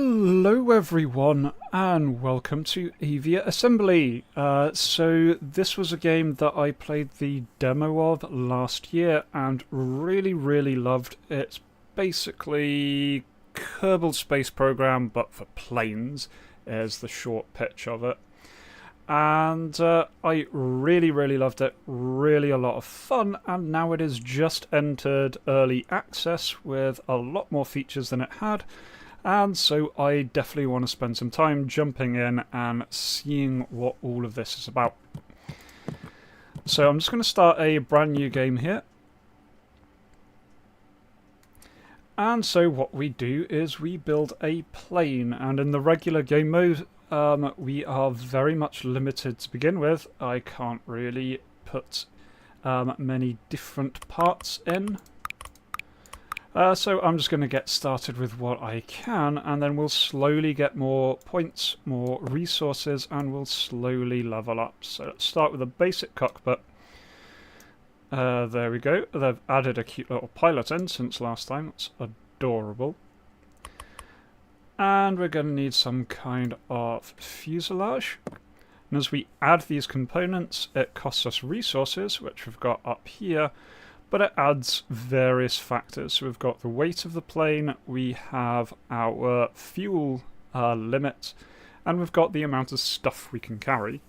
Hello everyone and welcome to Aviassembly. So this was a game that I played the demo of last year and really loved. It's basically Kerbal Space Program but for planes is the short pitch of it. And I really loved it, really a lot of fun, and now it has just entered early access with a lot more features than it had. And so I definitely want to spend some time jumping in and seeing what all of this is about. So I'm just going to start a brand new game here. And so what we do is we build a plane, and in the regular game mode we are very much limited to begin with. I can't really put many different parts in. So I'm just going to get started with what I can, and then we'll slowly get more points, more resources, and we'll slowly level up. So let's start with a basic cockpit. There we go. They've added a cute little pilot in since last time. That's adorable. And we're going to need some kind of fuselage. And as we add these components, it costs us resources, which we've got up here. But it adds various factors. So we've got the weight of the plane, we have our fuel limit, and we've got the amount of stuff we can carry.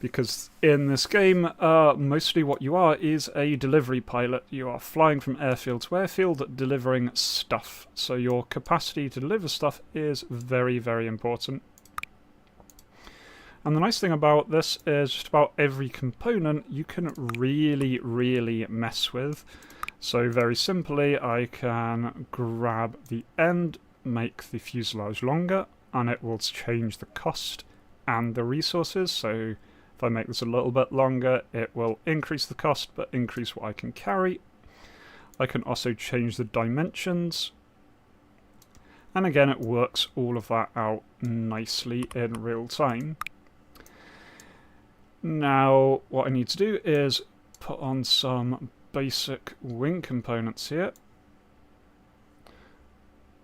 Because in this game, mostly what you are is a delivery pilot. You are flying from airfield to airfield, delivering stuff. So your capacity to deliver stuff is very important. And the nice thing about this is just about every component you can really mess with. So very simply, I can grab the end, make the fuselage longer, and it will change the cost and the resources. So if I make this a little bit longer, it will increase the cost, but increase what I can carry. I can also change the dimensions. And again, it works all of that out nicely in real time. Now, what I need to do is put on some basic wing components here.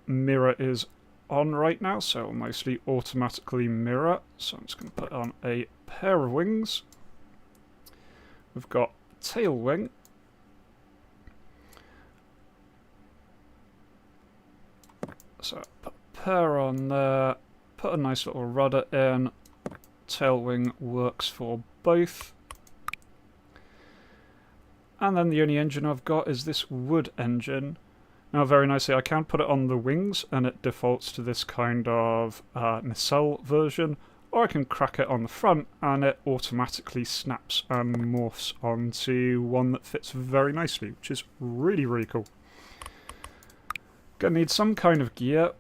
Mirror is on right now, so it'll mostly automatically mirror. So I'm just going to put on a pair of wings. We've got tail wing. So put a pair on there, put a nice little rudder in. Tail wing works for both. And then the only engine I've got is this wood engine. Now very nicely I can put it on the wings and it defaults to this kind of nacelle version, or I can crack it on the front and it automatically snaps and morphs onto one that fits very nicely, which is really cool. Gonna need some kind of gear.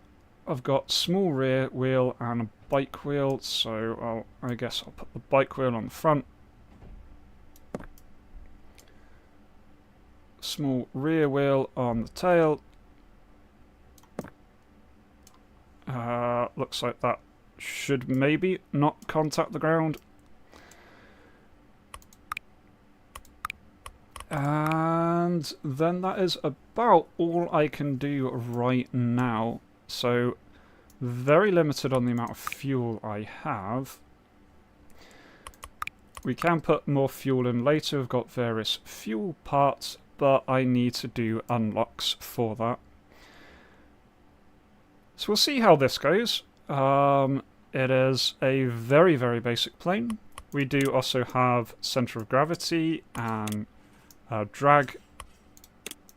I've got small rear wheel and a bike wheel, so I guess I'll put the bike wheel on the front. Small rear wheel on the tail. Looks like that should maybe not contact the ground. And then that is about all I can do right now. So, very limited on the amount of fuel I have. We can put more fuel in later. We've got various fuel parts, but I need to do unlocks for that. So we'll see how this goes. It is a very basic plane. We do also have center of gravity and drag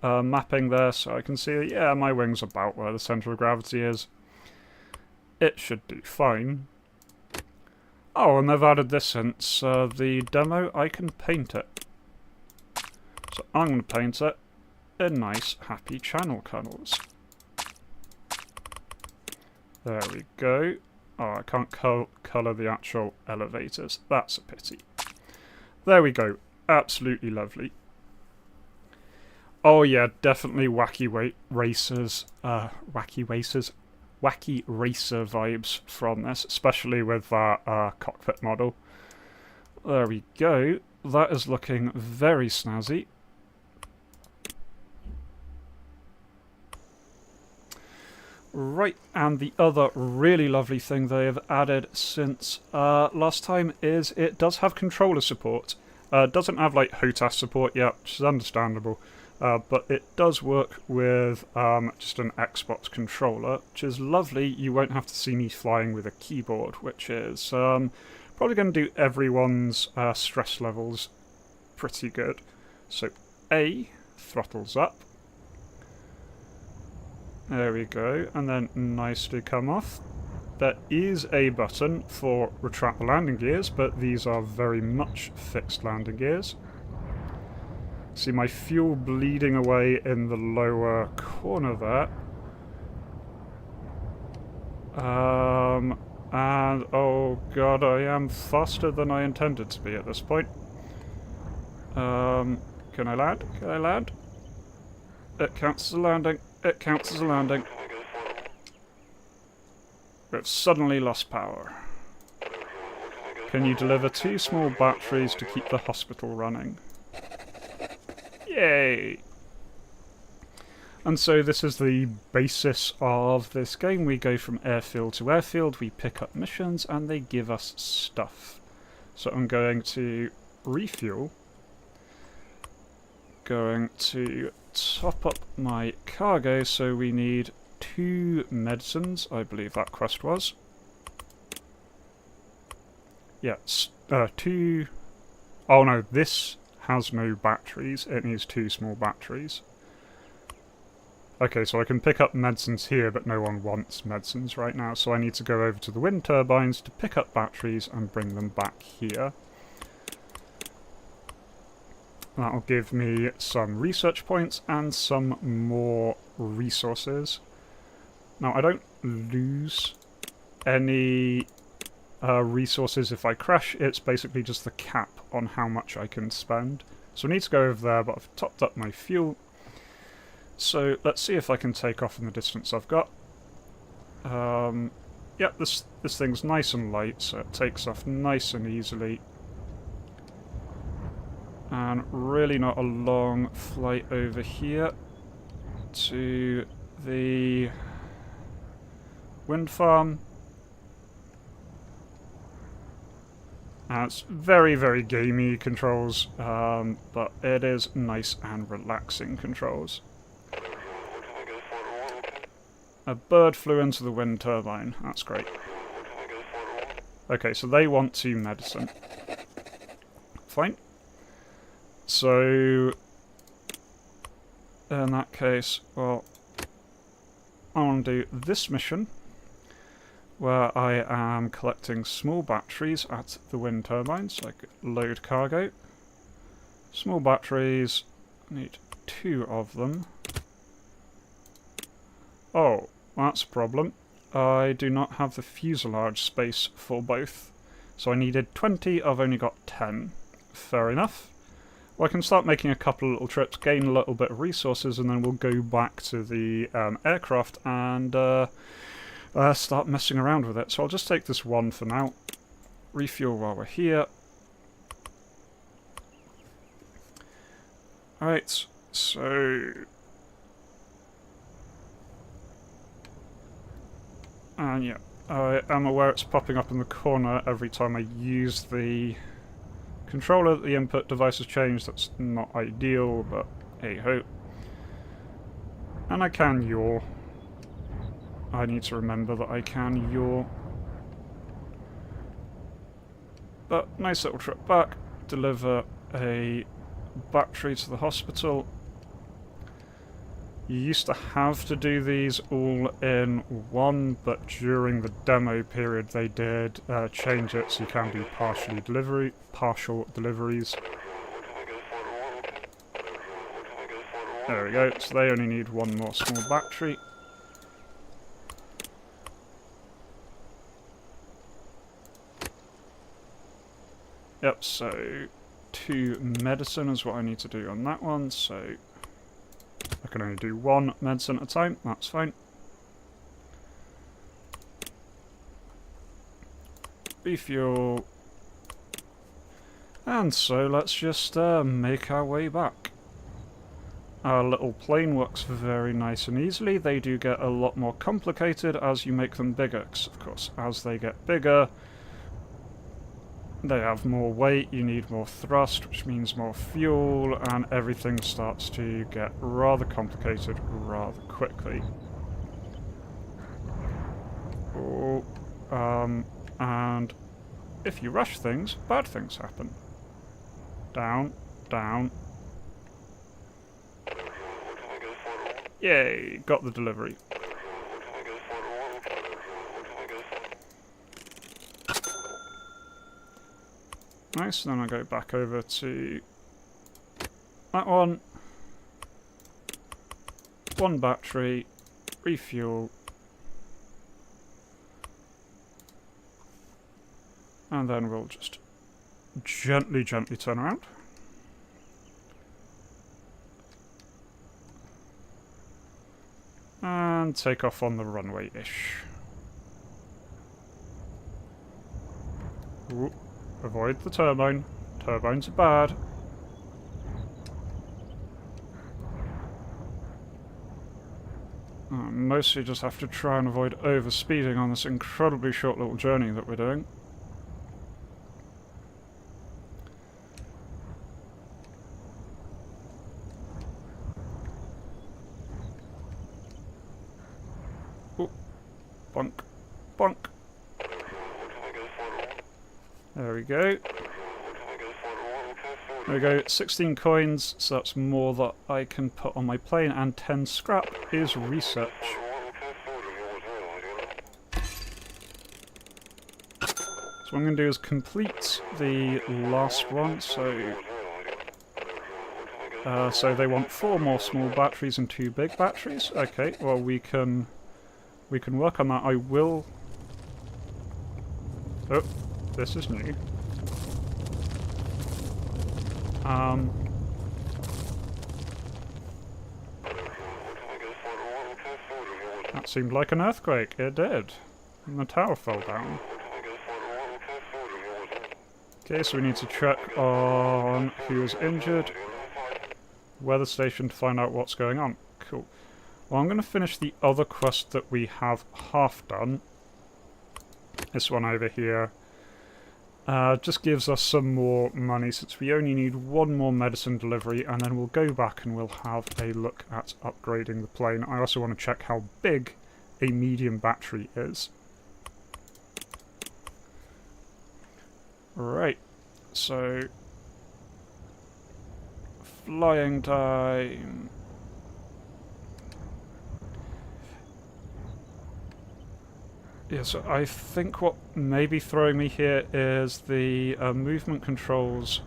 mapping there, so I can see, yeah, my wing's about where the center of gravity is. It should do fine. Oh, and they've added this since the demo. I can paint it. So I'm going to paint it in nice, happy channel colours. There we go. Oh, I can't colour the actual elevators. That's a pity. There we go. Absolutely lovely. Oh yeah, definitely wacky racer vibes from this, especially with that cockpit model. There we go. That is looking very snazzy. Right, and the other really lovely thing they have added since last time is it does have controller support. It doesn't have like HOTAS support yet, which is understandable, but it does work with just an Xbox controller, which is lovely. You won't have to see me flying with a keyboard, which is probably going to do everyone's stress levels pretty good. So A, throttles up. There we go, and then nicely come off. There is a button for retract the landing gears, but these are very much fixed landing gears. See my fuel bleeding away in the lower corner there. And oh god, I am faster than I intended to be at this point. Can I land? Can I land? It counts as a landing. It counts as a landing. We've suddenly lost power. Can you deliver 2 small batteries to keep the hospital running? Yay! And so this is the basis of this game. We go from airfield to airfield, we pick up missions, and they give us stuff. So I'm going to refuel. Going to top up my cargo, so we need 2 medicines, I believe that quest was. Yes, 2... Oh no, this has no batteries, it needs 2 small batteries. Okay, so I can pick up medicines here, but no one wants medicines right now, so I need to go over to the wind turbines to pick up batteries and bring them back here. That'll give me some research points and some more resources. Now, I don't lose any resources if I crash. It's basically just the cap on how much I can spend. So I need to go over there, but I've topped up my fuel. So let's see if I can take off in the distance I've got. Yep, this thing's nice and light, so it takes off nice and easily. And really not a long flight over here to the wind farm. And it's very, very gamey controls, but it is nice and relaxing controls. A bird flew into the wind turbine. That's great. Okay, so they want 2 medicine. Fine. So, in that case, well, I want to do this mission, where I am collecting small batteries at the wind turbines, like load cargo. Small batteries, I need 2 of them. Oh, that's a problem. I do not have the fuselage space for both. So I needed 20, I've only got 10. Fair enough. Well, I can start making a couple of little trips, gain a little bit of resources, and then we'll go back to the aircraft and start messing around with it. So I'll just take this one for now. Refuel while we're here. Alright, so... And yeah, I am aware it's popping up in the corner every time I use the controller. The input device has changed. That's not ideal, but hey-ho. And I can yaw. I need to remember that I can yaw. But nice little trip back. Deliver a battery to the hospital. You used to have to do these all in one, but during the demo period they did change it so you can do partial deliveries. There we go, so they only need 1 more small battery. Yep, so 2 medicine is what I need to do on that one, so I can only do 1 medicine at a time, that's fine. Refuel. And so let's just make our way back. Our little plane works very nice and easily. They do get a lot more complicated as you make them bigger, because of course as they get bigger they have more weight, you need more thrust, which means more fuel, and everything starts to get rather complicated rather quickly. Oh, and if you rush things, bad things happen. Down, down. Yay, got the delivery. Nice, then I go back over to that one. One battery, refuel. And then we'll just gently turn around. And take off on the runway-ish. Ooh, avoid the turbine. Turbines are bad. Mostly just have to try and avoid overspeeding on this incredibly short little journey that we're doing. Bonk. Bonk. There we go. There we go, 16 coins, so that's more that I can put on my plane, and 10 scrap is research. So what I'm going to do is complete the last one, so they want 4 more small batteries and 2 big batteries. Okay, well we can work on that. I will... Oh, this is new. That seemed like an earthquake. It did. And the tower fell down. Okay, so we need to check on who is injured. Weather station to find out what's going on. Cool. Well, I'm going to finish the other quest that we have half done. This one over here. Just gives us some more money since we only need 1 more medicine delivery, and then we'll go back and we'll have a look at upgrading the plane. I also want to check how big a medium battery is. Right, so flying time. Yeah, so I think what may be throwing me here is the movement controls,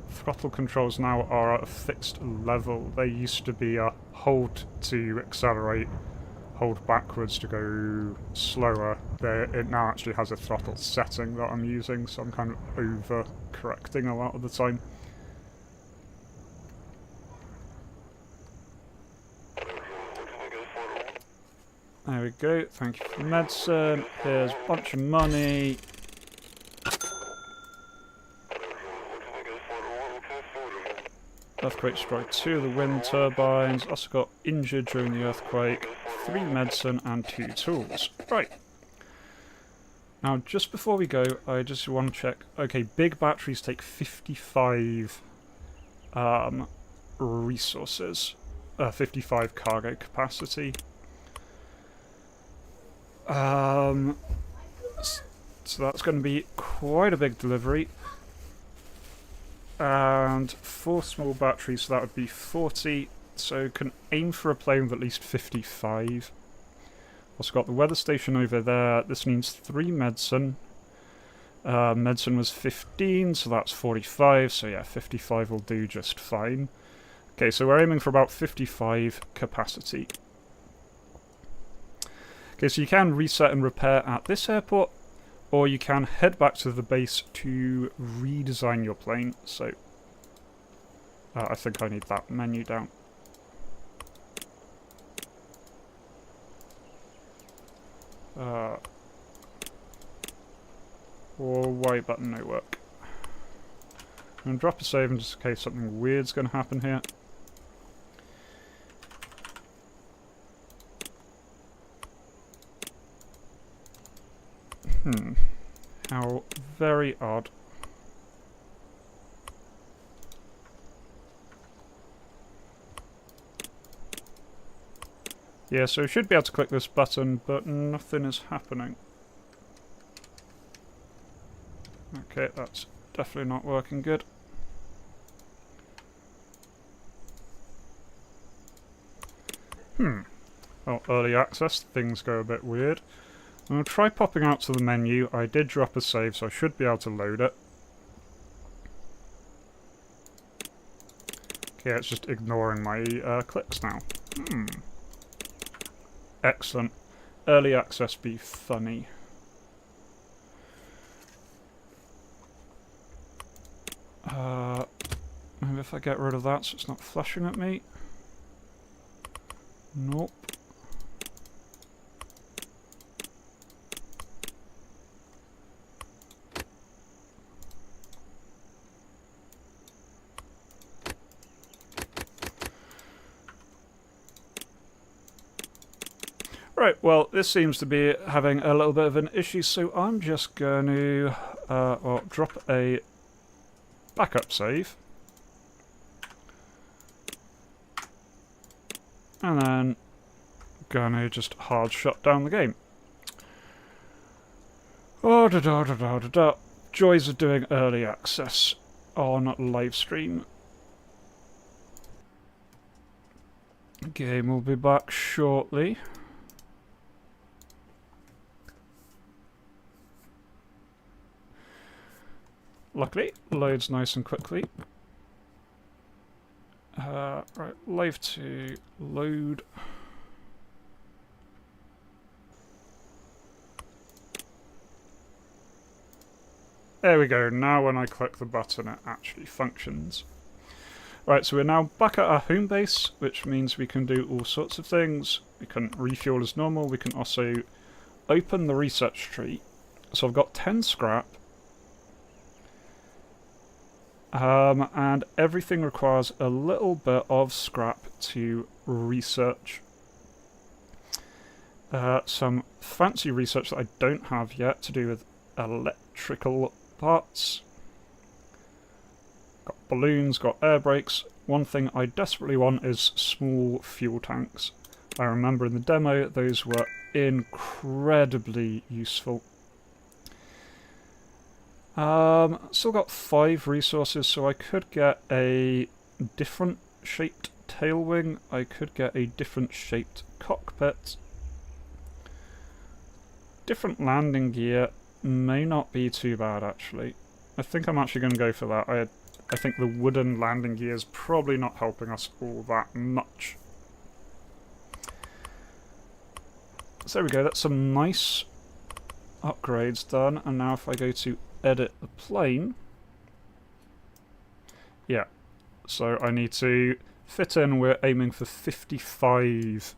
throttle controls now are at a fixed level. They used to be a hold to accelerate, hold backwards to go slower. It now actually has a throttle setting that I'm using, so I'm kind of over-correcting a lot of the time. There we go, thank you for the medicine. Here's a bunch of money. Earthquake destroyed 2 of the wind turbines. Also got injured during the earthquake. 3 medicine and 2 tools. Right. Now, just before we go, I just want to check. Okay, big batteries take 55 resources. 55 cargo capacity. So that's going to be quite a big delivery. And 4 small batteries, so that would be 40. So can aim for a plane with at least 55. Also got the weather station over there. This needs 3 medicine. Medicine was 15, so that's 45. So yeah, 55 will do just fine. Okay, so we're aiming for about 55 capacity. Okay, so you can reset and repair at this airport, or you can head back to the base to redesign your plane. So, I think I need that menu down. Or Y button, no work. I'm going to drop a save in just in case something weird's going to happen here. How very odd. Yeah, so we should be able to click this button, but nothing is happening. Okay, that's definitely not working good. Well, early access, things go a bit weird. I'm going to try popping out to the menu. I did drop a save, so I should be able to load it. Okay, it's just ignoring my clicks now. Excellent. Early access be funny. Maybe if I get rid of that so it's not flashing at me. Nope. Right, well, this seems to be having a little bit of an issue, so I'm just going to drop a backup save. And then gonna just hard shut down the game. Oh, da-da-da-da-da-da. Joys of doing early access on Livestream. Game will be back shortly. Luckily, loads nice and quickly. Right, live to load. There we go, now when I click the button it actually functions. Right, so we're now back at our home base, which means we can do all sorts of things. We can refuel as normal, we can also open the research tree. So I've got 10 scrap. And everything requires a little bit of scrap to research. Some fancy research that I don't have yet to do with electrical parts. Got balloons, got air brakes. One thing I desperately want is small fuel tanks. I remember in the demo those were incredibly useful. Still got 5 resources, so I could get a different shaped tail wing, I could get a different shaped cockpit. Different landing gear may not be too bad actually. I think I'm actually going to go for that. I think the wooden landing gear is probably not helping us all that much. So there we go, that's some nice upgrades done, and now if I go to edit the plane, yeah, so I need to fit in, we're aiming for 55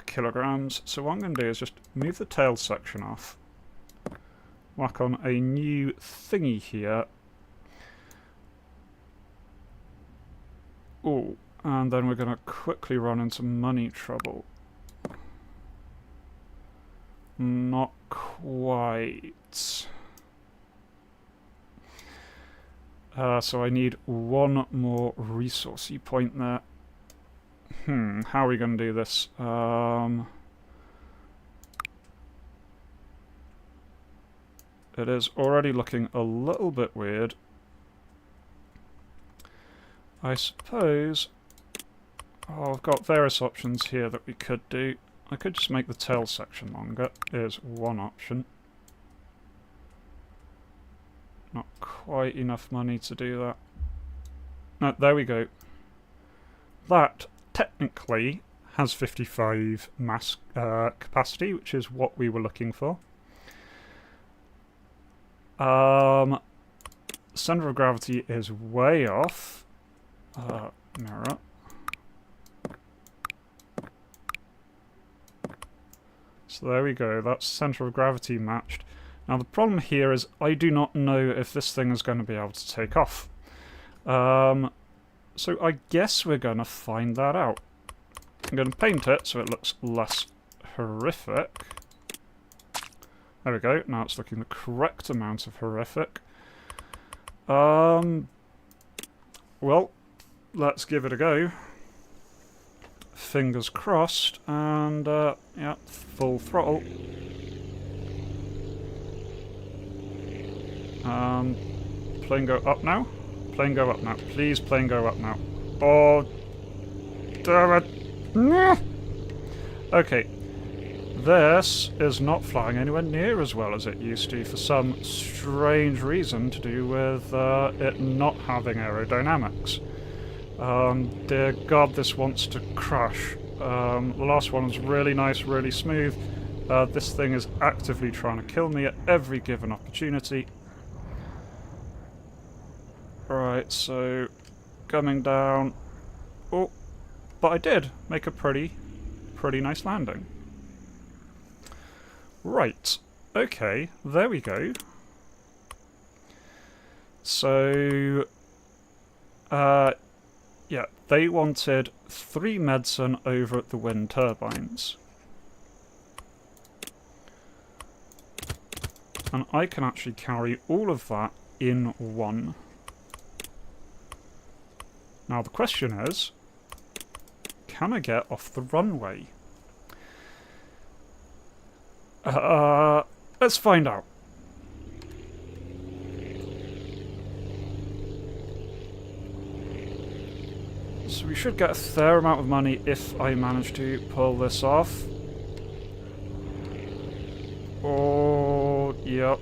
kilograms, so what I'm going to do is just move the tail section off, whack on a new thingy here, oh, and then we're going to quickly run into money trouble. Not quite. So I need one more resourcey point there. How are we going to do this? It is already looking a little bit weird. I suppose... Oh, I've got various options here that we could do. I could just make the tail section longer, is one option. Not quite enough money to do that. No, there we go. That technically has 55 mass capacity, which is what we were looking for. Center of gravity is way off. Mirror. So there we go, that's center of gravity matched. Now the problem here is I do not know if this thing is going to be able to take off. So I guess we're going to find that out. I'm going to paint it so it looks less horrific. There we go. Now it's looking the correct amount of horrific. Well, let's give it a go. Fingers crossed, and yeah, full throttle. Plane go up now. Plane go up now. Please, plane go up now. Oh, damn it. Okay. This is not flying anywhere near as well as it used to for some strange reason to do with it not having aerodynamics. Dear God, this wants to crash. The last one was really nice, really smooth. This thing is actively trying to kill me at every given opportunity. Right, so coming down. Oh, but I did make a pretty nice landing. Right, okay, there we go. So, yeah, they wanted 3 medicine over at the wind turbines. And I can actually carry all of that in one. Now the question is, can I get off the runway? Let's find out. So we should get a fair amount of money if I manage to pull this off. Oh, yep.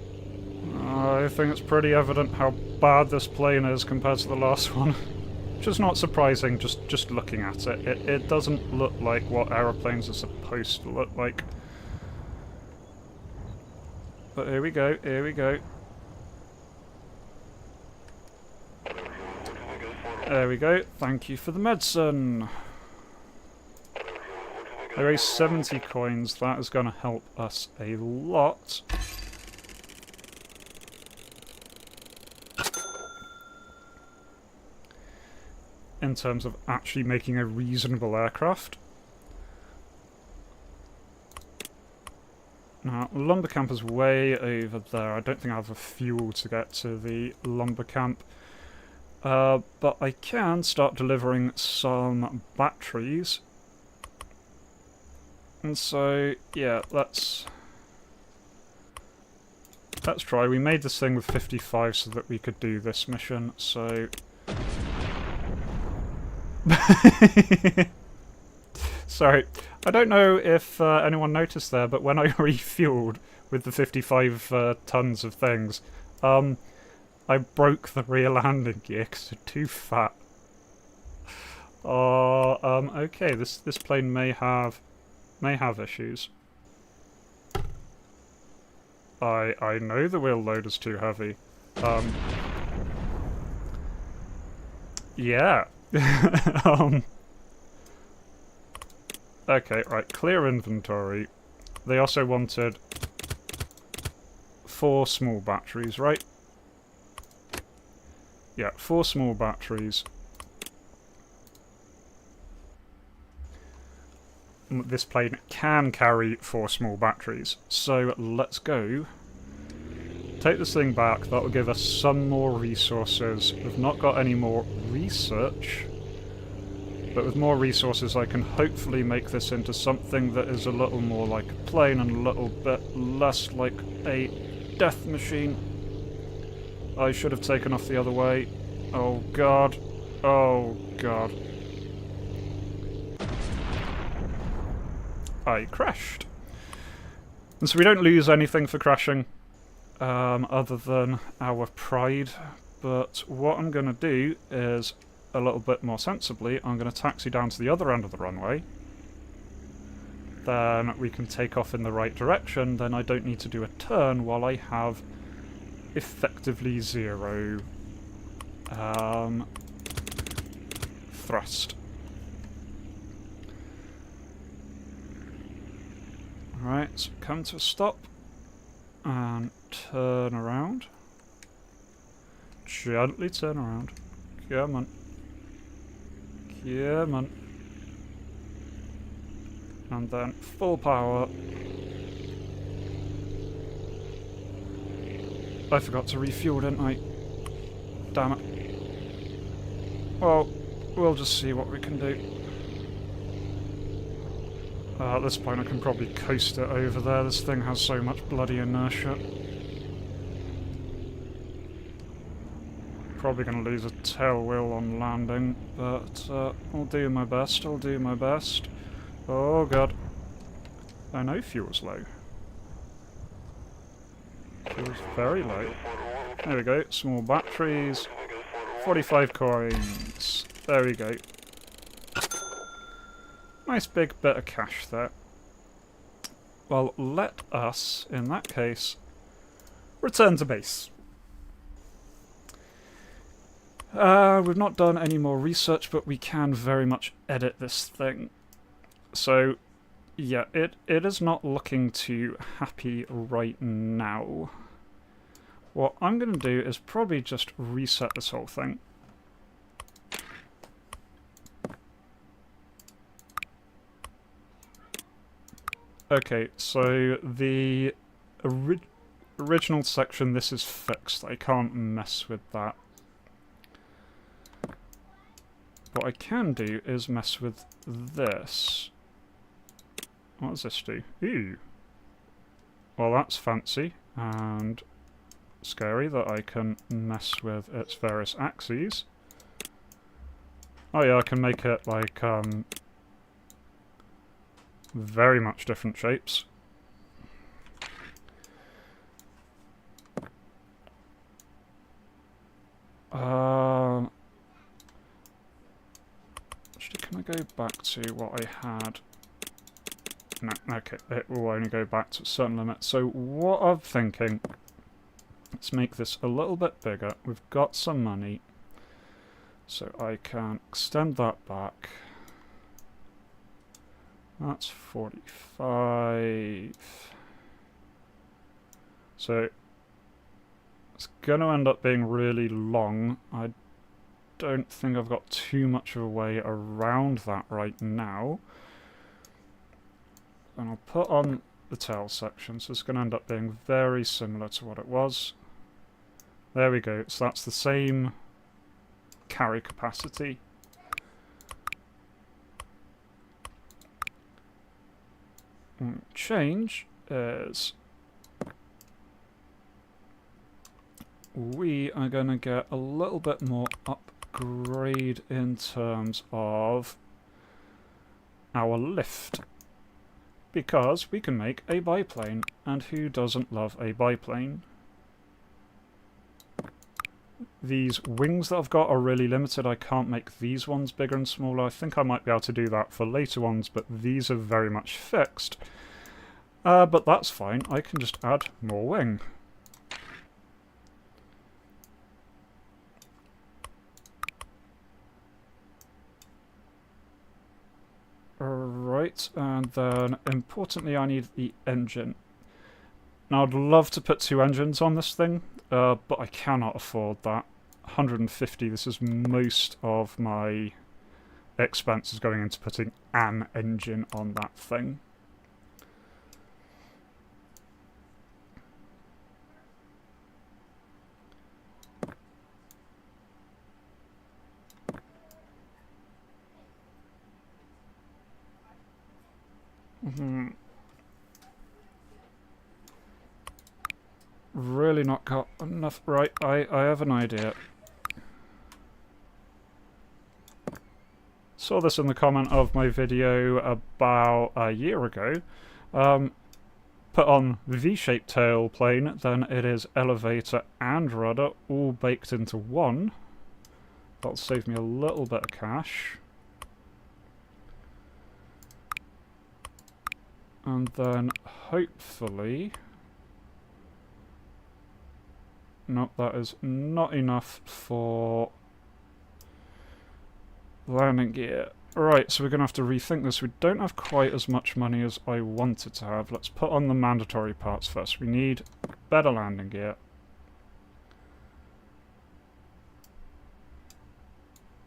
I think it's pretty evident how bad this plane is compared to the last one. Which is not surprising, just looking at it. It doesn't look like what aeroplanes are supposed to look like. But here we go, here we go. There we go, thank you for the medicine. There is 70 coins, that is going to help us a lot. In terms of actually making a reasonable aircraft. Now, lumber camp is way over there. I don't think I have the fuel to get to the lumber camp. But I can start delivering some batteries. And so, yeah, let's try. We made this thing with 55 so that we could do this mission, so... Sorry, I don't know if anyone noticed there, but when I refueled with the 55 tons of things, I broke the rear landing gear because it's too fat. Okay, this plane may have issues. I know the wheel loader's too heavy. Yeah. Okay, right, clear inventory. They also wanted 4 small batteries, right? Yeah, 4 small batteries. This plane can carry 4 small batteries, so let's go. Take this thing back, that will give us some more resources. We've not got any more research, but with more resources I can hopefully make this into something that is a little more like a plane and a little bit less like a death machine. I should have taken off the other way. Oh god. Oh god. I crashed. And so we don't lose anything for crashing. Other than our pride, but what I'm going to do is, a little bit more sensibly, I'm going to taxi down to the other end of the runway, then we can take off in the right direction, then I don't need to do a turn while I have effectively 0 thrust. Alright, so come to a stop, and turn around. Gently turn around. Come on. Come on. And then full power. I forgot to refuel, didn't I? Damn it. Well, we'll just see what we can do. At this point I can probably coast it over there. This thing has so much bloody inertia. Probably going to lose a tail wheel on landing, but I'll do my best, I'll do my best. Oh god. I know fuel's low. Fuel's very low. There we go, small batteries. 45 coins. There we go. Nice big bit of cash there. Well, let us, in that case, return to base. We've not done any more research, but we can very much edit this thing. So, yeah, it is not looking too happy right now. What I'm going to do is probably just reset this whole thing. Okay, so the original section, this is fixed. I can't mess with that. What I can do is mess with this. What does this do? Ooh. Well, that's fancy and scary that I can mess with its various axes. Oh yeah, I can make it like very much different shapes. Actually, can I go back to what I had? No, okay, it will only go back to a certain limit. So what I'm thinking, let's make this a little bit bigger. We've got some money, so I can extend that back. That's 45. So it's going to end up being really long. I don't think I've got too much of a way around that right now. And I'll put on the tail section, so it's going to end up being very similar to what it was. There we go. So that's the same carry capacity. Change is we are going to get a little bit more upgrade in terms of our lift, because we can make a biplane, and who doesn't love a biplane? These wings that I've got are really limited. I can't make these ones bigger and smaller. I think I might be able to do that for later ones, but these are very much fixed. But that's fine. I can just add more wing. Right, and then importantly I need the engine. Now I'd love to put 2 engines on this thing, but I cannot afford that. 150, this is most of my expenses going into putting an engine on that thing. Really not got enough. Right, I have an idea. Saw this in the comment of my video about a year ago. Put on V-shaped tail plane, then it is elevator and rudder all baked into one. That'll save me a little bit of cash. And then hopefully... Nope, that is not enough for landing gear. Right, so we're going to have to rethink this. We don't have quite as much money as I wanted to have. Let's put on the mandatory parts first. We need better landing gear.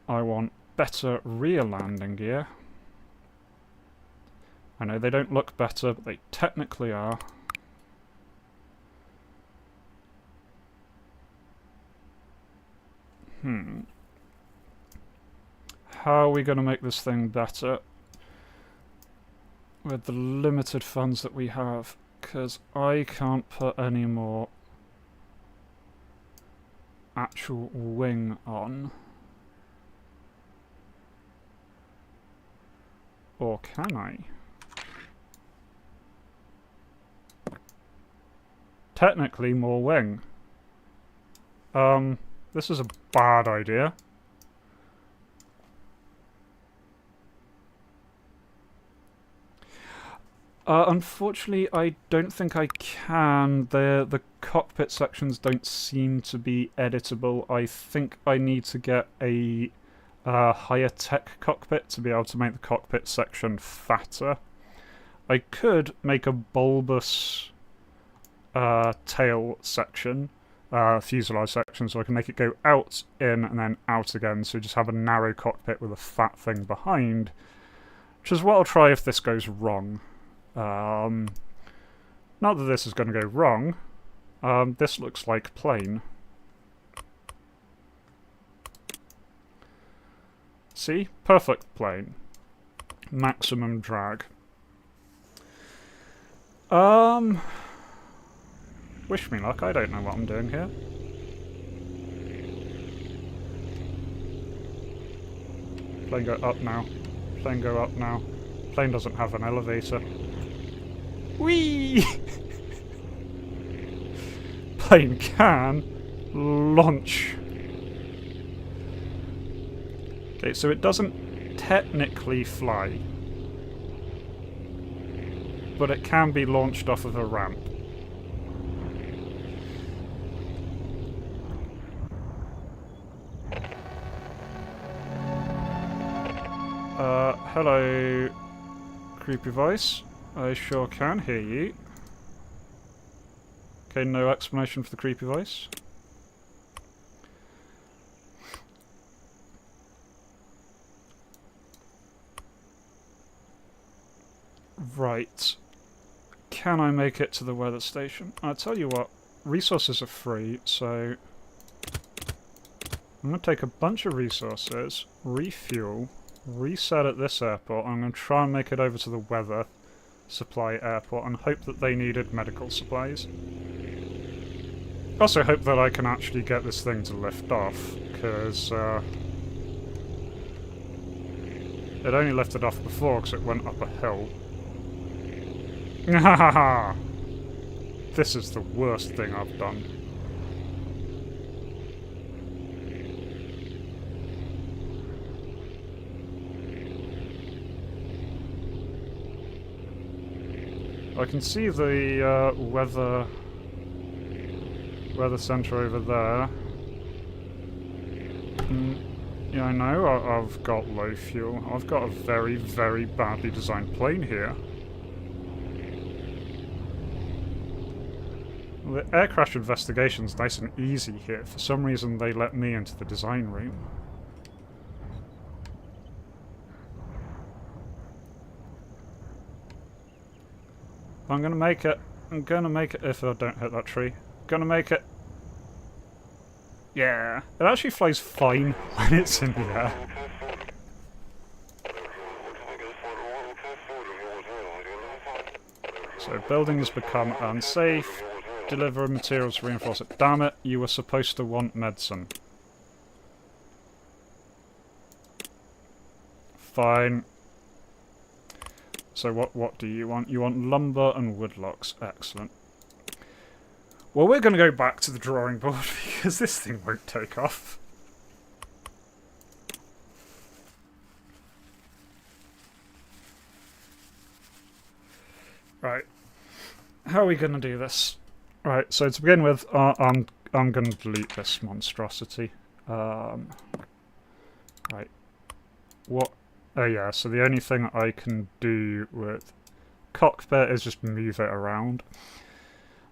I want better rear landing gear. I know they don't look better, but they technically are. How are we going to make this thing better with the limited funds that we have? Because I can't put any more actual wing on. Or can I? Technically more wing. This is a bad idea. Unfortunately, I don't think I can. The cockpit sections don't seem to be editable. I think I need to get a higher tech cockpit to be able to make the cockpit section fatter. I could make a bulbous tail section, fuselage section, so I can make it go out, in, and then out again, so just have a narrow cockpit with a fat thing behind, which is what I'll try if this goes wrong. Not that this is going to go wrong. This looks like plane. See? Perfect plane. Maximum drag. Wish me luck, I don't know what I'm doing here. Plane go up now. Plane go up now. Plane doesn't have an elevator. Whee! Plane can launch. Okay, so it doesn't technically fly, but it can be launched off of a ramp. Hello, creepy voice. I sure can hear you. Okay, no explanation for the creepy voice. Right. Can I make it to the weather station? I'll tell you what, resources are free, so I'm going to take a bunch of resources, refuel, reset at this airport, and I'm going to try and make it over to the weather supply airport and hope that they needed medical supplies. Also hope that I can actually get this thing to lift off, because it only lifted off before because it went up a hill. Hahaha! This is the worst thing I've done. I can see the weather center over there. Yeah, I know I've got low fuel. I've got a very, very badly designed plane here. The air crash investigation's nice and easy here. For some reason they let me into the design room. I'm gonna make it. I'm gonna make it if I don't hit that tree. Gonna make it. Yeah. It actually flies fine when it's in the air. So buildings become unsafe. Deliver materials to reinforce it. Damn it, you were supposed to want medicine. Fine. So what do you want? You want lumber and woodlocks. Excellent. Well, we're going to go back to the drawing board because this thing won't take off. Right. How are we going to do this? Right, so to begin with, I'm going to delete this monstrosity. Right. What? Oh yeah, so the only thing I can do with cockpit is just move it around.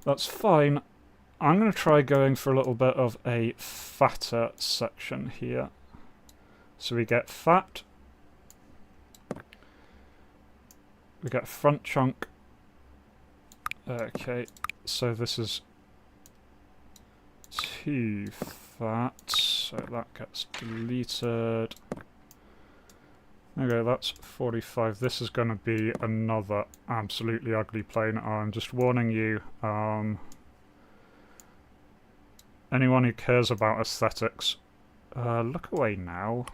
That's fine. I'm going to try going for a little bit of a fatter section here. So we get fat. We get front chunk. Okay, so this is too fat. so that gets deleted. Okay, that's 45. This is going to be another absolutely ugly plane. I'm just warning you. Anyone who cares about aesthetics, look away now.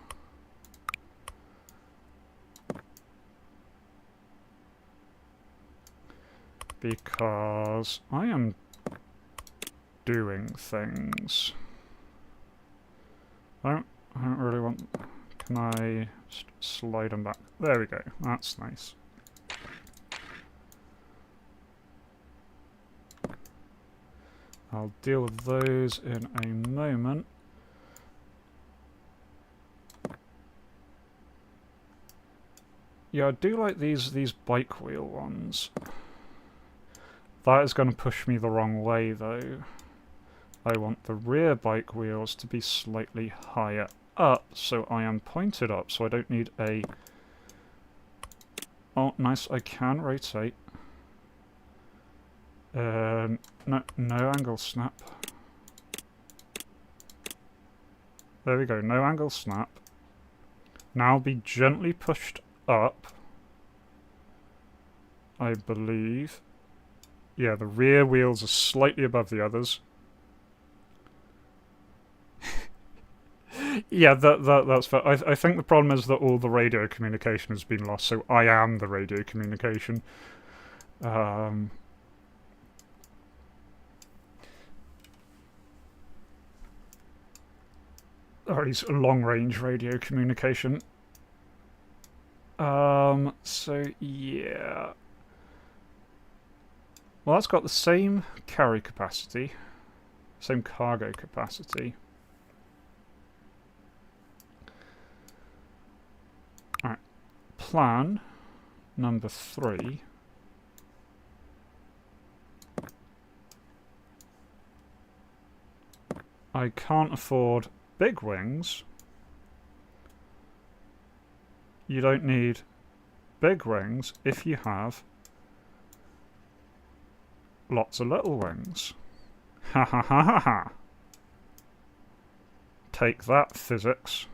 Because I am doing things. I don't really want... Can I just slide them back? There we go. That's nice. I'll deal with those in a moment. Yeah, I do like these bike wheel ones. That is going to push me the wrong way, though. I want the rear bike wheels to be slightly higher up, so I am pointed up, so I don't need a... Oh, nice, I can rotate. No angle snap. There we go, no angle snap. Now be gently pushed up, I believe. Yeah, the rear wheels are slightly above the others. Yeah, that's fair. I think the problem is that all the radio communication has been lost, so I am the radio communication. Or at least long-range radio communication. So yeah. Well, that's got the same carry capacity, same cargo capacity. Alright, plan number 3. I can't afford big wings. You don't need big wings if you have lots of little wings. Ha ha ha ha ha. Take that, physics.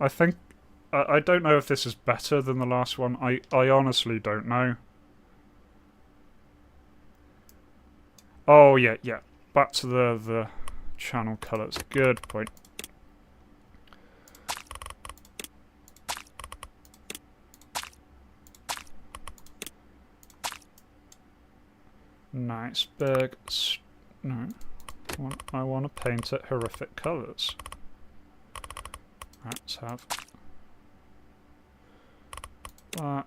I think... I don't know if this is better than the last one. I honestly don't know. Oh, yeah. Back to the channel colours. Good point. Nice big... No. I want to paint it horrific colours. Let's have... black,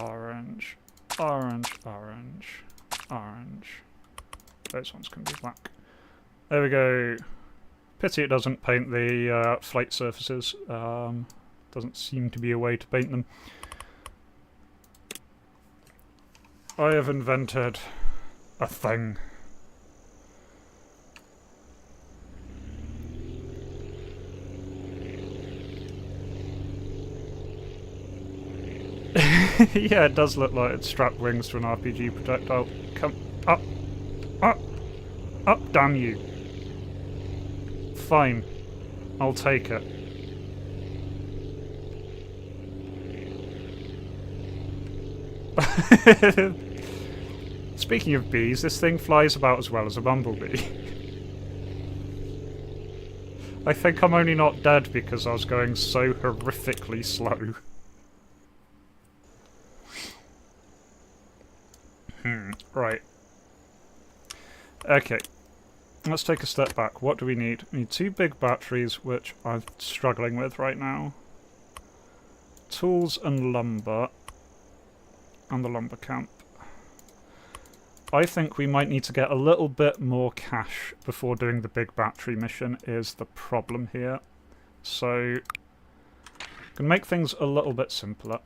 orange, orange, orange, orange. Those ones can be black. There we go. Pity it doesn't paint the flight surfaces. Doesn't seem to be a way to paint them. I have invented a thing. Yeah, it does look like it's strapped wings to an RPG projectile. Come up, up, up, damn you. Fine, I'll take it. Speaking of bees, this thing flies about as well as a bumblebee. I think I'm only not dead because I was going so horrifically slow. Right. Okay. Let's take a step back. What do we need? We need 2 big batteries, which I'm struggling with right now. Tools and lumber. And the lumber camp. I think we might need to get a little bit more cash before doing the big battery mission is the problem here. So, I'm going to make things a little bit simpler.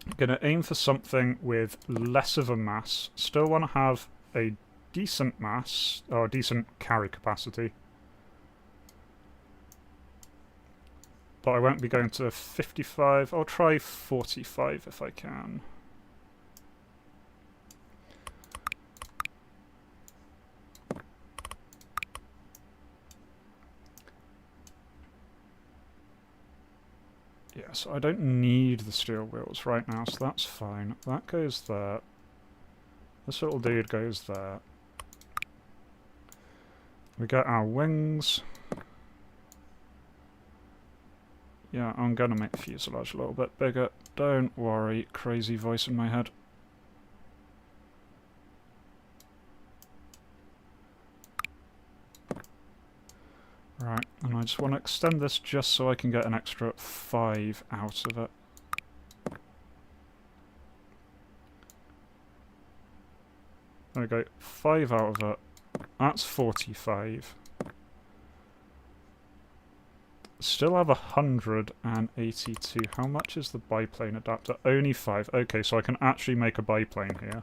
I'm going to aim for something with less of a mass. Still want to have a decent mass, or a decent carry capacity. But I won't be going to 55. I'll try 45 if I can. Yes, I don't need the steel wheels right now, so that's fine. That goes there. This little dude goes there. We get our wings. Yeah, I'm gonna make the fuselage a little bit bigger. Don't worry, crazy voice in my head. Right, and I just want to extend this just so I can get an extra 5 out of it. There we go, 5 out of it. That's 45. Still have 182. How much is the biplane adapter? Only 5. Okay, so I can actually make a biplane here.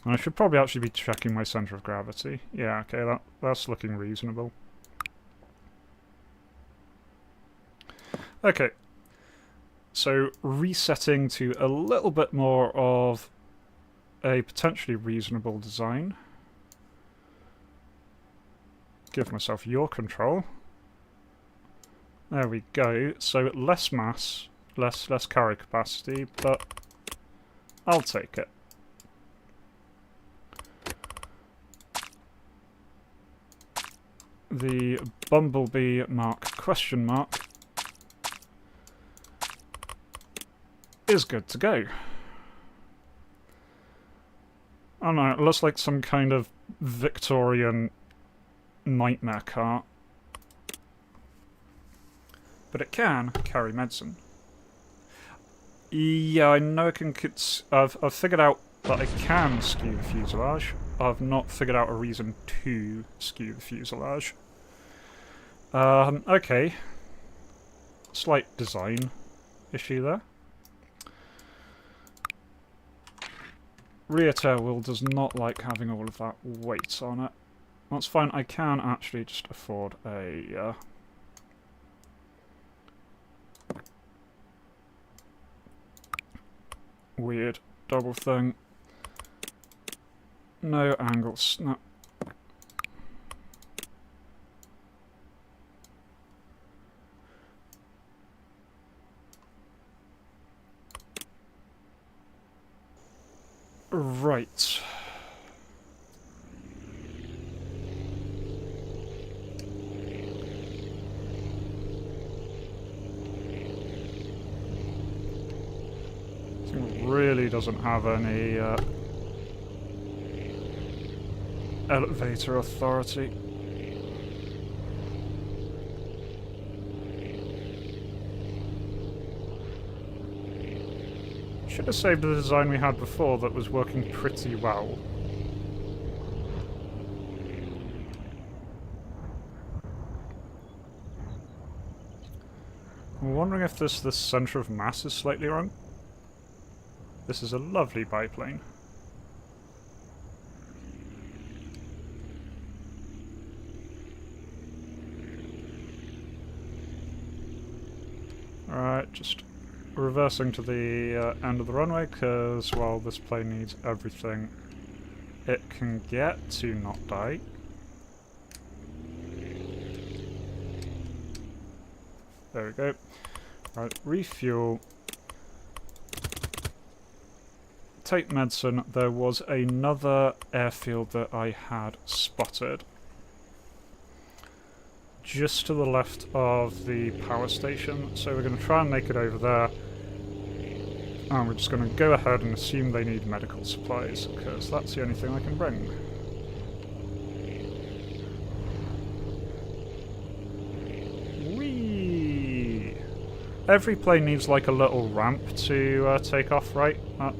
And I should probably actually be checking my center of gravity. Yeah, okay, that's looking reasonable. Okay. So, resetting to a little bit more of a potentially reasonable design. Give myself yaw control. There we go. So less mass, less carry capacity, but I'll take it. The Bumblebee mark question mark is good to go. I don't know, it looks like some kind of Victorian nightmare car. But it can carry medicine. Yeah, I know I can... I've figured out that I can skew the fuselage. I've not figured out a reason to skew the fuselage. Okay. Slight design issue there. Rear tail wheel does not like having all of that weight on it. That's fine, I can actually just afford a... weird double thing. No angle snap. Right. Really doesn't have any elevator authority. Should have saved the design we had before that was working pretty well. I'm wondering if the center of mass is slightly wrong. This is a lovely biplane. Alright, just reversing to the end of the runway, because, well, this plane needs everything it can get to not die. There we go. Right, refuel. Take medicine. There was another airfield that I had spotted just to the left of the power station, so we're going to try and make it over there, and we're just going to go ahead and assume they need medical supplies, because that's the only thing I can bring. Whee! Every plane needs like a little ramp to take off, right?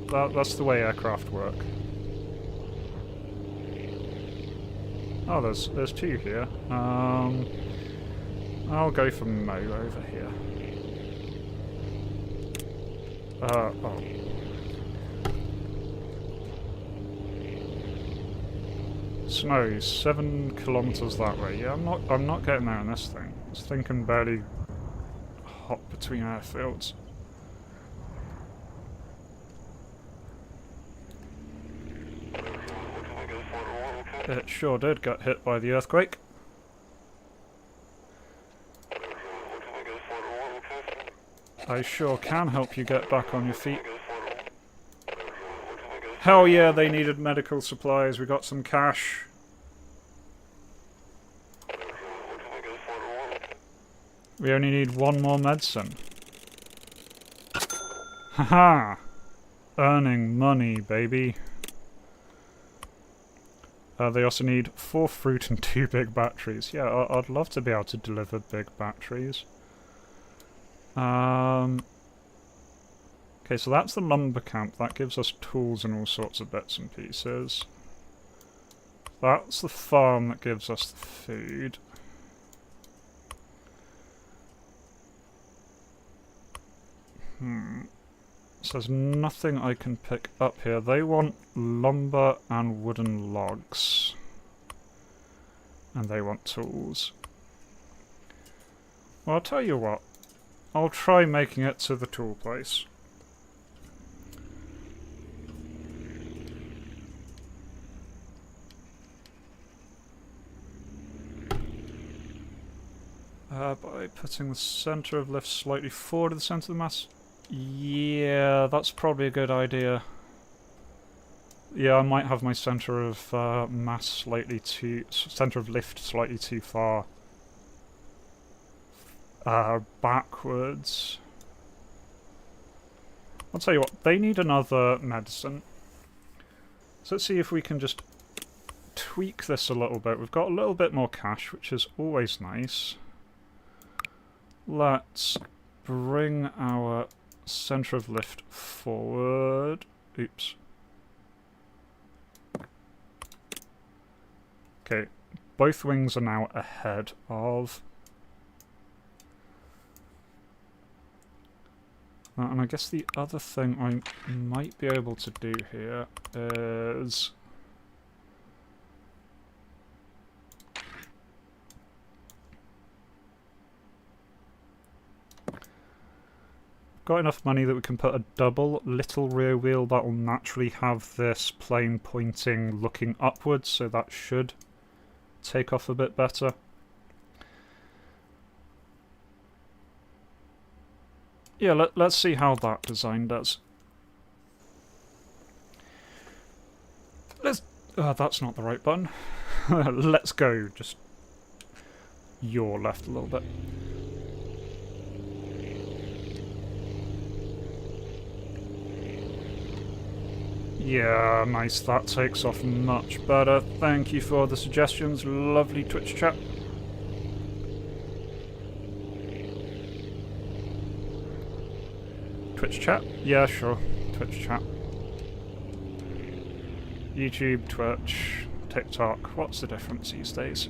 That's the way aircraft work. Oh, there's two here. I'll go for Mo over here. Oh. Snow, 7 kilometers that way. Yeah, I'm not getting there in this thing. This thing can barely hop between airfields. It sure did get hit by the earthquake. I sure can help you get back on your feet. Hell yeah, they needed medical supplies. We got some cash. We only need one more medicine. Haha! Earning money, baby. They also need 4 fruit and 2 big batteries. Yeah, I'd love to be able to deliver big batteries. Okay, so that's the lumber camp. That gives us tools and all sorts of bits and pieces. That's the farm that gives us the food. So there's nothing I can pick up here. They want lumber and wooden logs. And they want tools. Well, I'll tell you what. I'll try making it to the tool place. By putting the centre of lift slightly forward of the centre of the mass. Yeah, that's probably a good idea. Yeah, I might have my centre of mass slightly too... centre of lift slightly too far backwards. I'll tell you what, they need another medicine. So let's see if we can just tweak this a little bit. We've got a little bit more cash, which is always nice. Let's bring our centre of lift forward. Oops. Okay, both wings are now ahead of... and I guess the other thing I might be able to do here is... got enough money that we can put a double little rear wheel that will naturally have this plane pointing looking upwards, so that should take off a bit better. Yeah, let's see how that design does. Let's... that's not the right button. Let's go. Just... yaw left a little bit. Yeah, nice. That takes off much better. Thank you for the suggestions. Lovely Twitch chat. Twitch chat? Yeah, sure. Twitch chat. YouTube, Twitch, TikTok. What's the difference these days?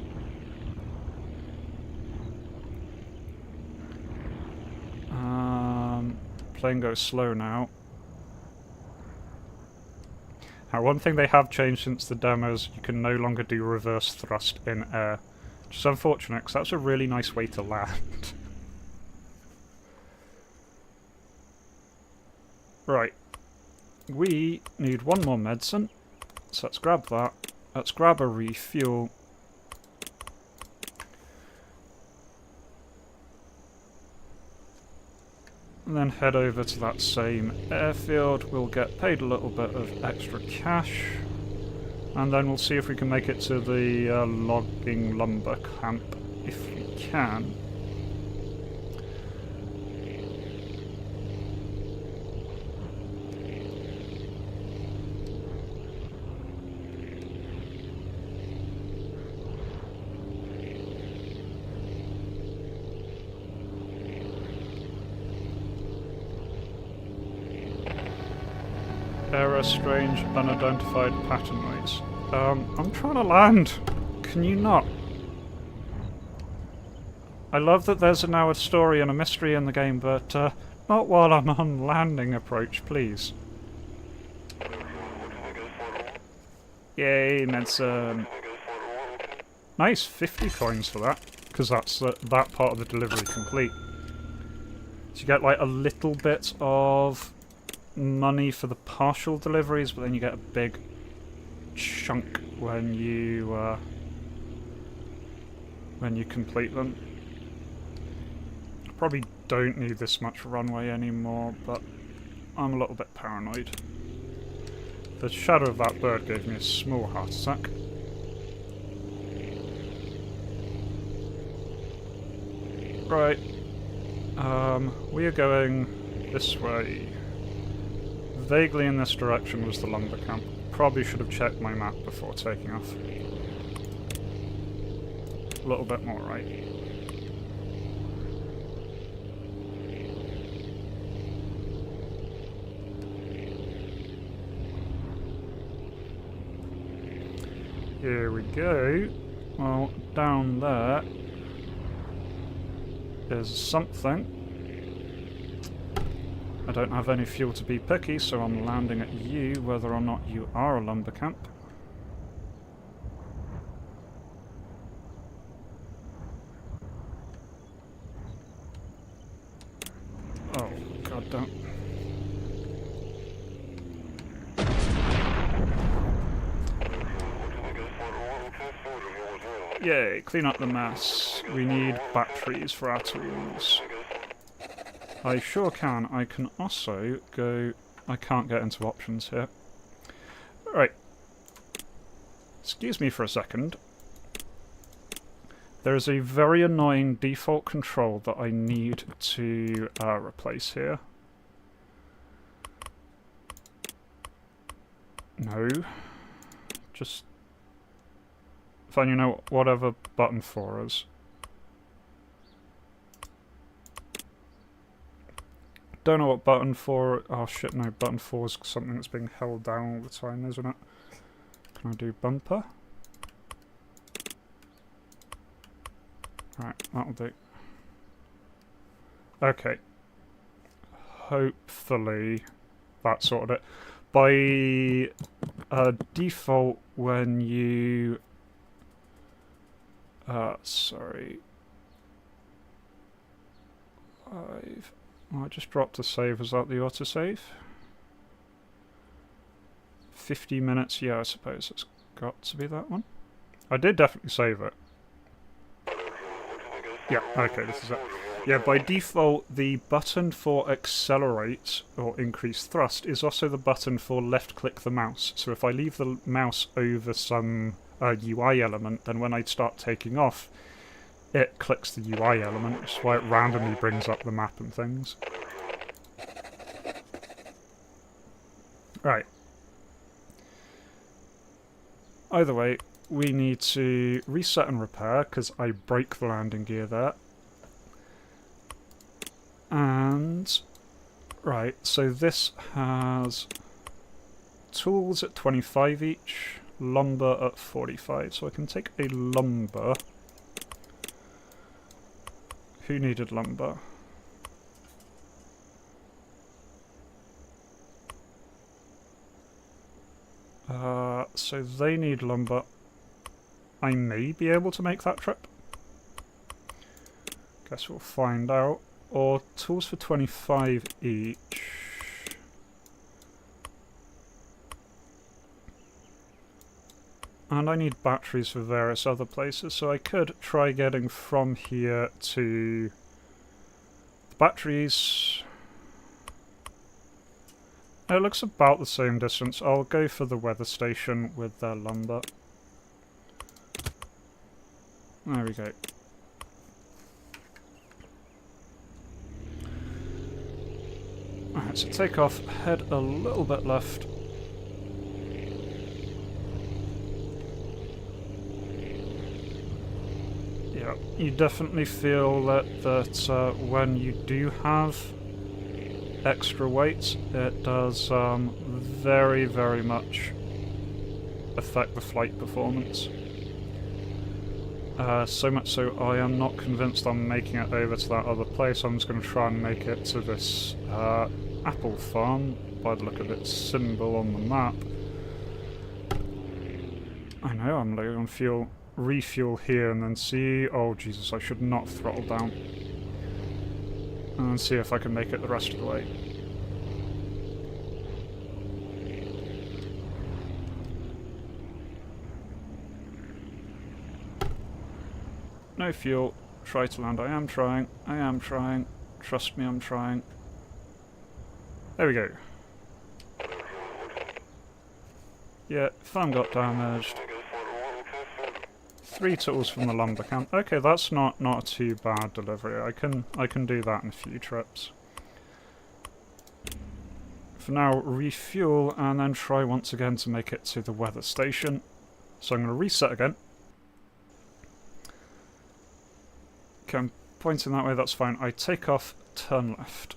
Plane goes slow now. Now, one thing they have changed since the demos, you can no longer do reverse thrust in air. Which is unfortunate, because that's a really nice way to land. Right. We need one more medicine. So let's grab that. Let's grab a refuel. And then head over to that same airfield. We'll get paid a little bit of extra cash. And then we'll see if we can make it to the logging lumber camp, if we can. Error, strange, unidentified pattern noise. I'm trying to land. Can you not? I love that there's now a story and a mystery in the game, but not while I'm on landing approach, please. Yay, medicine. Nice, 50 coins for that, because that's that part of the delivery complete. So you get like a little bit of money for the partial deliveries, but then you get a big chunk when you complete them. Probably don't need this much runway anymore, but I'm a little bit paranoid. The shadow of that bird gave me a small heart attack. Right. We are going this way. Vaguely in this direction was the lumber camp. Probably should have checked my map before taking off. A little bit more right. Here we go. Well, down there is something. I don't have any fuel to be picky, so I'm landing at you, whether or not you are a lumber camp. Oh, god damn. Yay, clean up the mess. We need batteries for our tools. I sure can. I can also go... I can't get into options here. Right. Excuse me for a second. There is a very annoying default control that I need to replace here. No. Just... Fine, you know, whatever button 4 is. Don't know what button 4... Oh shit, no, button 4 is something that's being held down all the time, isn't it? Can I do bumper? Right, that'll do. Okay. Hopefully that sorted it. By default, when you... sorry. I just dropped a save. Was that the autosave? 50 minutes. Yeah, I suppose it's got to be that one. I did definitely save it. Yeah, okay, this is it. Yeah, by default, the button for accelerate or increase thrust is also the button for left-click the mouse. So if I leave the mouse over some UI element, then when I start taking off, it clicks the UI element, which is why it randomly brings up the map and things. Right. Either way, we need to reset and repair, because I broke the landing gear there. And... right, so this has tools at 25 each, lumber at 45, so I can take a lumber. Who needed lumber? So they need lumber. I may be able to make that trip. Guess we'll find out. Or tools for 25 each. And I need batteries for various other places, so I could try getting from here to the batteries. It looks about the same distance. I'll go for the weather station with their lumber. There we go. Alright, so take off, head a little bit left. Yeah, you definitely feel that when you do have extra weight, it does very, very much affect the flight performance. So much so I am not convinced I'm making it over to that other place. I'm just going to try and make it to this apple farm by the look of its symbol on the map. I know, I'm low on fuel. Refuel here and then see... oh Jesus, I should not throttle down. And then see if I can make it the rest of the way. No fuel. Try to land. I am trying. I am trying. Trust me, I'm trying. There we go. Yeah, fan got damaged. 3 tools from the lumber camp. Okay, that's not a too bad delivery. I can do that in a few trips. For now, refuel and then try once again to make it to the weather station. So I'm going to reset again. Okay, I'm pointing that way, that's fine. I take off, turn left.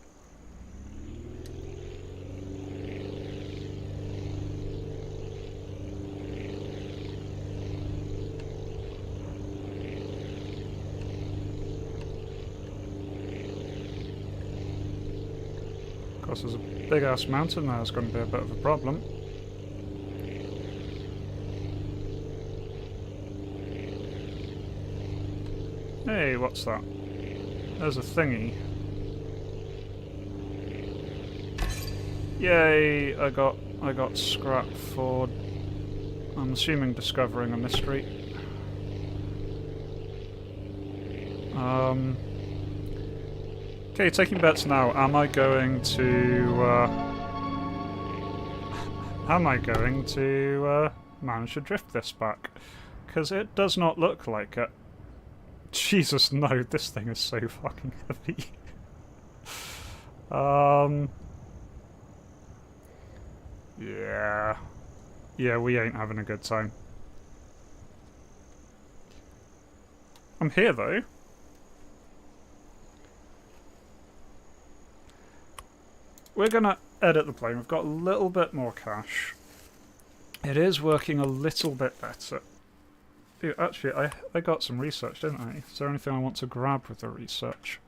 Of course, there's a big ass mountain there, it's going to be a bit of a problem. Hey, what's that? There's a thingy. Yay! I got scrap for, I'm assuming, discovering a mystery. Okay, taking bets now. Am I going to manage to drift this back? Because it does not look like it. Jesus, no, this thing is so fucking heavy. Yeah. Yeah, we ain't having a good time. I'm here, though. We're gonna edit the plane. We've got a little bit more cash. It is working a little bit better. Ew, actually, I got some research, didn't I? Is there anything I want to grab with the research?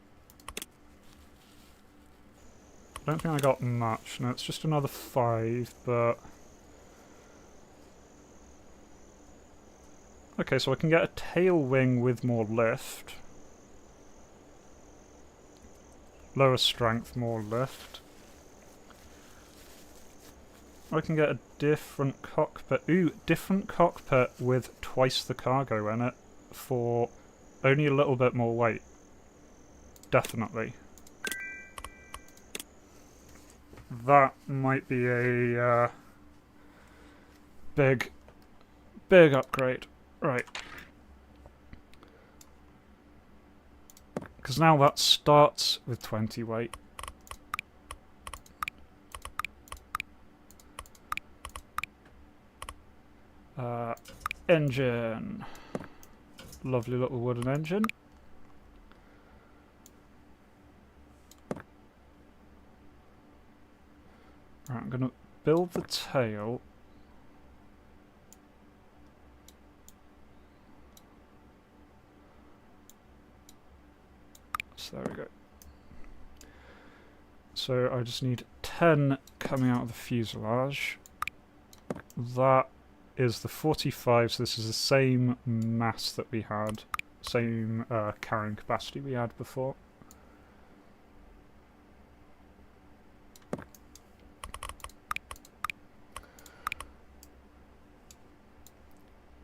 I don't think I got much. No, it's just another 5, but... Okay, so I can get a tail wing with more lift. Lower strength, more lift. I can get a different cockpit. Ooh, different cockpit with twice the cargo in it for only a little bit more weight. Definitely. That might be a big upgrade. Right. Because now that starts with 20 weight. Engine. Lovely little wooden engine. Right, I'm going to build the tail. So there we go. So I just need 10 coming out of the fuselage. That is the 45, so this is the same mass that we had, same carrying capacity we had before. Let's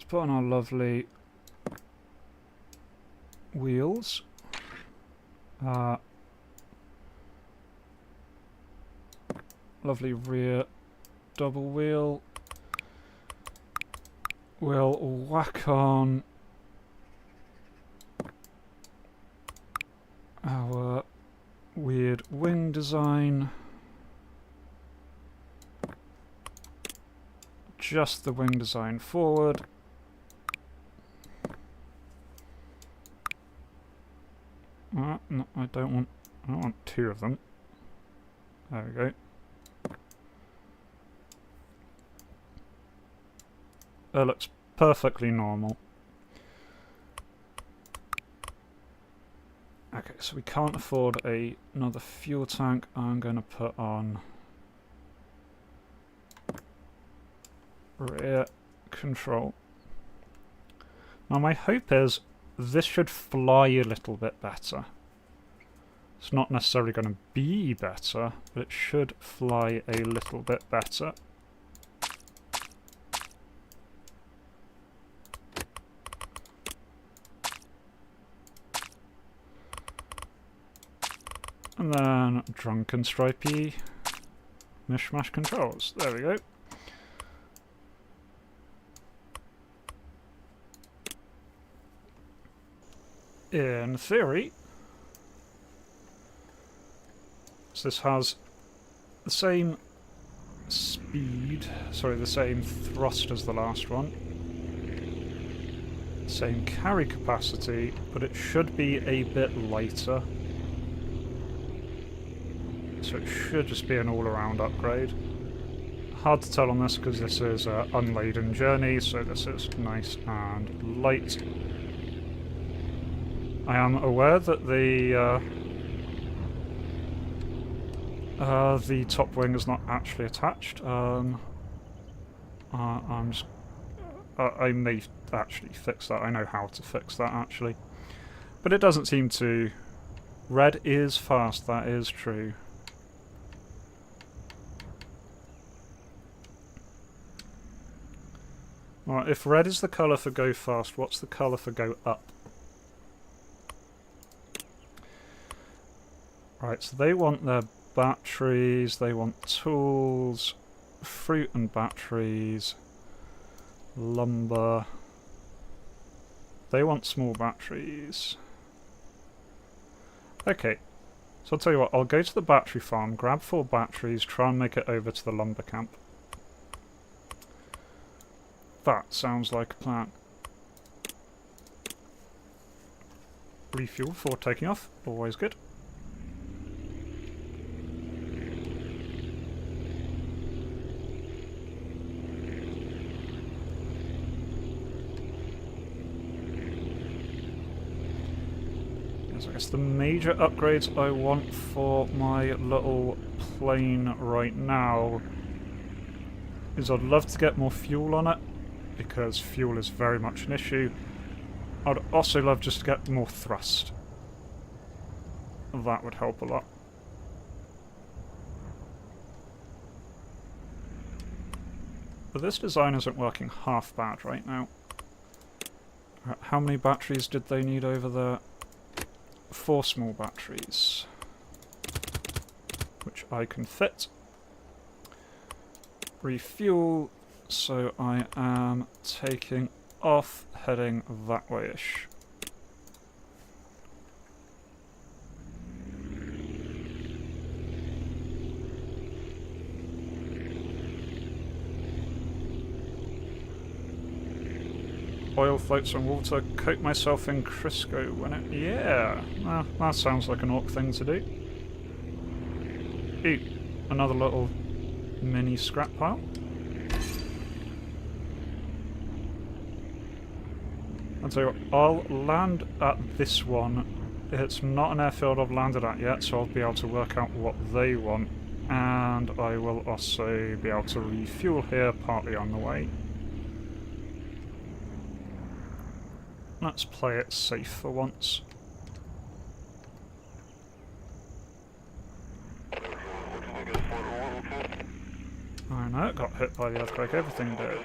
put on our lovely wheels. Lovely rear double wheel. We'll whack on our weird wing design. Just the wing design forward. No, I don't want 2 of them. There we go. That looks perfectly normal. Okay, so we can't afford another fuel tank. I'm going to put on rear control. Now my hope is this should fly a little bit better. It's not necessarily going to be better, but it should fly a little bit better. And then drunken stripey mishmash controls. There we go. In theory, so this has the same speed, sorry, the same thrust as the last one, same carry capacity, but it should be a bit lighter. So it should just be an all-around upgrade. Hard to tell on this because this is an unladen journey, so this is nice and light. I am aware that the top wing is not actually attached. I may actually fix that. I know how to fix that actually, but it doesn't seem to. Red is fast. That is true. Alright, if red is the colour for go fast, what's the colour for go up? Right, so they want their batteries, they want tools, fruit and batteries, lumber. They want small batteries. Okay, so I'll tell you what, I'll go to the battery farm, grab 4 batteries, try and make it over to the lumber camp. That sounds like a plan. Refuel before taking off, always good. So I guess the major upgrades I want for my little plane right now is I'd love to get more fuel on it, because fuel is very much an issue. I'd also love just to get more thrust. That would help a lot. But this design isn't working half bad right now. How many batteries did they need over there? 4 small batteries, which I can fit. Refuel. So I am taking off, heading that way-ish. Oil floats on water, coat myself in Crisco when it... Yeah! That sounds like an orc thing to do. Ooh, another little mini scrap pile. I'll tell you what, I'll land at this one. It's not an airfield I've landed at yet, so I'll be able to work out what they want. And I will also be able to refuel here partly on the way. Let's play it safe for once. I know, it got hit by the earthquake, everything did.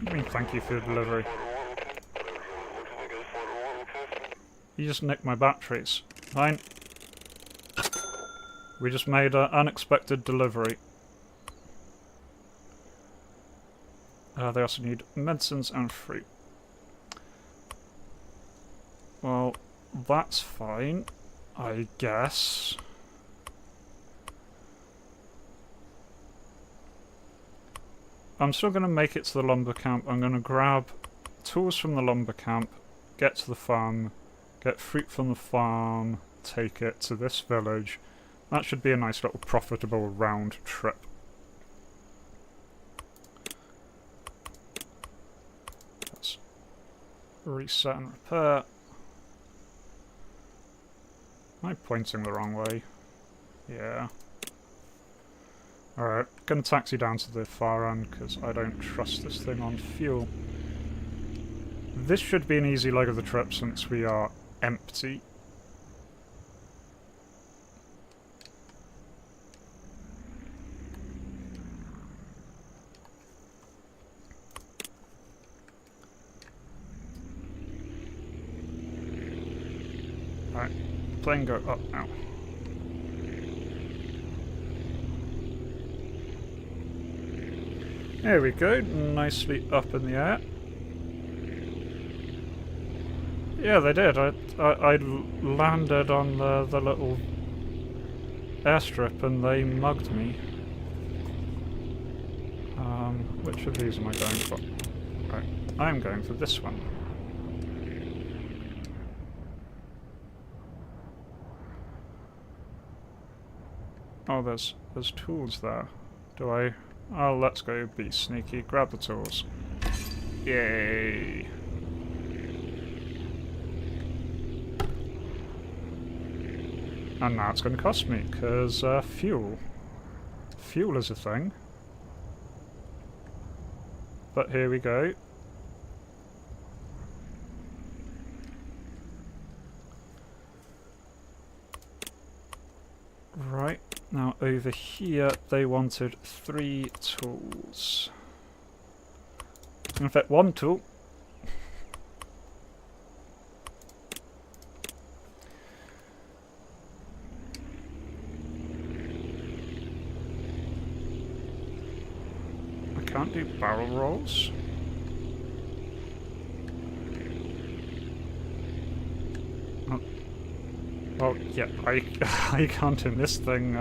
I mean, thank you for your delivery. You just nicked my batteries. Fine. We just made an unexpected delivery. They also need medicines and fruit. Well, that's fine, I guess. I'm still going to make it to the lumber camp. I'm going to grab tools from the lumber camp, get to the farm, get fruit from the farm, take it to this village. That should be a nice little profitable round trip. Let's reset and repair. Am I pointing the wrong way? Yeah. Alright, gonna taxi down to the far end because I don't trust this thing on fuel. This should be an easy leg of the trip since we are empty. plane go up now? There we go, nicely up in the air. Yeah, they did. I landed on the little airstrip and they mugged me. Which of these am I going for? Right, I'm going for this one. Oh, there's tools there. Do I? Oh, let's go be sneaky. Grab the tools. Yay! And now it's going to cost me, because fuel. Fuel is a thing. But here we go. Right, now over here they wanted 3 tools. In fact, 1 tool. I can't do barrel rolls. Well, yeah, I can't in this thing.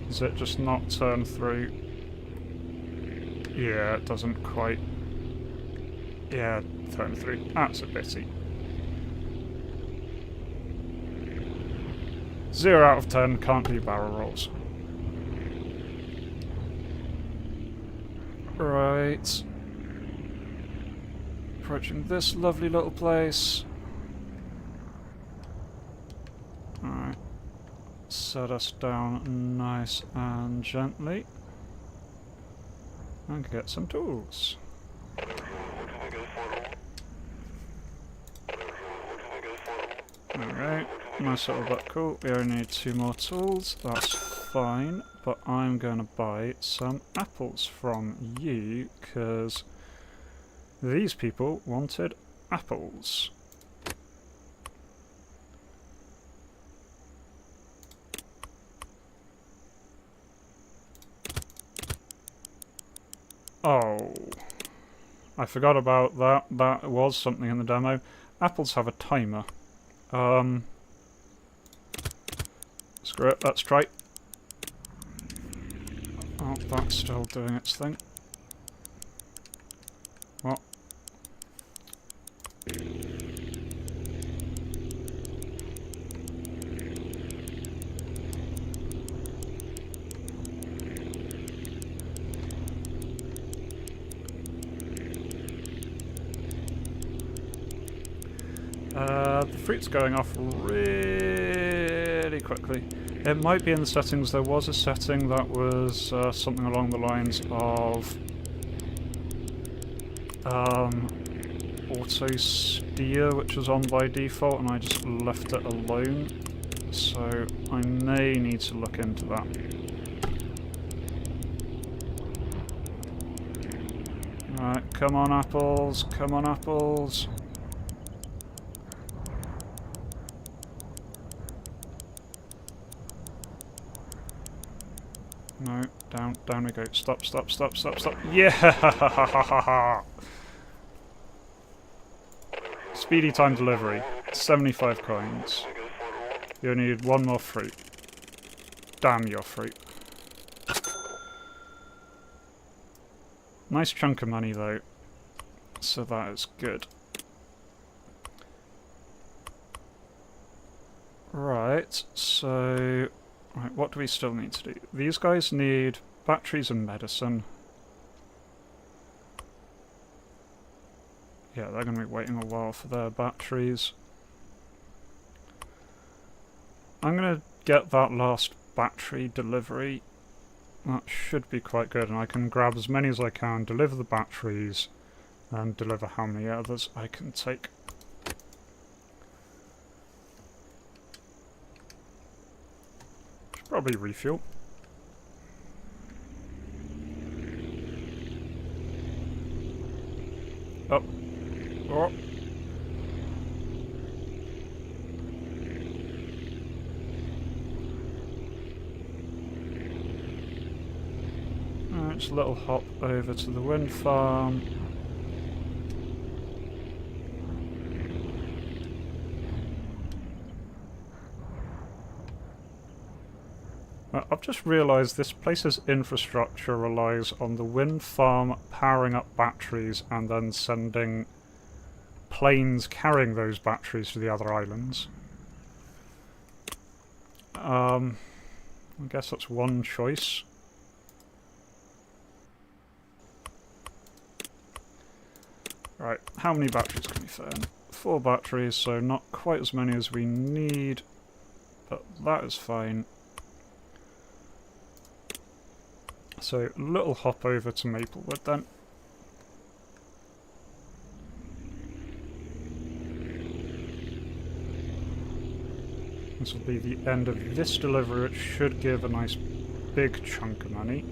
Does it just not turn through? Yeah, it doesn't quite. Yeah, turn through. That's a pity. 0 out of 10, can't do barrel rolls. Right. Approaching this lovely little place. Alright. Set us down nice and gently. And get some tools. Alright. Nice little bit cool. We only need 2 more tools. That's fine. But I'm going to buy some apples from you, because these people wanted apples. Oh, I forgot about that. That was something in the demo. Apples have a timer. Screw it, let's try. Oh, that's still doing its thing. What? The fruit's going off really quickly. It might be in the settings. There was a setting that was something along the lines of auto steer, which was on by default, and I just left it alone. So I may need to look into that. Right, come on apples, come on apples. No, down we go. Stop, stop, stop, stop, stop. Yeah! Speedy time delivery. 75 coins. You only need 1 more fruit. Damn your fruit. Nice chunk of money though. So that is good. Right, so... Right, what do we still need to do? These guys need batteries and medicine. Yeah, they're going to be waiting a while for their batteries. I'm going to get that last battery delivery. That should be quite good, and I can grab as many as I can, deliver the batteries, and deliver how many others I can take. Probably refuel. up. Oh. Alright, just a little hop over to the wind farm. I've just realised this place's infrastructure relies on the wind farm powering up batteries and then sending planes carrying those batteries to the other islands. I guess that's one choice. Right, how many batteries can we fit in? 4 batteries, so not quite as many as we need, but that is fine. So, little hop over to Maplewood then. This will be the end of this delivery. It should give a nice big chunk of money.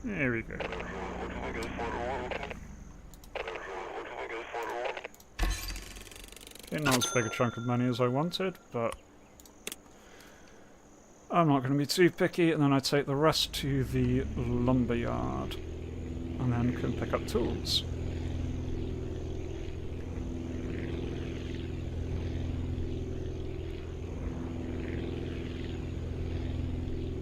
There we go. Okay, not as big a chunk of money as I wanted, but I'm not going to be too picky, and then I take the rest to the lumberyard, and then can pick up tools.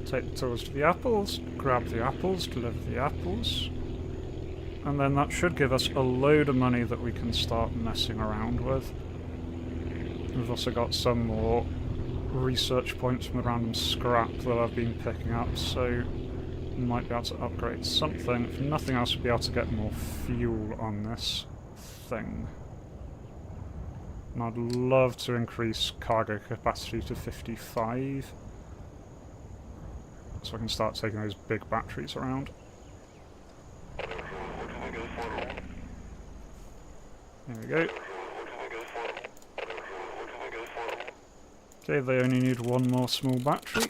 Take the tools to the apples, grab the apples, deliver the apples, and then that should give us a load of money that we can start messing around with. We've also got some more research points from the random scrap that I've been picking up, so we might be able to upgrade something. If nothing else, we'll be able to get more fuel on this thing. And I'd love to increase cargo capacity to 55. So I can start taking those big batteries around. There we go. Okay, they only need one more small battery.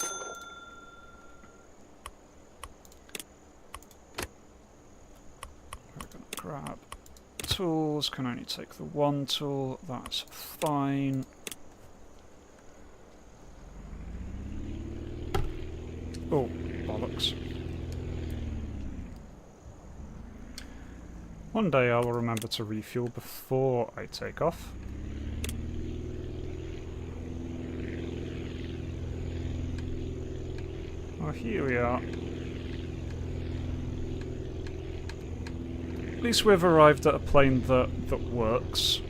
We're going to grab tools, can only take the one tool, that's fine. Oh, bollocks. One day I will remember to refuel before I take off. Oh, here we are. At least we've arrived at a plane that works.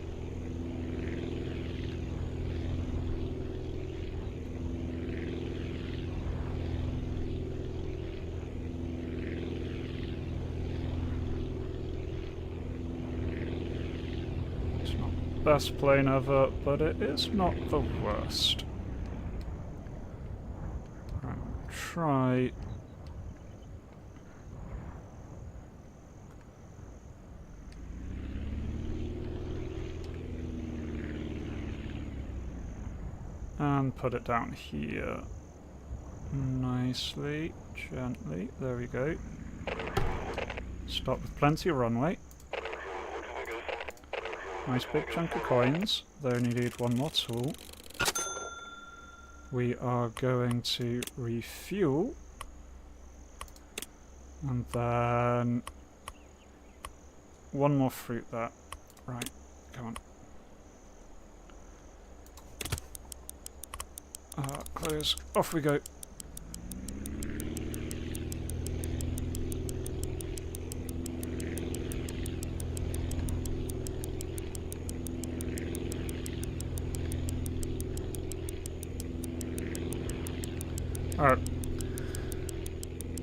Best plane ever, but it is not the worst. Right, try. And put it down here. Nicely, gently. There we go. Stop with plenty of runway. Nice big chunk of coins. They only need one more tool. We are going to refuel. And then one more fruit there. Right, come on. Close. Off we go. Alright.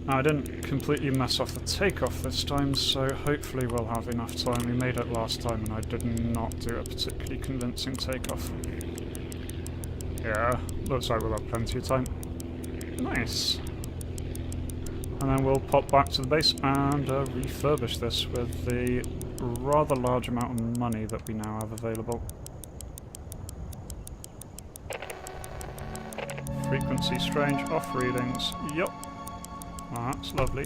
I didn't completely mess off the takeoff this time, so hopefully we'll have enough time. We made it last time and I did not do a particularly convincing takeoff. Yeah, looks like we'll have plenty of time. Nice. And then we'll pop back to the base and refurbish this with the rather large amount of money that we now have available. Frequency strange, off readings. Yup. That's lovely.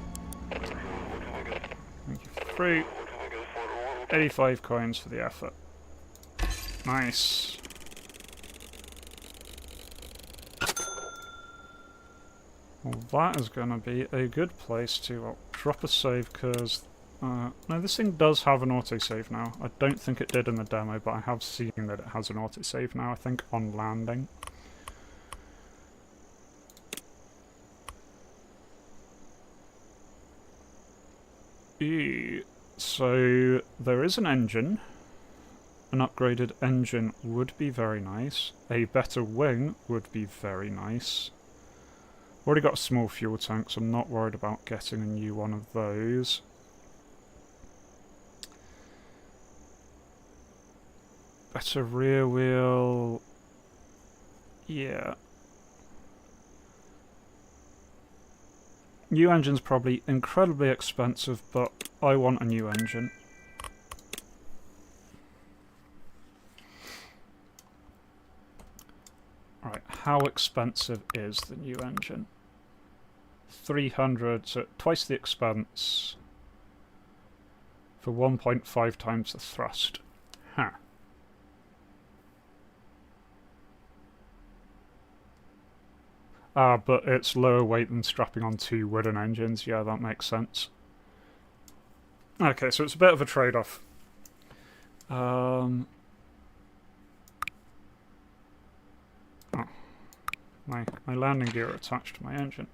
Thank you for free. 85 coins for the effort. Nice. Well, that is going to be a good place to drop a save, because... no, this thing does have an autosave now. I don't think it did in the demo, but I have seen that it has an autosave now, I think, on landing. So, there is an engine. An upgraded engine would be very nice. A better wing would be very nice. Already got a small fuel tank, so I'm not worried about getting a new one of those. Better rear wheel... yeah. New engine's probably incredibly expensive, but I want a new engine. Right, how expensive is the new engine? 300, so twice the expense for 1.5 times the thrust. Huh. But it's lower weight than strapping on 2 wooden engines. Yeah, that makes sense. Okay, so it's a bit of a trade-off. Oh, my landing gear attached to my engine.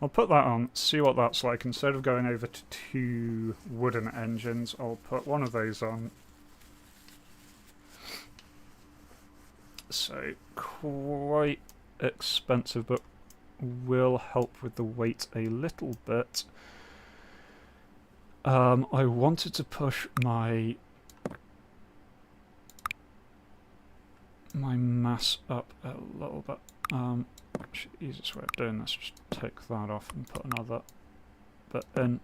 I'll put that on, see what that's like. Instead of going over to 2 wooden engines, I'll put one of those on. So, quite expensive, but will help with the weight a little bit. I wanted to push my mass up a little bit. Actually, the easiest way of doing this is just take that off and put another bit in.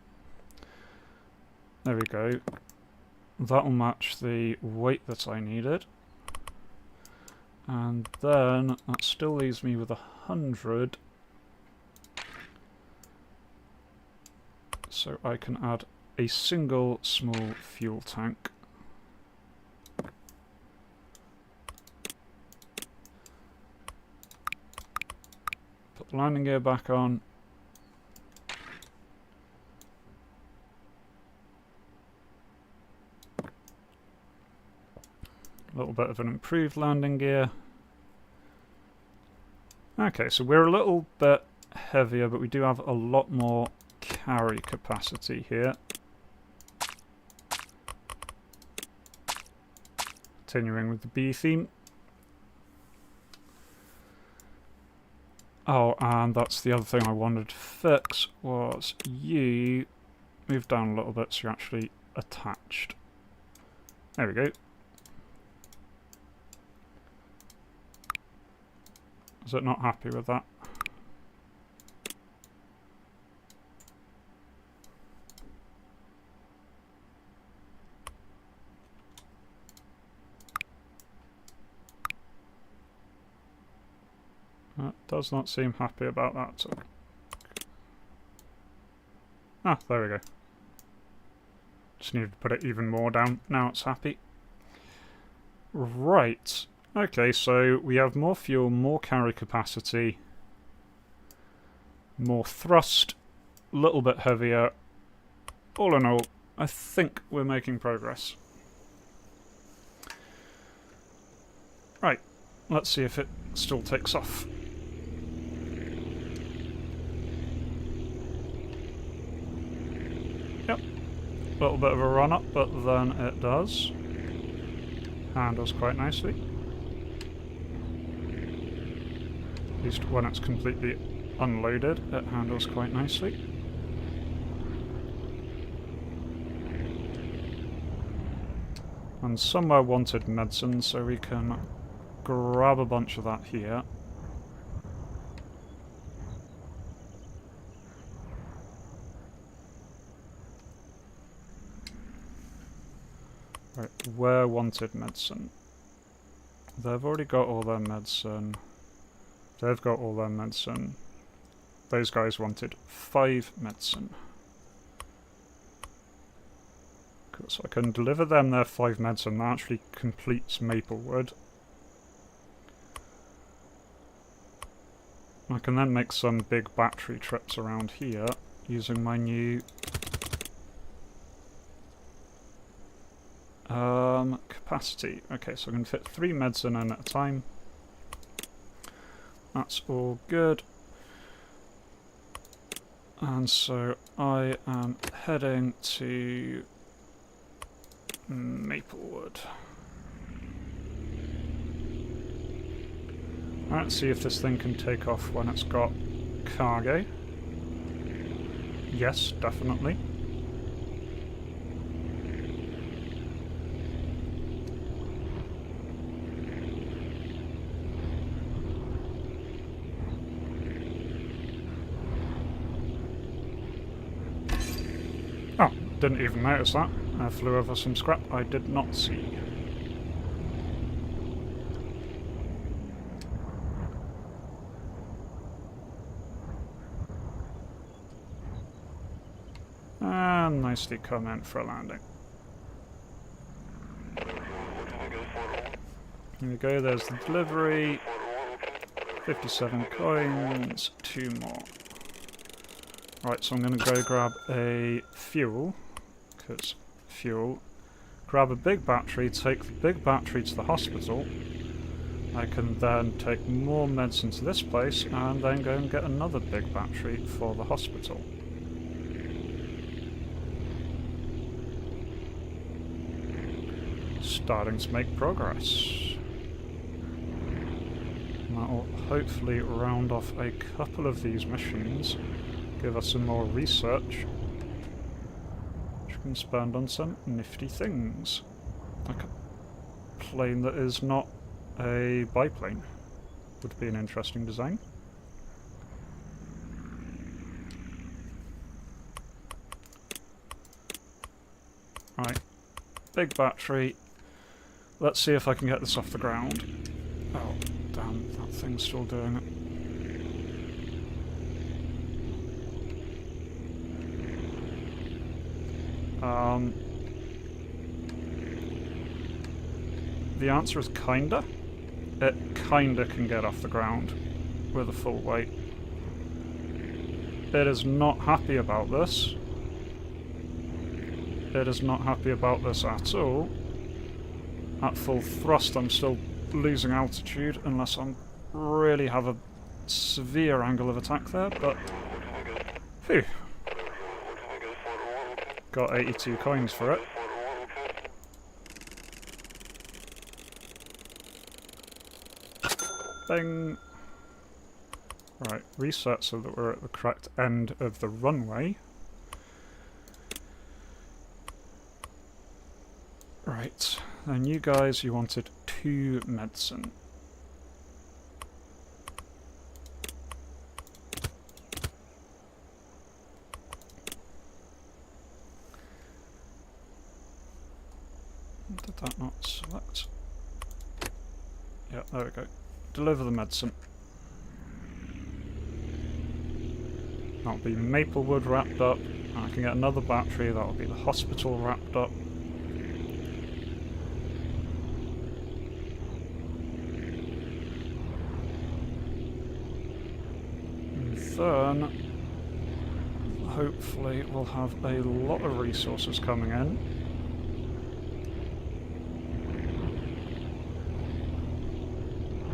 There we go. That'll match the weight that I needed. And then that still leaves me with 100. So I can add a single small fuel tank. Put the landing gear back on. A little bit of an improved landing gear. Okay, so we're a little bit heavier, but we do have a lot more carry capacity here. Continuing with the B theme. Oh, and that's the other thing I wanted to fix, was you move down a little bit so you're actually attached. There we go. Is it not happy with that? It does not seem happy about that at all. Ah, there we go. Just needed to put it even more down. Now it's happy. Right. Okay, so we have more fuel, more carry capacity, more thrust, a little bit heavier. All in all, I think we're making progress. Right, let's see if it still takes off. Yep, a little bit of a run up, but then it does. Handles quite nicely. At least when it's completely unloaded, it handles quite nicely. And somewhere wanted medicine, so we can grab a bunch of that here. Right, where wanted medicine? They've already got all their medicine. They've got all their medicine. Those guys wanted 5 medicine. So I can deliver them their 5 medicine. That actually completes Maplewood. I can then make some big battery trips around here using my new capacity. Okay, so I can fit 3 medicine in at a time. That's all good. And so I am heading to Maplewood. Let's see if this thing can take off when it's got cargo. Yes, definitely. Oh, didn't even notice that. I flew over some scrap I did not see. And nicely come in for a landing. Here we go, there's the delivery. 57 coins, 2 more. Right, so I'm going to go grab a fuel, because fuel. Grab a big battery, take the big battery to the hospital. I can then take more medicine to this place, and then go and get another big battery for the hospital. Starting to make progress. And that will hopefully round off a couple of these missions, give us some more research, which we can spend on some nifty things. Like a plane that is not a biplane. Would be an interesting design. Right, big battery. Let's see if I can get this off the ground. Oh, damn, that thing's still doing it. The answer is kinda. It kinda can get off the ground with a full weight. It is not happy about this. It is not happy about this at all. At full thrust I'm still losing altitude unless I really have a severe angle of attack there, but phew. Got 82 coins for it. Bing. Right, reset so that we're at the correct end of the runway. Right, then you guys, you wanted 2 medicine. Did that not select? Yeah, there we go. Deliver the medicine. That'll be Maplewood wrapped up. And I can get another battery, that'll be the hospital wrapped up. And then hopefully we'll have a lot of resources coming in.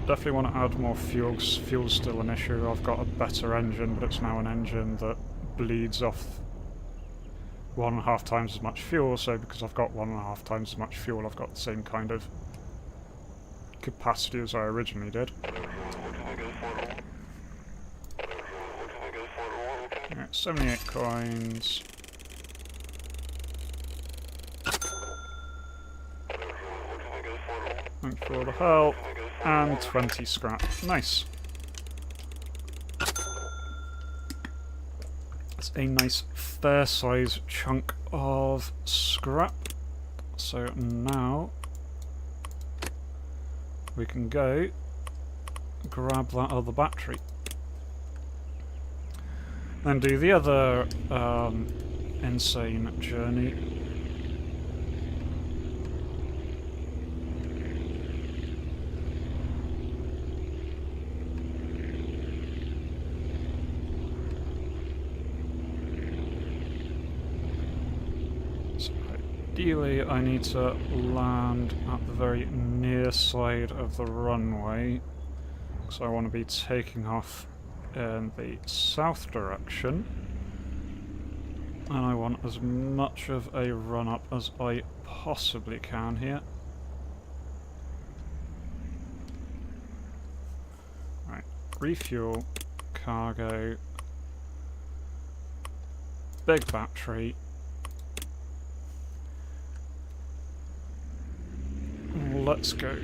Definitely want to add more fuel, because fuel's still an issue. I've got a better engine, but it's now an engine that bleeds off 1.5 times as much fuel, so because I've got 1.5 times as much fuel, I've got the same kind of capacity as I originally did. Right, 78 coins. Thanks for all the help. And 20 scrap. Nice. That's a nice fair size chunk of scrap. So now we can go grab that other battery. Then do the other insane journey. So ideally I need to land at the very near side of the runway, so I want to be taking off in the south direction, and I want as much of a run up as I possibly can here. Right, refuel, cargo, big battery. Let's go.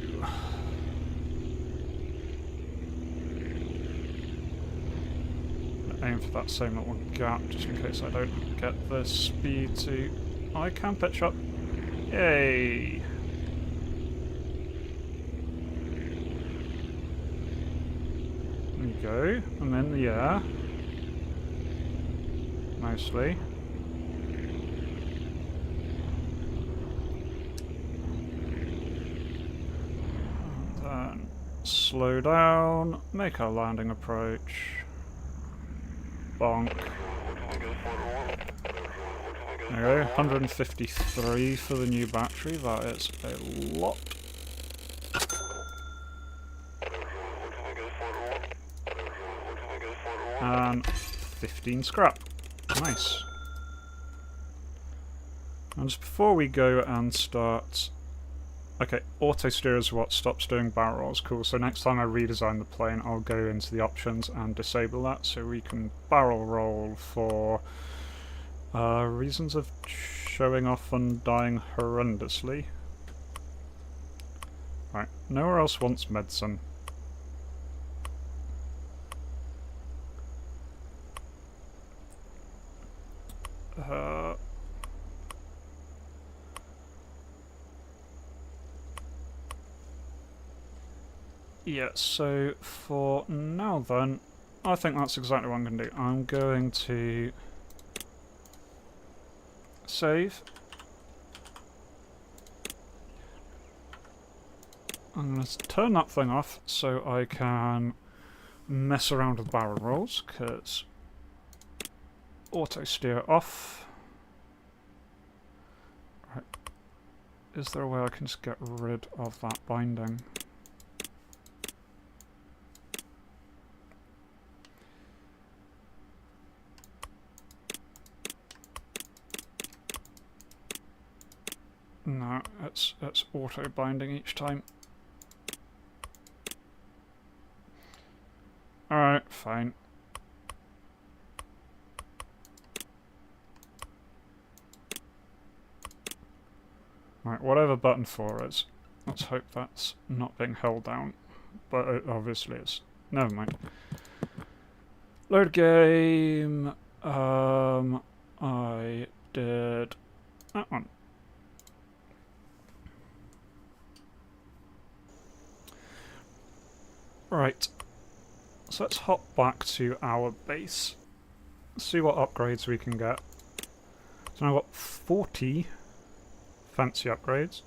Aim for that same little gap just in case I don't get the speed to... I can pitch up. Yay! There you go. I'm in the air. Nicely. And then slow down, make our landing approach. Bonk. There we go, 153 for the new battery, that is a lot. And 15 scrap. Nice. And just before we go and start... Okay, auto steer is what stops doing barrel rolls. Cool, so next time I redesign the plane I'll go into the options and disable that so we can barrel roll for reasons of showing off and dying horrendously. Right, nowhere else wants medicine. Yeah, so for now then, I think that's exactly what I'm going to do. I'm going to save. I'm going to turn that thing off so I can mess around with barrel rolls, because auto steer off. Right. Is there a way I can just get rid of that binding? No, it's auto binding each time. Alright, fine. Right, whatever button 4 is, let's hope that's not being held down. But it obviously is. Never mind. Load game. I did that one. Right, so let's hop back to our base, see what upgrades we can get. So I've got 40 fancy upgrades.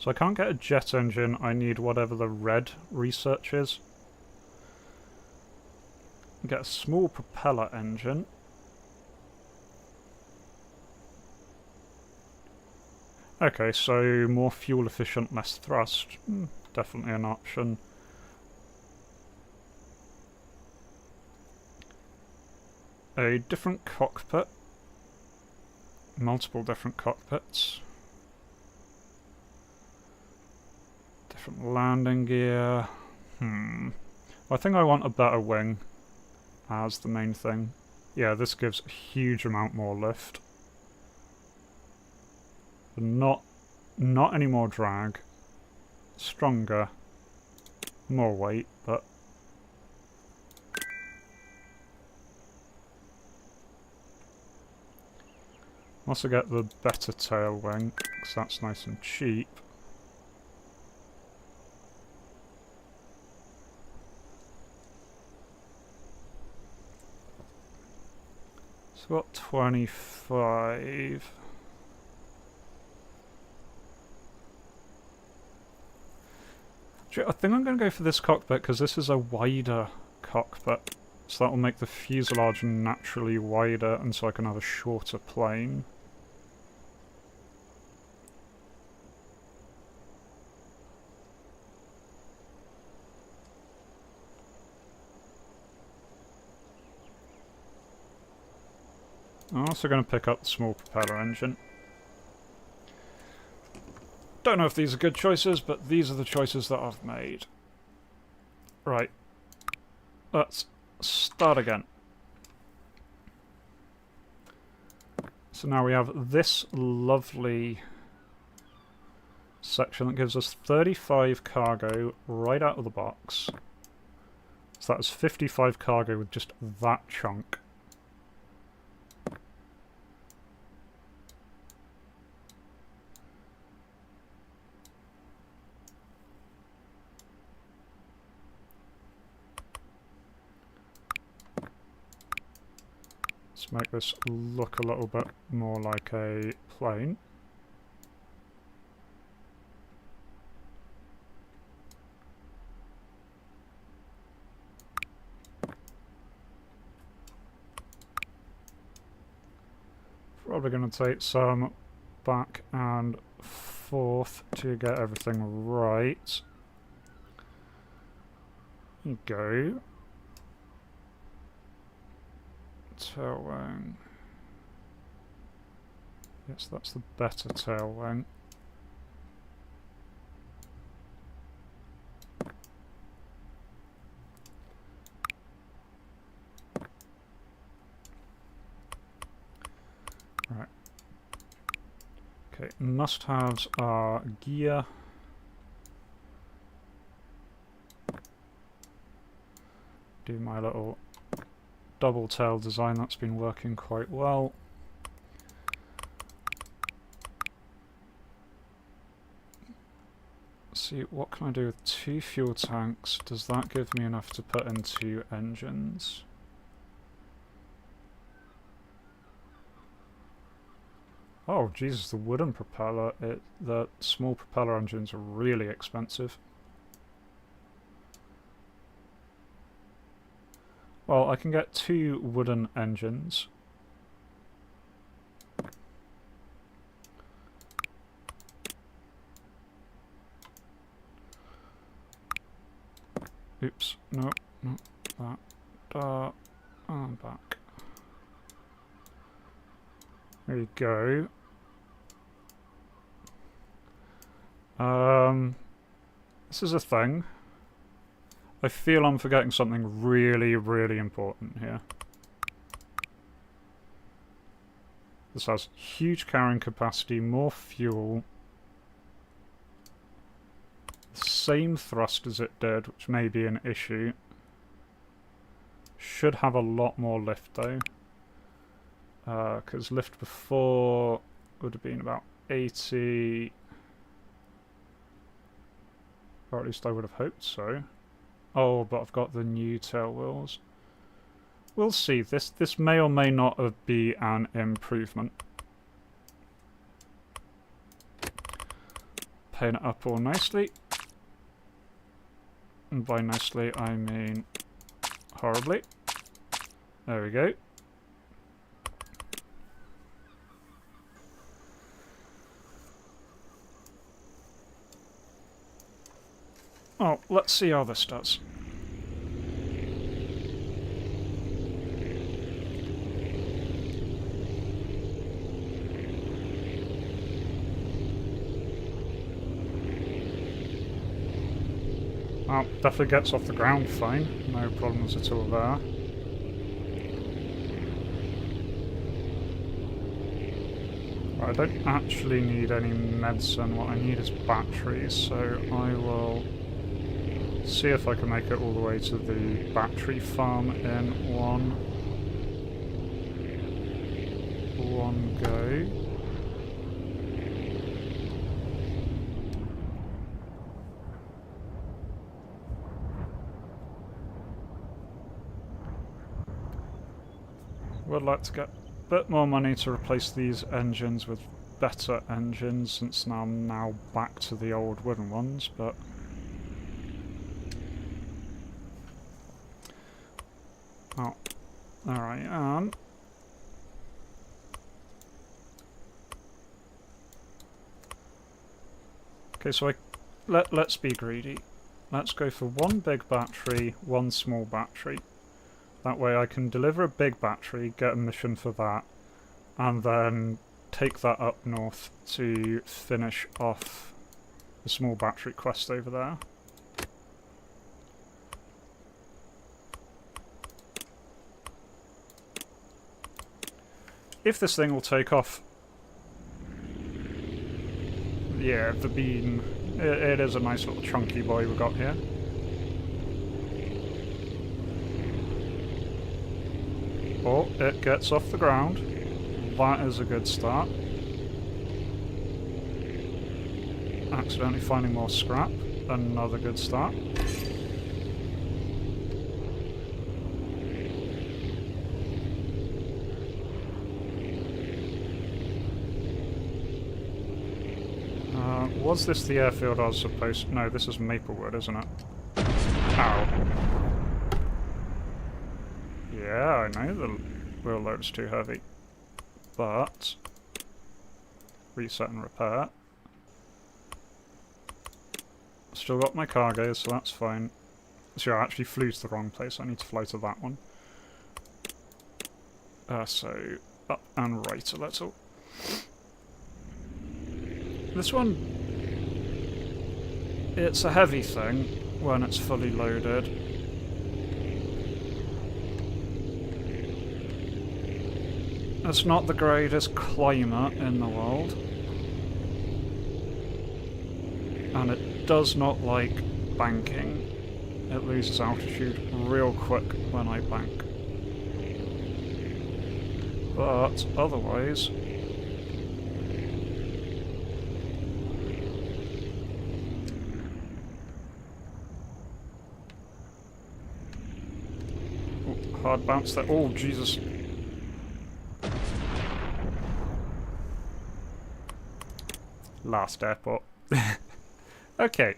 So I can't get a jet engine, I need whatever the red research is. Get a small propeller engine. Okay, so more fuel efficient, less thrust. Definitely an option. A different cockpit. Multiple different cockpits. Different landing gear. I think I want a better wing as the main thing. Yeah, this gives a huge amount more lift. But not any more drag. Stronger. more weight, but also get the better tail wing, because that's nice and cheap. So what, 25? I think I'm going to go for this cockpit because this is a wider cockpit. So that will make the fuselage naturally wider, and so I can have a shorter plane. I'm also going to pick up the small propeller engine. Don't know if these are good choices, but these are the choices that I've made. Right. Let's start again. So now we have this lovely section that gives us 35 cargo right out of the box. So that's 55 cargo with just that chunk. Let's make this look a little bit more like a plane. Probably going to take some back and forth to get everything right. There you go. Tail wing. Yes, that's the better tail wing. Right. Okay, must-haves are gear. Do my little double tail design, that's been working quite well. See, what can I do with 2 fuel tanks? Does that give me enough to put in 2 engines? Oh Jesus, the wooden propeller, the small propeller engines are really expensive. Well, I can get 2 wooden engines. Oops, no, not that. And back. There you go. This is a thing. I feel I'm forgetting something really, really important here. This has huge carrying capacity, more fuel, same thrust as it did, which may be an issue. Should have a lot more lift though, because lift before would have been about 80, or at least I would have hoped so. Oh, but I've got the new tail wheels. We'll see. This may or may not be an improvement. Paint it up all nicely. And by nicely, I mean horribly. There we go. Oh, let's see how this does. Well, definitely gets off the ground fine. No problems at all there. I don't actually need any medicine. What I need is batteries, so I will See if I can make it all the way to the battery farm in one go. Would like to get a bit more money to replace these engines with better engines, since I'm now back to the old wooden ones, but oh, there I am. Okay, so let's be greedy. Let's go for one big battery, one small battery. That way I can deliver a big battery, get a mission for that, and then take that up north to finish off the small battery quest over there. If this thing will take off... Yeah, the beam, it is a nice little chunky boy we've got here. Oh, it gets off the ground. That is a good start. Accidentally finding more scrap. Another good start. Was this the airfield I was supposed... No, this is Maplewood, isn't it? Ow. Yeah, I know the wheel load's too heavy. But... reset and repair. Still got my cargo, so that's fine. So I actually flew to the wrong place, I need to fly to that one. So, up and right a little. This one... it's a heavy thing when it's fully loaded. It's not the greatest climate in the world. And it does not like banking. It loses altitude real quick when I bank. But otherwise... oh, hard bounce there. Oh, Jesus. Last airport. Okay.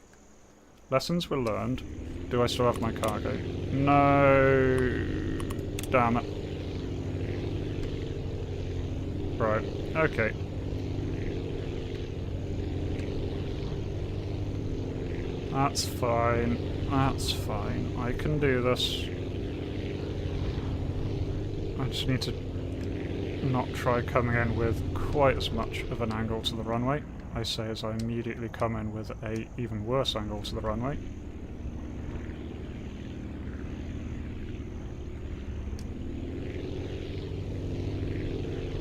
Lessons were learned. Do I still have my cargo? No. Damn it. Right. Okay. That's fine. That's fine. I can do this. I just need to not try coming in with quite as much of an angle to the runway. I say as I immediately come in with a even worse angle to the runway.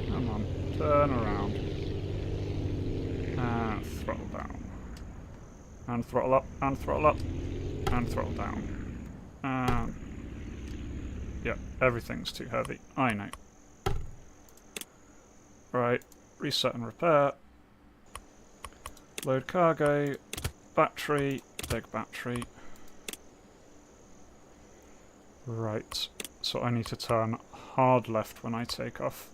Come on, turn around. And throttle down. And throttle up, and throttle up, and throttle down. And... yeah, everything's too heavy. I know. Right, reset and repair. Load cargo, battery, big battery. Right, so I need to turn hard left when I take off.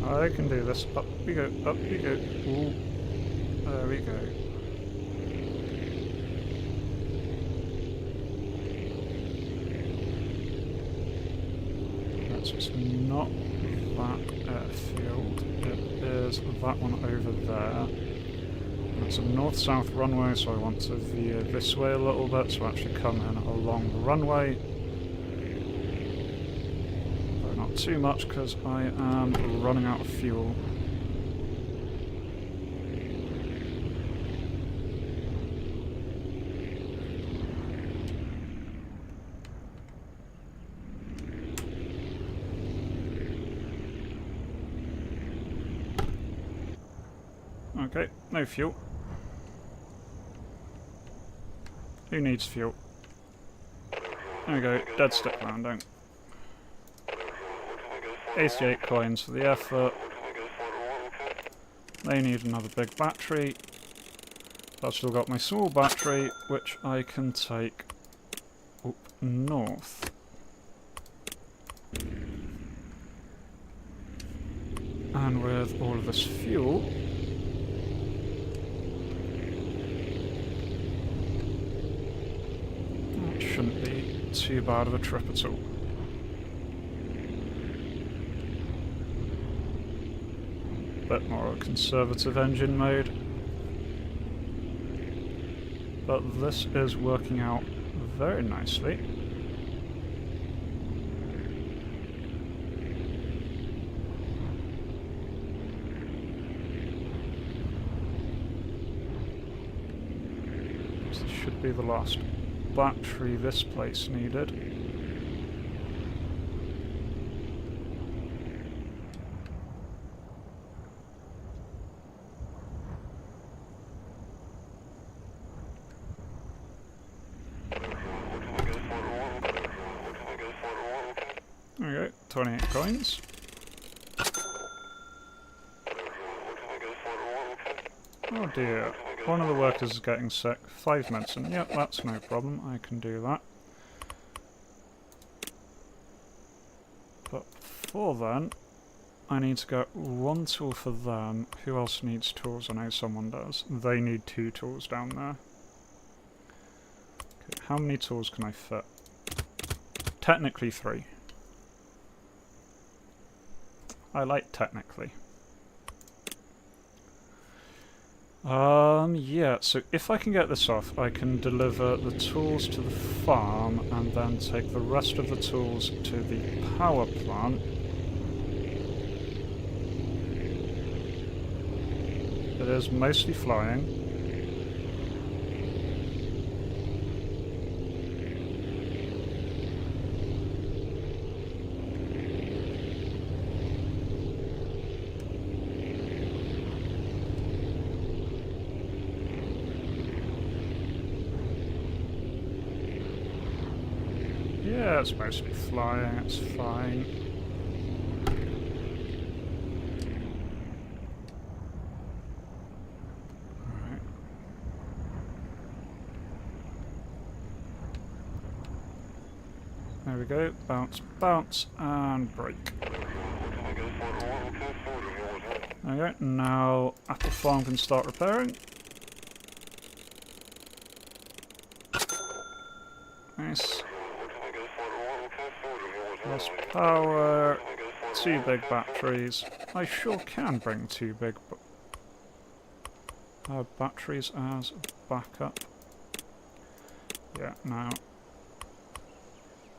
I can do this. Up we go, up we go. Ooh, there we go. It's not that airfield, it is that one over there. It's a north-south runway, so I want to veer this way a little bit, so actually come in along the runway. But not too much, because I am running out of fuel. Okay, no fuel. Who needs fuel? There we go, dead stick landing. 88 coins for the effort. They need another big battery. I've still got my small battery, which I can take up north. And with all of this fuel, that shouldn't be too bad of a trip at all. Bit more conservative engine mode. But this is working out very nicely. This should be the last battery this place needed. There we go, 28 coins. Oh dear, one of the workers is getting sick. 5 medicine, yep, that's no problem, I can do that. But before then, I need to get 1 tool for them. Who else needs tools? I know someone does. They need 2 tools down there. Okay, how many tools can I fit? Technically 3. I like technically. Yeah, so if I can get this off, I can deliver the tools to the farm and then take the rest of the tools to the power plant. It is mostly flying. Yeah, it's mostly flying, it's fine. Alright. There we go, bounce, bounce, and brake. There we go, now Apple Farm can start repairing. Nice. Less power, 2 big batteries. I sure can bring 2 big batteries as backup. Yeah, now.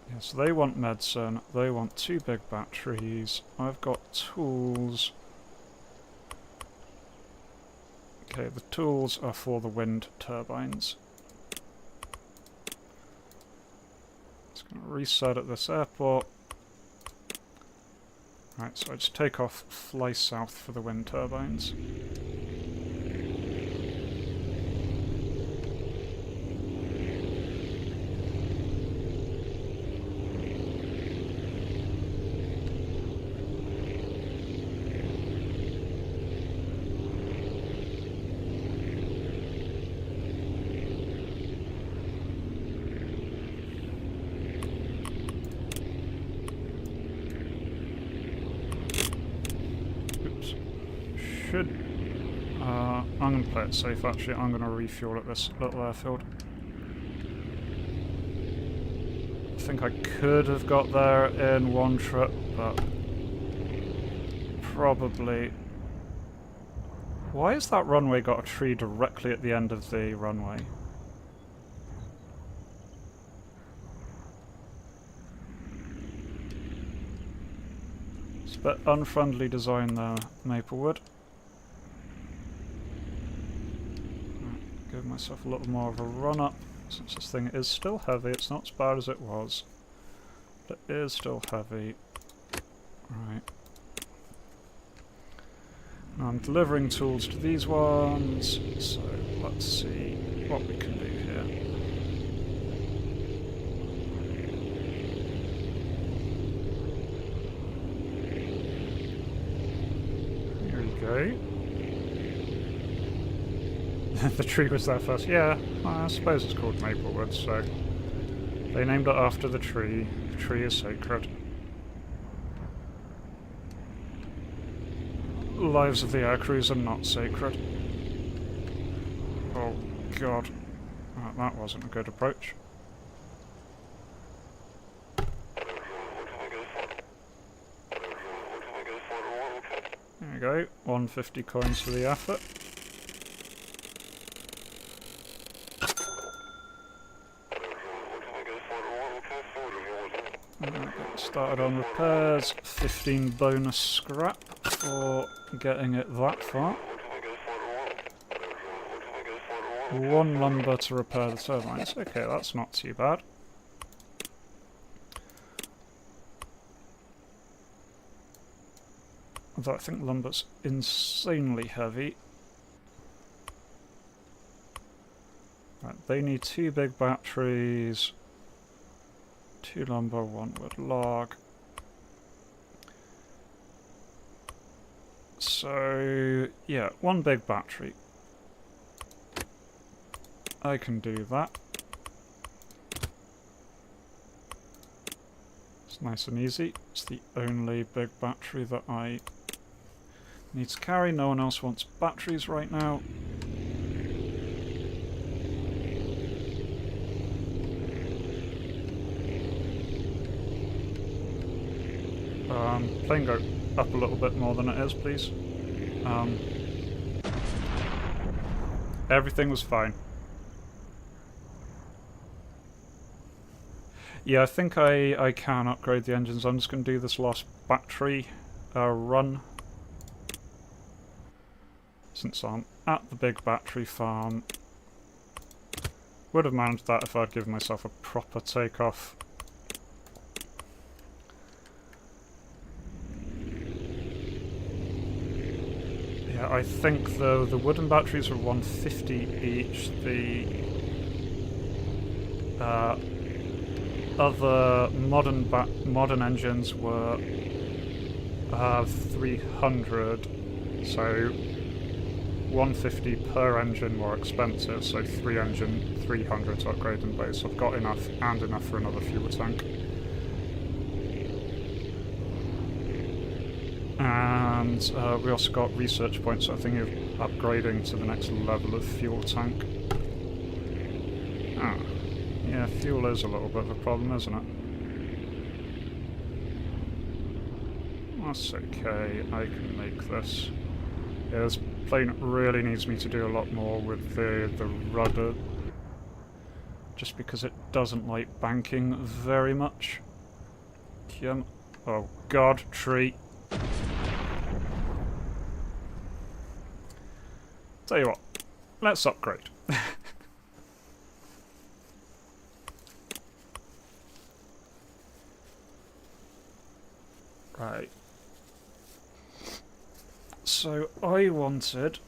Yeah, so they want medicine, they want 2 big batteries. I've got tools. Okay, the tools are for the wind turbines. Just going to reset at this airport. Right, so I just take off, fly south for the wind turbines. I'm going to play it safe actually, I'm going to refuel at this little airfield. I think I could have got there in one trip, but probably... Why has that runway got a tree directly at the end of the runway? It's a bit unfriendly design there, Maplewood. Give myself a little more of a run up, since this thing is still heavy. It's not as bad as it was, but it is still heavy. Right. I'm delivering tools to these ones, so let's see what we can do here. Here we go. The tree was there first. Yeah, I suppose it's called Maplewood, so they named it after the tree. The tree is sacred. Lives of the aircrews are not sacred. Oh god. That wasn't a good approach. There we go. 150 coins for the effort. Get started on repairs. 15 bonus scrap for getting it that far. 1 lumber to repair the turbines. Okay, that's not too bad. Although I think lumber's insanely heavy. Right, they need 2 big batteries. 2 lumber, 1 wood log. So, yeah, 1 big battery. I can do that. It's nice and easy. It's the only big battery that I need to carry. No one else wants batteries right now. Plane go up a little bit more than it is, please. Everything was fine. Yeah, I think I can upgrade the engines. I'm just going to do this last battery run. Since I'm at the big battery farm. Would have managed that if I'd given myself a proper takeoff. Yeah, I think the wooden batteries were 150 each. The other modern engines were 300, so 150 per engine more expensive, so 300 to upgrade them both. So I've got enough and enough for another fuel tank. And we also got research points, so I think of upgrading to the next level of fuel tank. Ah, yeah, fuel is a little bit of a problem, isn't it? That's okay, I can make this. Yeah, this plane really needs me to do a lot more with the rudder, just because it doesn't like banking very much. Oh god, tree. Tell you what, let's upgrade. Right. So I wanted...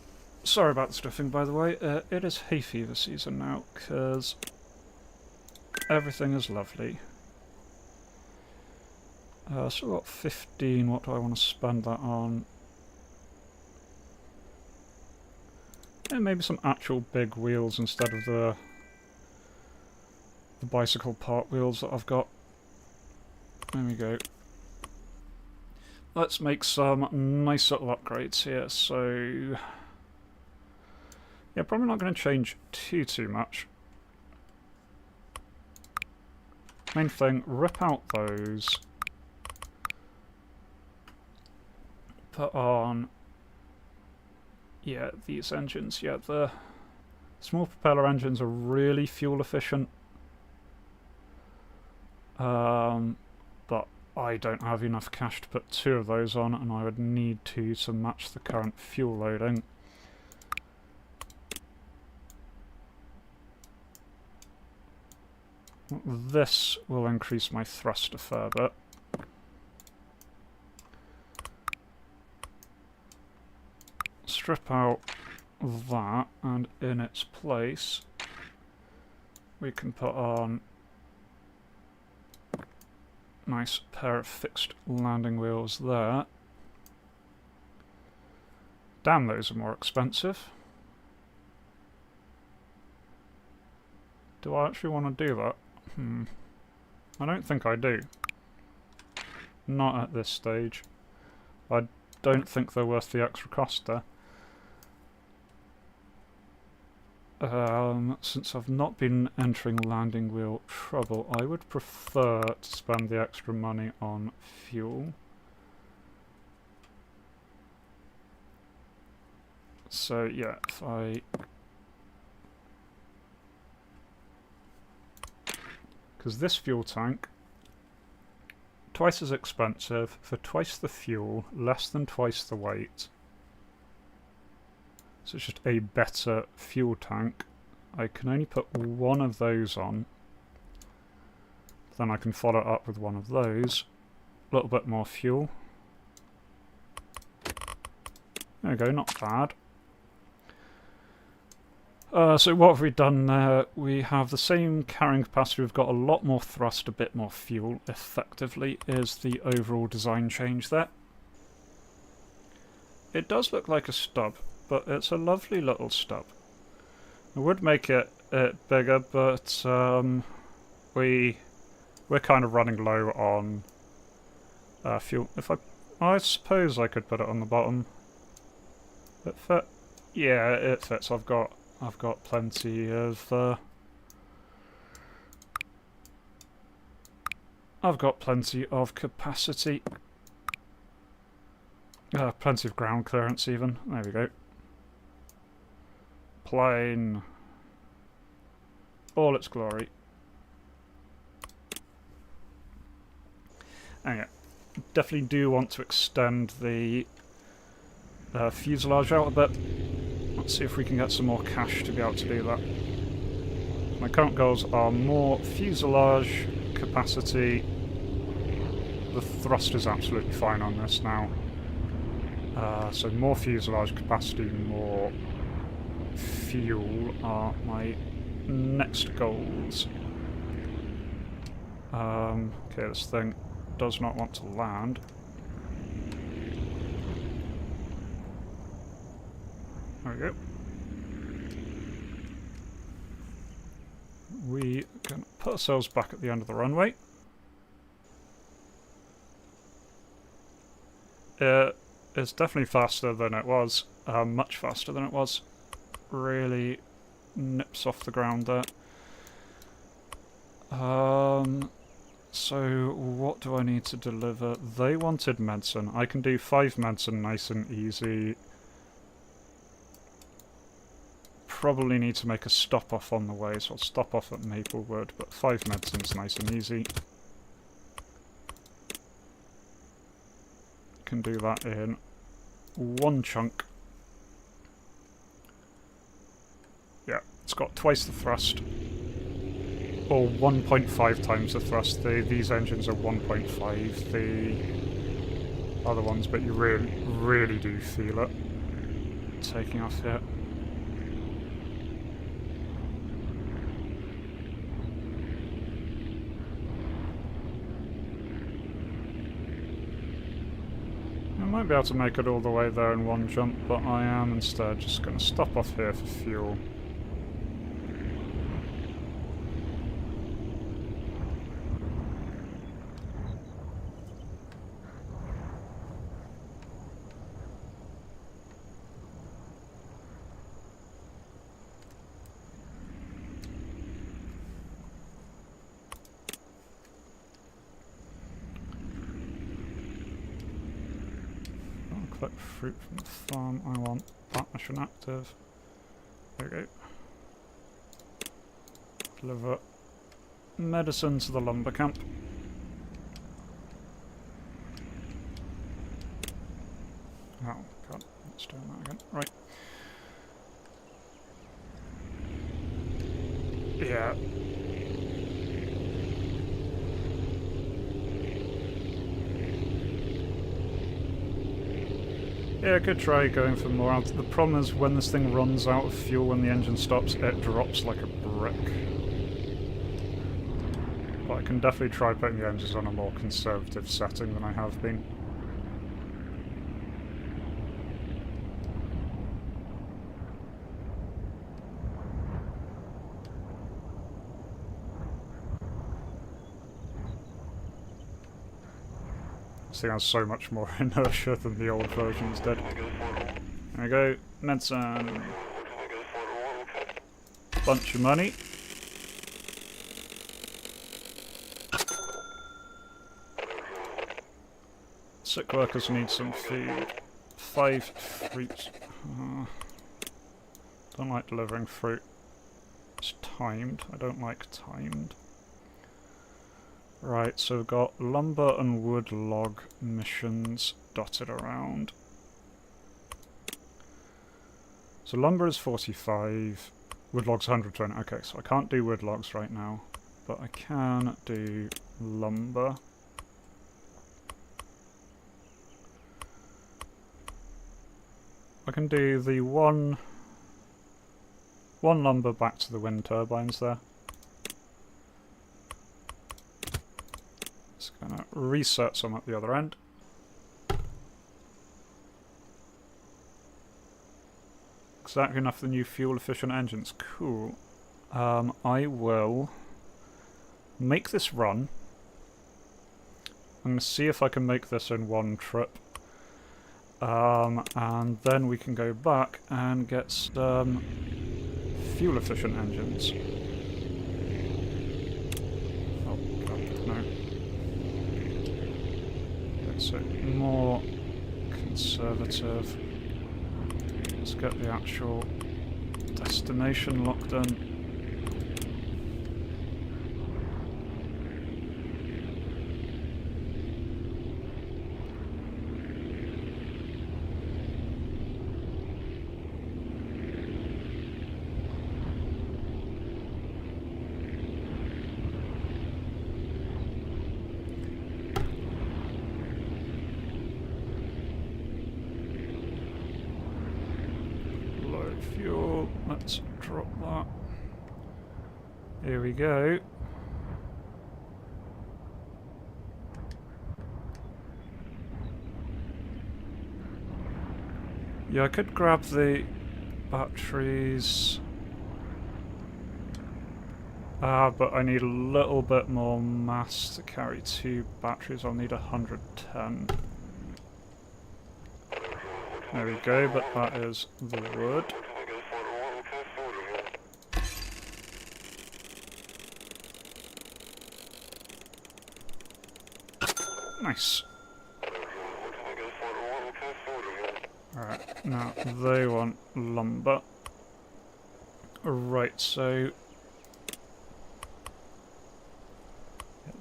Sorry about the stuffing, by the way. It is hay fever season now, because everything is lovely. So I've got 15. What do I want to spend that on? Yeah, maybe some actual big wheels instead of the bicycle part wheels that I've got. There we go. Let's make some nice little upgrades here. So yeah, probably not going to change too much. Main thing, rip out those. Put on, yeah, these engines. Yeah, the small propeller engines are really fuel efficient. But I don't have enough cash to put 2 of those on, and I would need to match the current fuel loading. This will increase my thrust a fair bit. strip out that, and in its place we can put on a nice pair of fixed landing wheels there. Damn, those are more expensive. Do I actually want to do that? I don't think I do. Not at this stage. I don't think they're worth the extra cost there. Since I've not been entering landing wheel trouble, I would prefer to spend the extra money on fuel. So yeah, if I... because this fuel tank, twice as expensive, for twice the fuel, less than twice the weight. So it's just a better fuel tank. I can only put one of those on. Then I can follow it up with one of those. A little bit more fuel. There we go, not bad. So what have we done there? We have the same carrying capacity, we've got a lot more thrust, a bit more fuel, effectively, is the overall design change there. It does look like a stub, but it's a lovely little stub. I would make it bigger, but we're kind of running low on fuel. If I suppose I could put it on the bottom. It fit? Yeah, it fits. I've got plenty of capacity. Plenty of ground clearance even. There we go. Plane. All its glory. And yeah, definitely do want to extend the fuselage out a bit. Let's see if we can get some more cash to be able to do that. My current goals are more fuselage capacity. The thrust is absolutely fine on this now. So more fuselage capacity, more fuel are my next goals. Okay, this thing does not want to land. There we go. We can put ourselves back at the end of the runway. It's definitely faster than it was, much faster than it was. Really nips off the ground there. So what do I need to deliver? They wanted medicine. I can do 5 medicine nice and easy. Probably need to make a stop off on the way, so I'll stop off at Maplewood, but 5 medicine's nice and easy. Can do that in one chunk. Yeah, it's got twice the thrust, or 1.5 times the thrust. These engines are 1.5, the other ones, but you really do feel it taking off here. I might be able to make it all the way there in one jump, but I am instead just going to stop off here for fuel. Collect fruit from the farm. I want that mission active. There we go. Deliver medicine to the lumber camp. Oh god, let's do that again. Right. Yeah. Yeah, I could try going for more out. The problem is when this thing runs out of fuel when the engine stops, it drops like a brick. But I can definitely try putting the engines on a more conservative setting than I have been. This thing has so much more inertia than the old versions did. There we go, medicine. Bunch of money. Sick workers need some food. 5 fruits. Don't like delivering fruit. It's timed. I don't like timed. Right, so we've got lumber and wood log missions dotted around. So lumber is 45, wood logs 120. Okay, so I can't do wood logs right now, but I can do lumber. I can do the one lumber back to the wind turbines there. Just gonna reset some at the other end. Exactly enough for the new fuel efficient engines. Cool. I will make this run. I'm gonna see if I can make this in one trip. And then we can go back and get some fuel efficient engines. Oh god, no. Okay, so more conservative. Let's get the actual destination locked in. Fuel, let's drop that. Here we go. Yeah, I could grab the batteries. But I need a little bit more mass to carry 2 batteries. I'll need 110. There we go, but that is the wood. Nice. Alright, now they want lumber. Right, so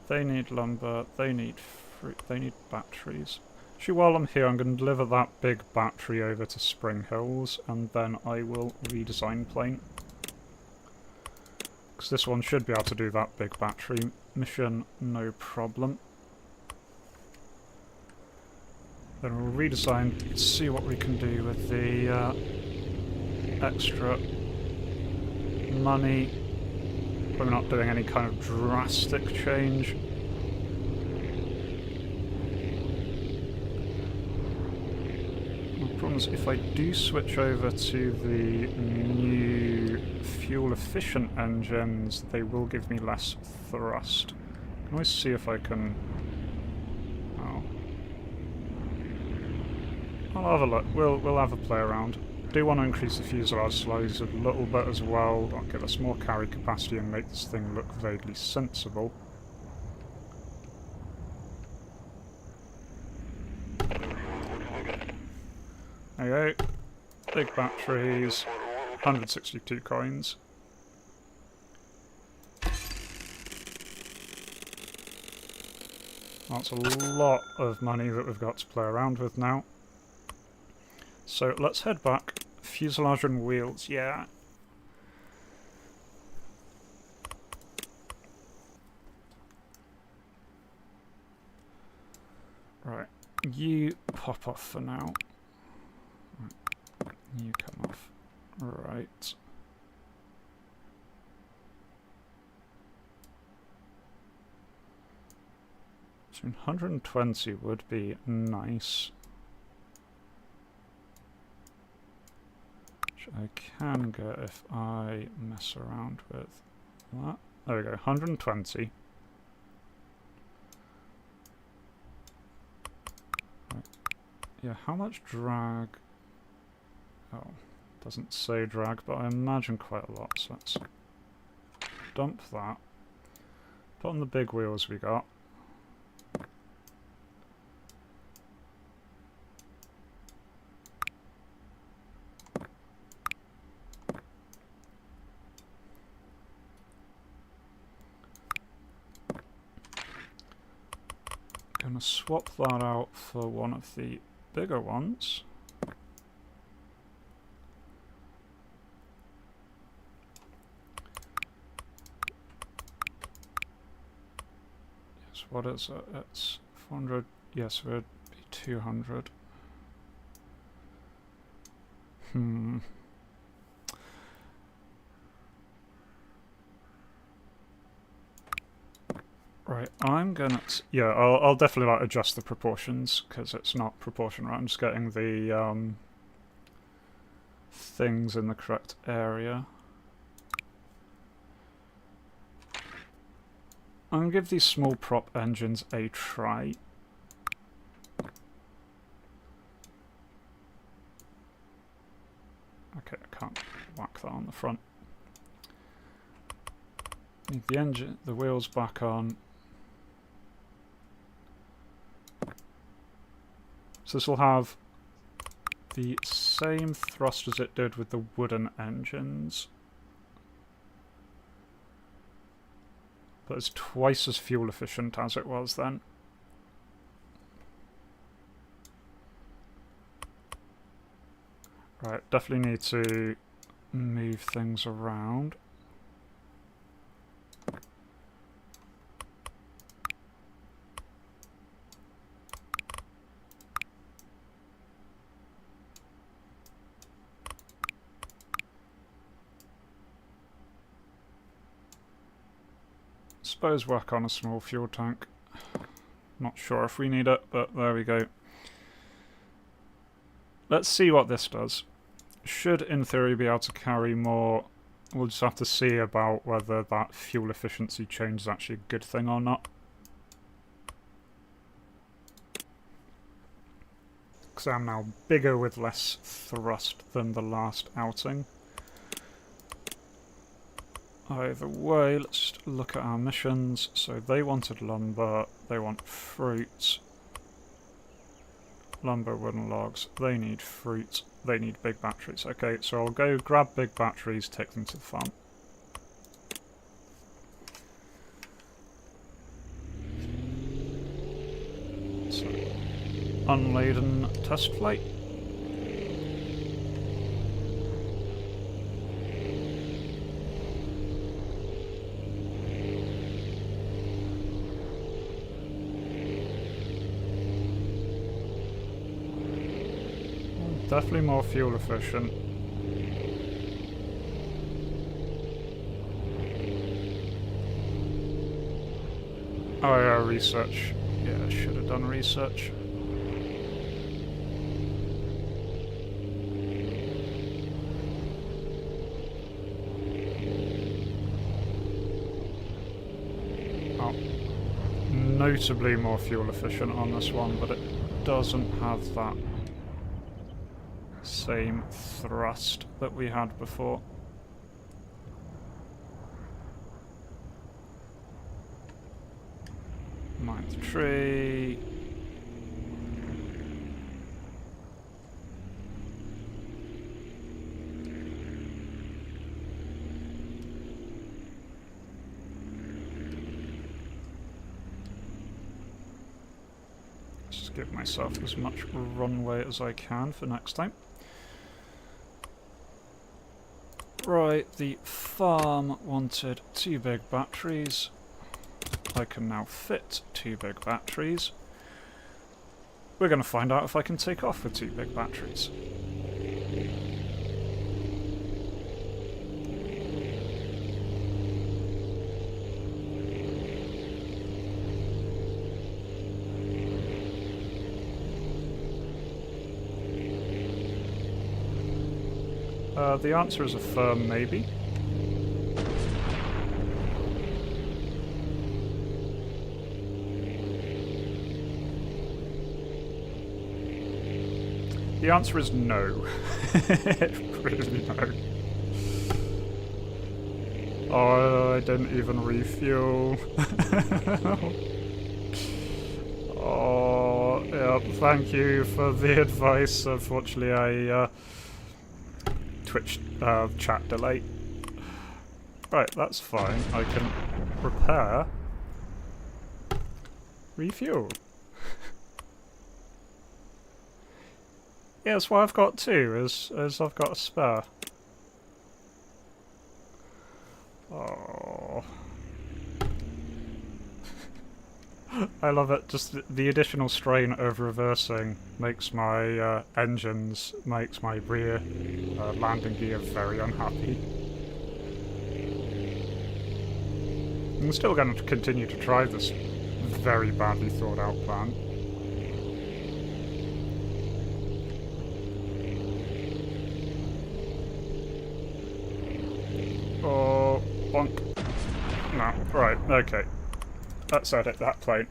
they need lumber, they need fruit, they need batteries. Actually, while I'm here, I'm going to deliver that big battery over to Spring Hills, and then I will redesign plane. Because this one should be able to do that big battery mission, no problem. Then we'll redesign, see what we can do with the extra money. We're not doing any kind of drastic change. The problem is if I do switch over to the new fuel-efficient engines, they will give me less thrust. I can always see if I can... I'll have a look. We'll have a play around. Do want to increase the fuselage size a little bit as well. That'll give us more carry capacity and make this thing look vaguely sensible. There you go. Big batteries. 162 coins. That's a lot of money that we've got to play around with now. So let's head back. Fuselage and wheels, yeah. Right, you pop off for now. You come off. Right. So 120 would be nice. Which I can get if I mess around with that. There we go, 120. Right. Yeah, how much drag? Oh, doesn't say drag, but I imagine quite a lot, so let's dump that. Put on the big wheels we got. Gonna swap that out for one of the bigger ones. Yes, what is it? It's 400. Yes, it would be 200. Right, I'm gonna... yeah, I'll definitely like adjust the proportions, because it's not proportion right. I'm just getting the things in the correct area. I'm gonna give these small prop engines a try. Okay, I can't whack that on the front. Need the engine, the wheels back on. So this will have the same thrust as it did with the wooden engines. But it's twice as fuel efficient as it was then. Right, definitely need to move things around. Suppose work on a small fuel tank. Not sure if we need it, but there we go. Let's see what this does. Should, in theory, be able to carry more. We'll just have to see about whether that fuel efficiency change is actually a good thing or not. Because I'm now bigger with less thrust than the last outing. Either way, let's just look at our missions. So they wanted lumber, they want fruit. Lumber, wooden logs, they need fruit, they need big batteries. Okay, so I'll go grab big batteries, take them to the farm. So, unladen test flight. Definitely more fuel efficient. Oh yeah, research. Yeah, I should have done research. Oh. Notably more fuel efficient on this one, but it doesn't have that same thrust that we had before. Mine the tree. Just give myself as much runway as I can for next time. Right, the farm wanted 2 big batteries. I can now fit 2 big batteries. We're going to find out if I can take off with 2 big batteries. The answer is a firm maybe. The answer is no. Really no. Oh, I didn't even refuel. Oh, yeah, thank you for the advice. Unfortunately, I Twitch chat delay. Right, that's fine. I can repair, refuel. Yeah, that's why I've got two, is I've got a spare. Oh. I love it. Just the additional strain of reversing makes my engines, makes my rear landing gear very unhappy. I'm still going to continue to try this very badly thought out plan. Oh, bonk. No, right, okay. Let's edit that plane.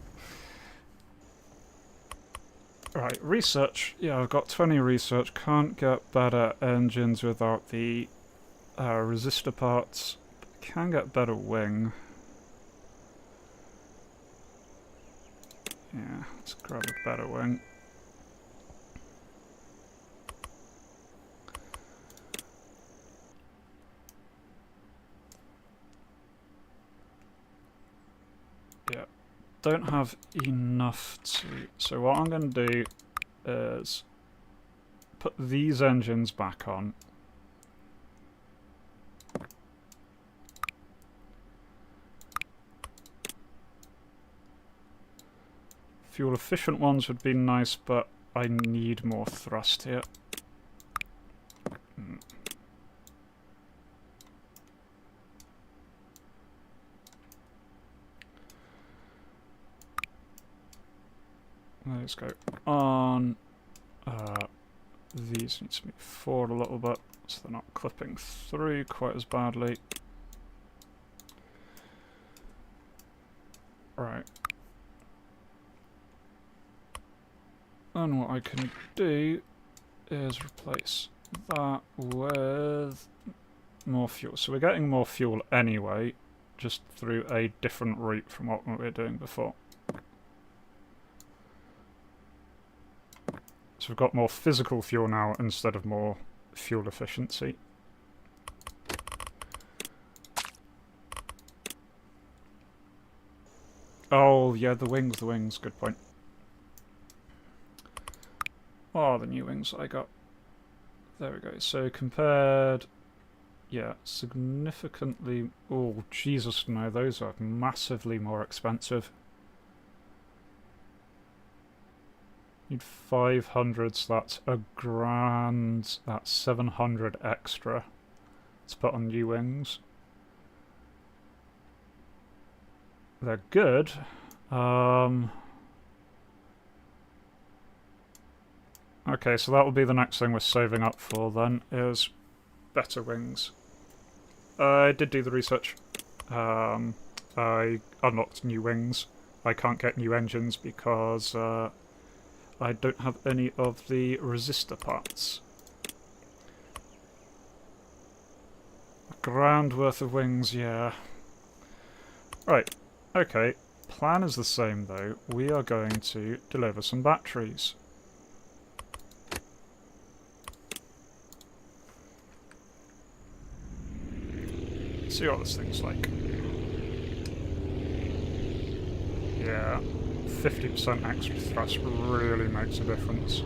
Right, research. Yeah, I've got 20 research. Can't get better engines without the resistor parts. Can get better wing. Yeah, let's grab a better wing. Yeah, don't have enough to... So what I'm going to do is put these engines back on. Fuel efficient ones would be nice, but I need more thrust here. Let's go on. These need to move forward a little bit so they're not clipping through quite as badly. Right. And what I can do is replace that with more fuel. So we're getting more fuel anyway, just through a different route from what we were doing before. So we've got more physical fuel now instead of more fuel efficiency. Oh, yeah, the wings, good point. Oh, the new wings I got. There we go. So compared, yeah, significantly... Oh, Jesus, no, those are massively more expensive. Need 500, so that's $1,000. That's 700 extra to put on new wings. They're good. Okay, so that will be the next thing we're saving up for then, is better wings. I did do the research. I unlocked new wings. I can't get new engines because I don't have any of the resistor parts. $1,000 worth of wings, yeah. Right, okay. Plan is the same though. We are going to deliver some batteries. See what this thing's like. Yeah, 50% extra thrust really makes a difference.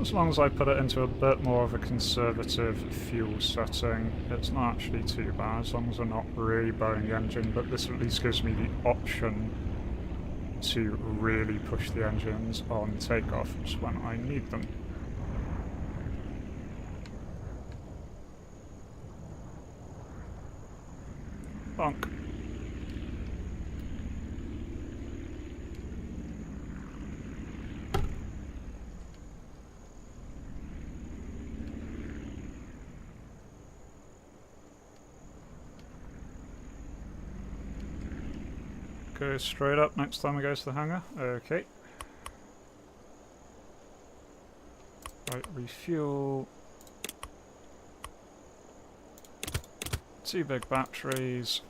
As long as I put it into a bit more of a conservative fuel setting, it's not actually too bad, as long as I'm not really blowing the engine, but this at least gives me the option to really push the engines on takeoff just when I need them. Bonk. Go straight up next time we go to the hangar. Okay. Right, refuel. 2 big batteries.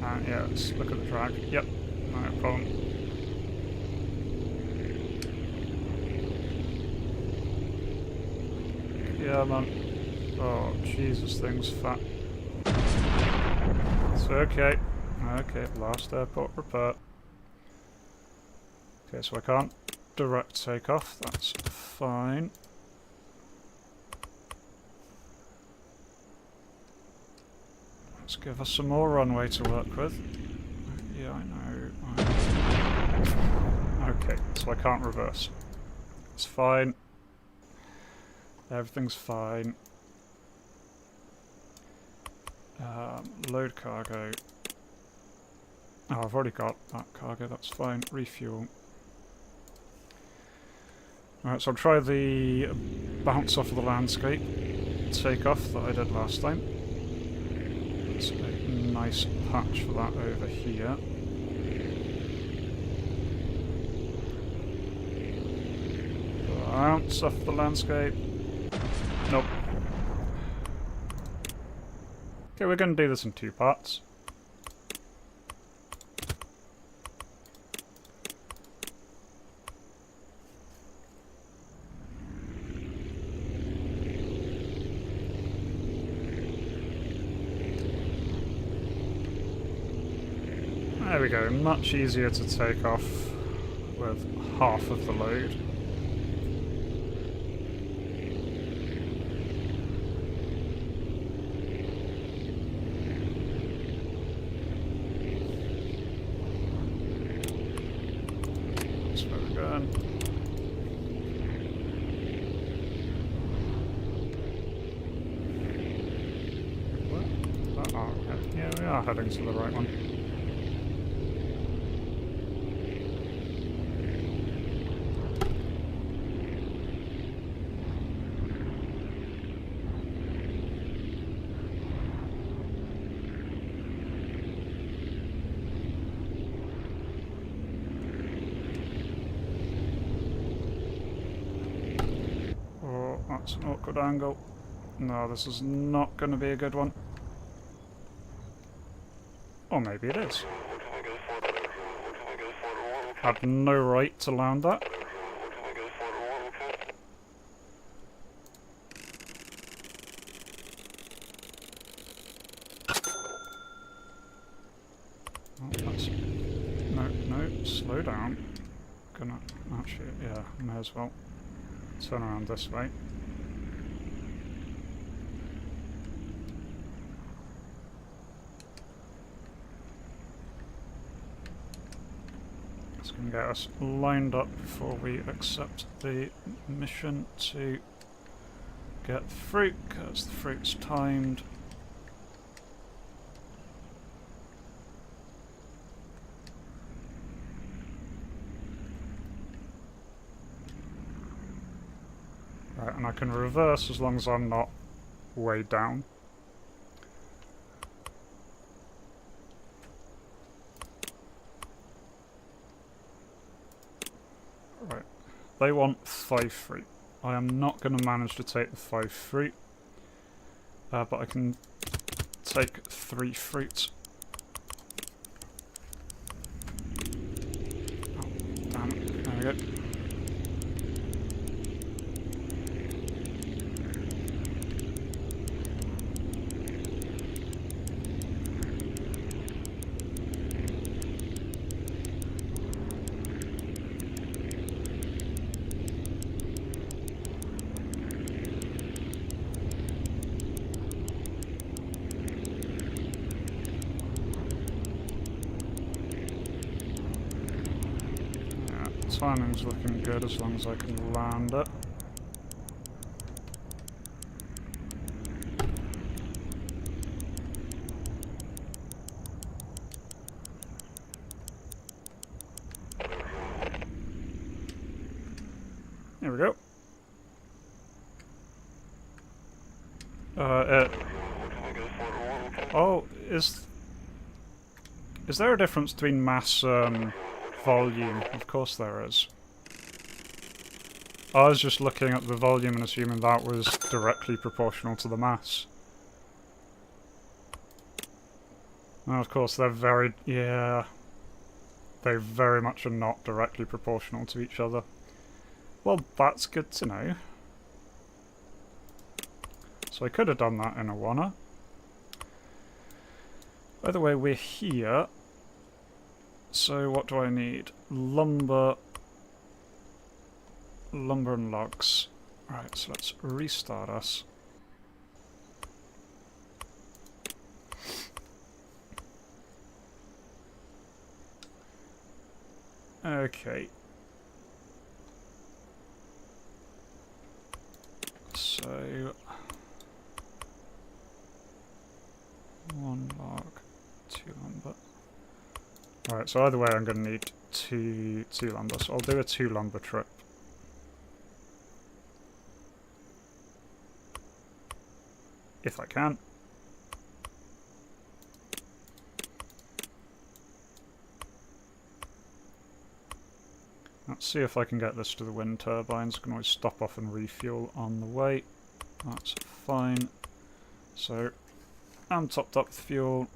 And yeah, let's look at the drag. Yep, no problem. Yeah, man. Oh, Jesus, thing's fat. It's okay. Okay, last airport repair. Okay, so I can't direct takeoff, that's fine. Let's give us some more runway to work with. Yeah, I know. Okay, so I can't reverse. It's fine. Everything's fine. Load cargo. Oh, I've already got that cargo, that's fine. Refuel. Alright, so I'll try the bounce off of the landscape takeoff that I did last time. It's a nice patch for that over here. Bounce off the landscape. Nope. Okay, we're going to do this in 2 parts. There we go, much easier to take off with half of the load. That's where we're going. What? Oh, okay. Yeah, we are heading to the right one. That's an awkward angle. No, this is not going to be a good one. Or maybe it is. Had no right to land that. Oh, that's... No, slow down. Gonna... Actually, yeah, may as well turn around this way. It's going to get us lined up before we accept the mission to get the fruit, because the fruit's timed. Right, and I can reverse as long as I'm not way down. Right, they want 5 fruit. I am not going to manage to take the 5 fruit, but I can take 3 fruit. Oh, damn it. There we go. timing's looking good as long as I can land it. Here we go. Oh, is there a difference between mass and volume? Of course there is. I was just looking at the volume and assuming that was directly proportional to the mass. And of course they're very... yeah. They very much are not directly proportional to each other. Well, that's good to know. So I could have done that in a wanna. By the way, we're here. So what do I need? Lumber. Lumber and logs. Right, so let's restart us. Okay. So... 1 log, 2 lumber. Right, so either way I'm going to need two lumber, so I'll do a 2 lumber trip. If I can. Let's see if I can get this to the wind turbines. I can always stop off and refuel on the way. That's fine. So, I'm topped up with fuel.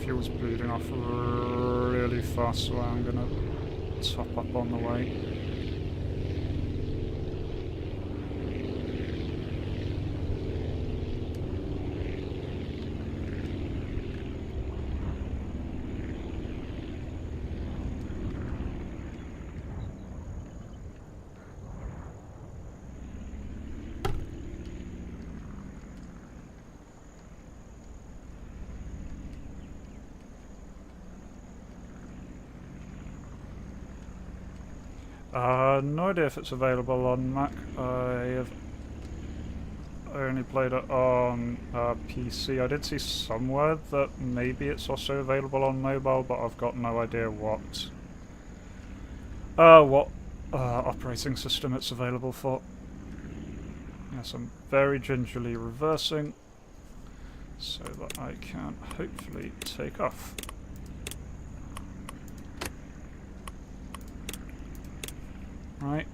Fuel's bleeding off really fast, so I'm gonna top up on the way. No idea if it's available on Mac. I have only played it on PC. I did see somewhere that maybe it's also available on mobile, but I've got no idea what operating system it's available for. Yes, I'm very gingerly reversing so that I can hopefully take off. Right.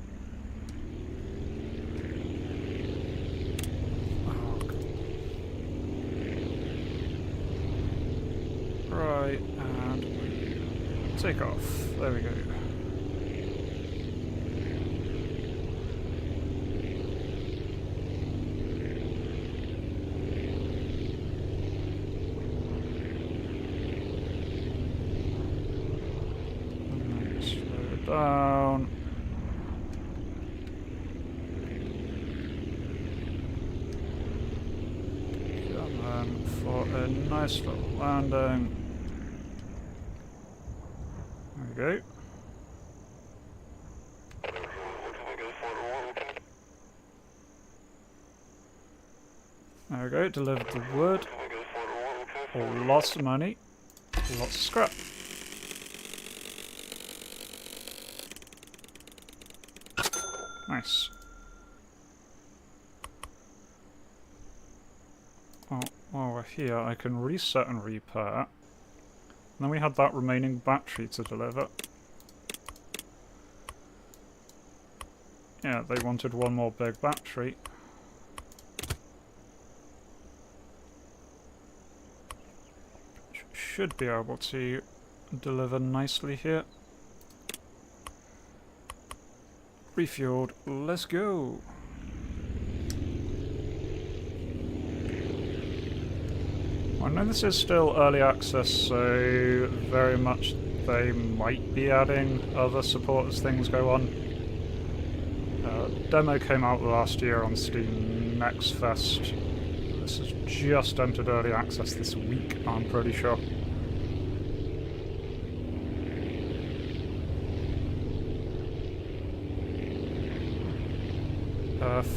Right, and take off. There we go. And then slow it down. For a nice little landing. There we go. There we go, delivered the wood. Lots of money. Lots of scrap. Nice. Well, while we're here, I can reset and repair. And then we had that remaining battery to deliver. Yeah, they wanted one more big battery. Should be able to deliver nicely here. Refueled, let's go! I know this is still early access, so very much they might be adding other support as things go on. Demo came out last year on Steam Next Fest. This has just entered early access this week, I'm pretty sure.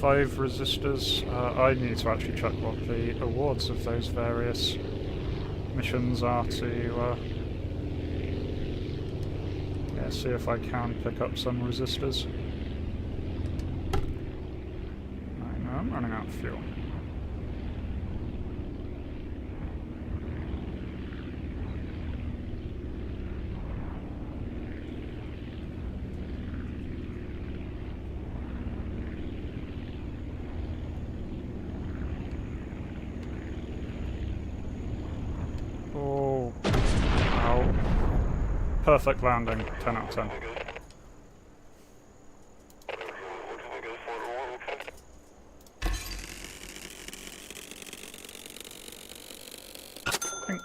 Five resistors. I need to actually check what the awards of those various missions are to yeah, see if I can pick up some resistors. I know I'm running out of fuel. Oh, ow. Perfect landing, 10 out of 10. Think.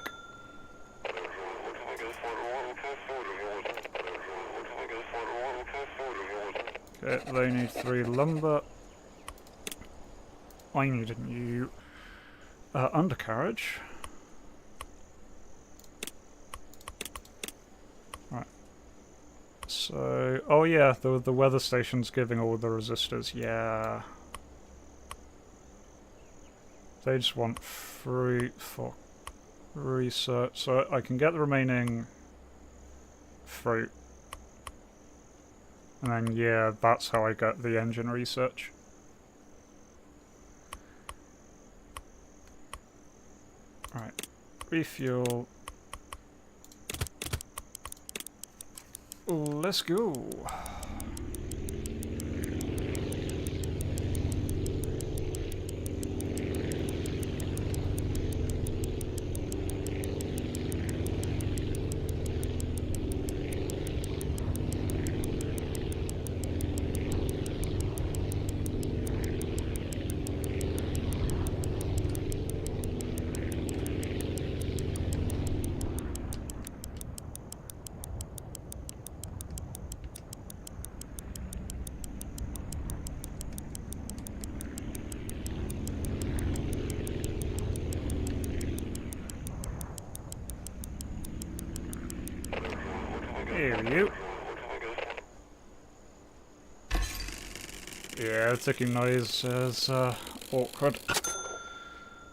Okay, they need 3 lumber. I need a new undercarriage. Right. So, oh yeah, the weather station's giving all the resistors. Yeah. They just want fruit for research, so I can get the remaining fruit. And then, yeah, that's how I get the engine research. Right, refuel. Let's go. Here you. Yeah, the ticking noise is awkward.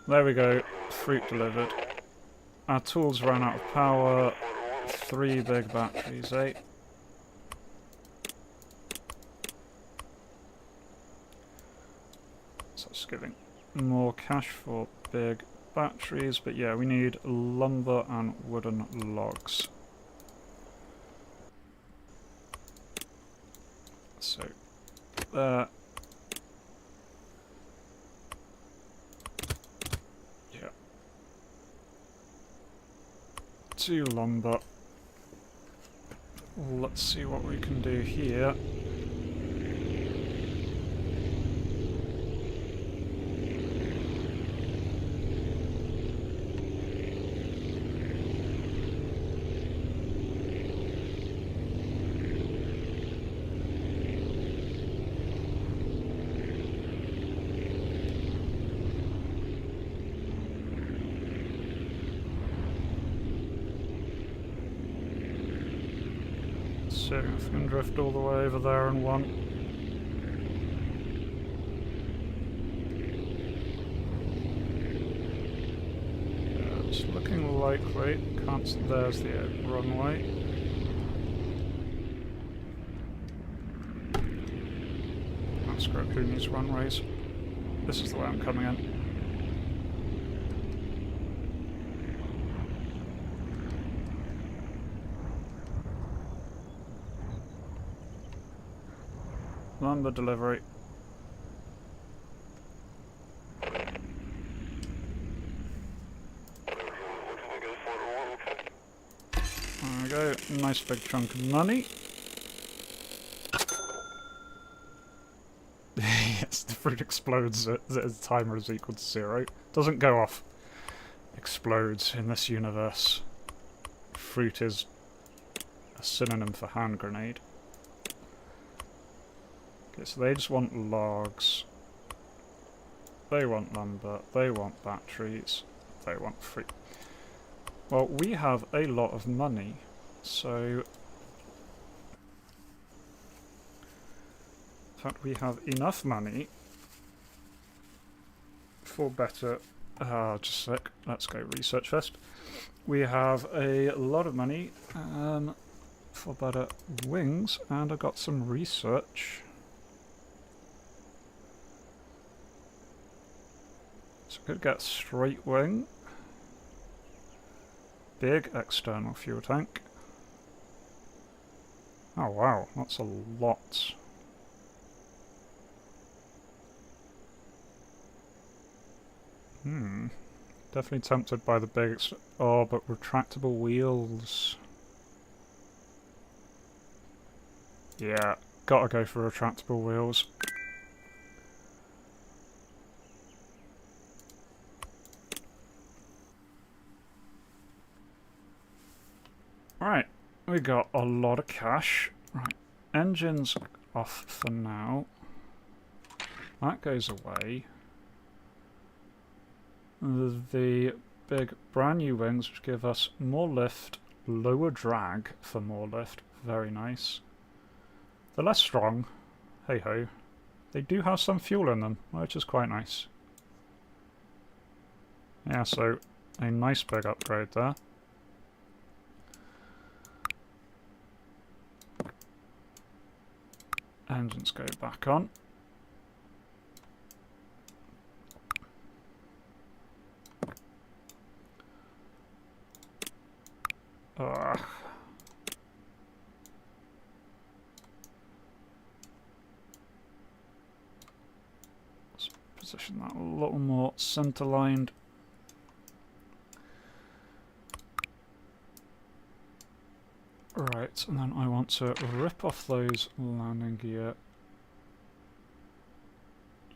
There we go. Fruit delivered. Our tools ran out of power. 3 big batteries, eh? So it's giving more cash for big batteries, but yeah, we need lumber and wooden logs. So, there. Yeah. 2 lumber. Let's see what we can do here. See if we can drift all the way over there in one. Yeah, it's looking likely. Can't. There's the runway. That's great. Who needs runways? This is the way I'm coming in. Lumber delivery. There we go. Nice big chunk of money. Yes, the fruit explodes as the timer is equal to 0. Doesn't go off. explodes in this universe. Fruit is a synonym for hand grenade. Okay, so they just want logs. They want lumber. They want batteries. They want fruit. Well, we have a lot of money, so... In fact, we have enough money for better... just a sec. Let's go research first. We have a lot of money for better wings, and I've got some research. So I could get straight wing. Big external fuel tank. Oh wow, that's a lot. Definitely tempted by the big... Oh, but retractable wheels. Yeah, gotta go for retractable wheels. Right, we got a lot of cash. Right, engines off for now. That goes away. The big brand new wings, which give us more lift, lower drag for more lift. Very nice. They're less strong. Hey ho. They do have some fuel in them, which is quite nice. Yeah, so a nice big upgrade there. Engines go back on. Ugh. Let's position that a little more centre-lined. Right, and then I want to rip off those landing gear.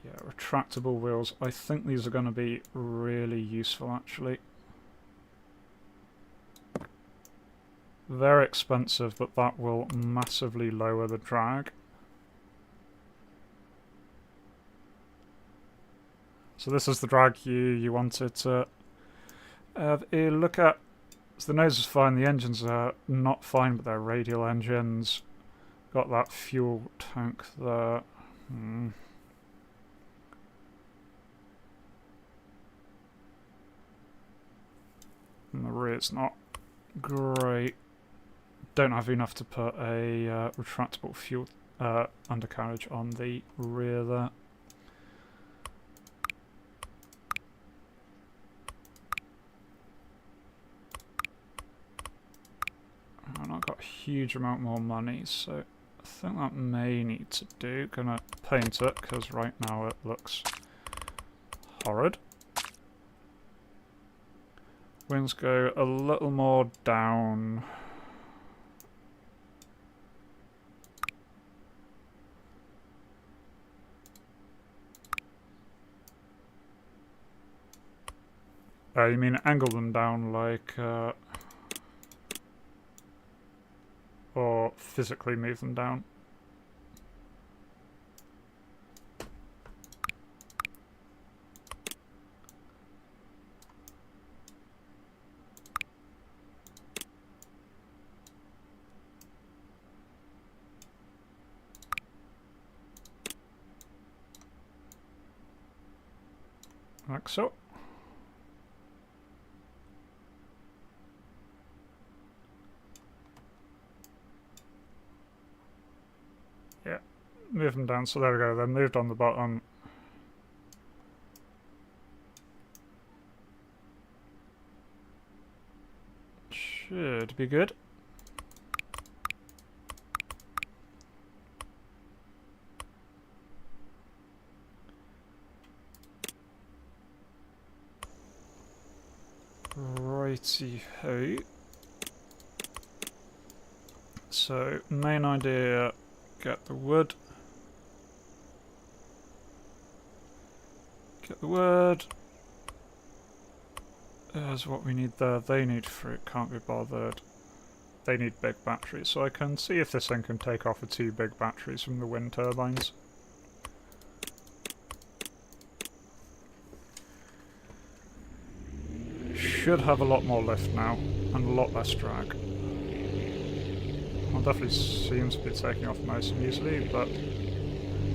Yeah, retractable wheels. I think these are going to be really useful, actually. Very expensive, but that will massively lower the drag. So this is the drag you wanted to have a look at. So the nose is fine, the engines are not fine, but they're radial engines. Got that fuel tank there. And the rear's not great. Don't have enough to put a retractable fuel undercarriage on the rear there. And I've got a huge amount more money, so I think that may need to do. Gonna paint it, because right now it looks horrid. Wings go a little more down. You mean angle them down like... or physically move them down? Like so. Yeah, move them down, so there we go, they're moved on the bottom. Should be good. Righty-ho. So, main idea, get the wood. Get the wood. There's what we need there. They need fruit, can't be bothered. They need big batteries, so I can see if this thing can take off with 2 big batteries from the wind turbines. Should have a lot more lift now, and a lot less drag. Well, definitely seems to be taking off nice and easily, but...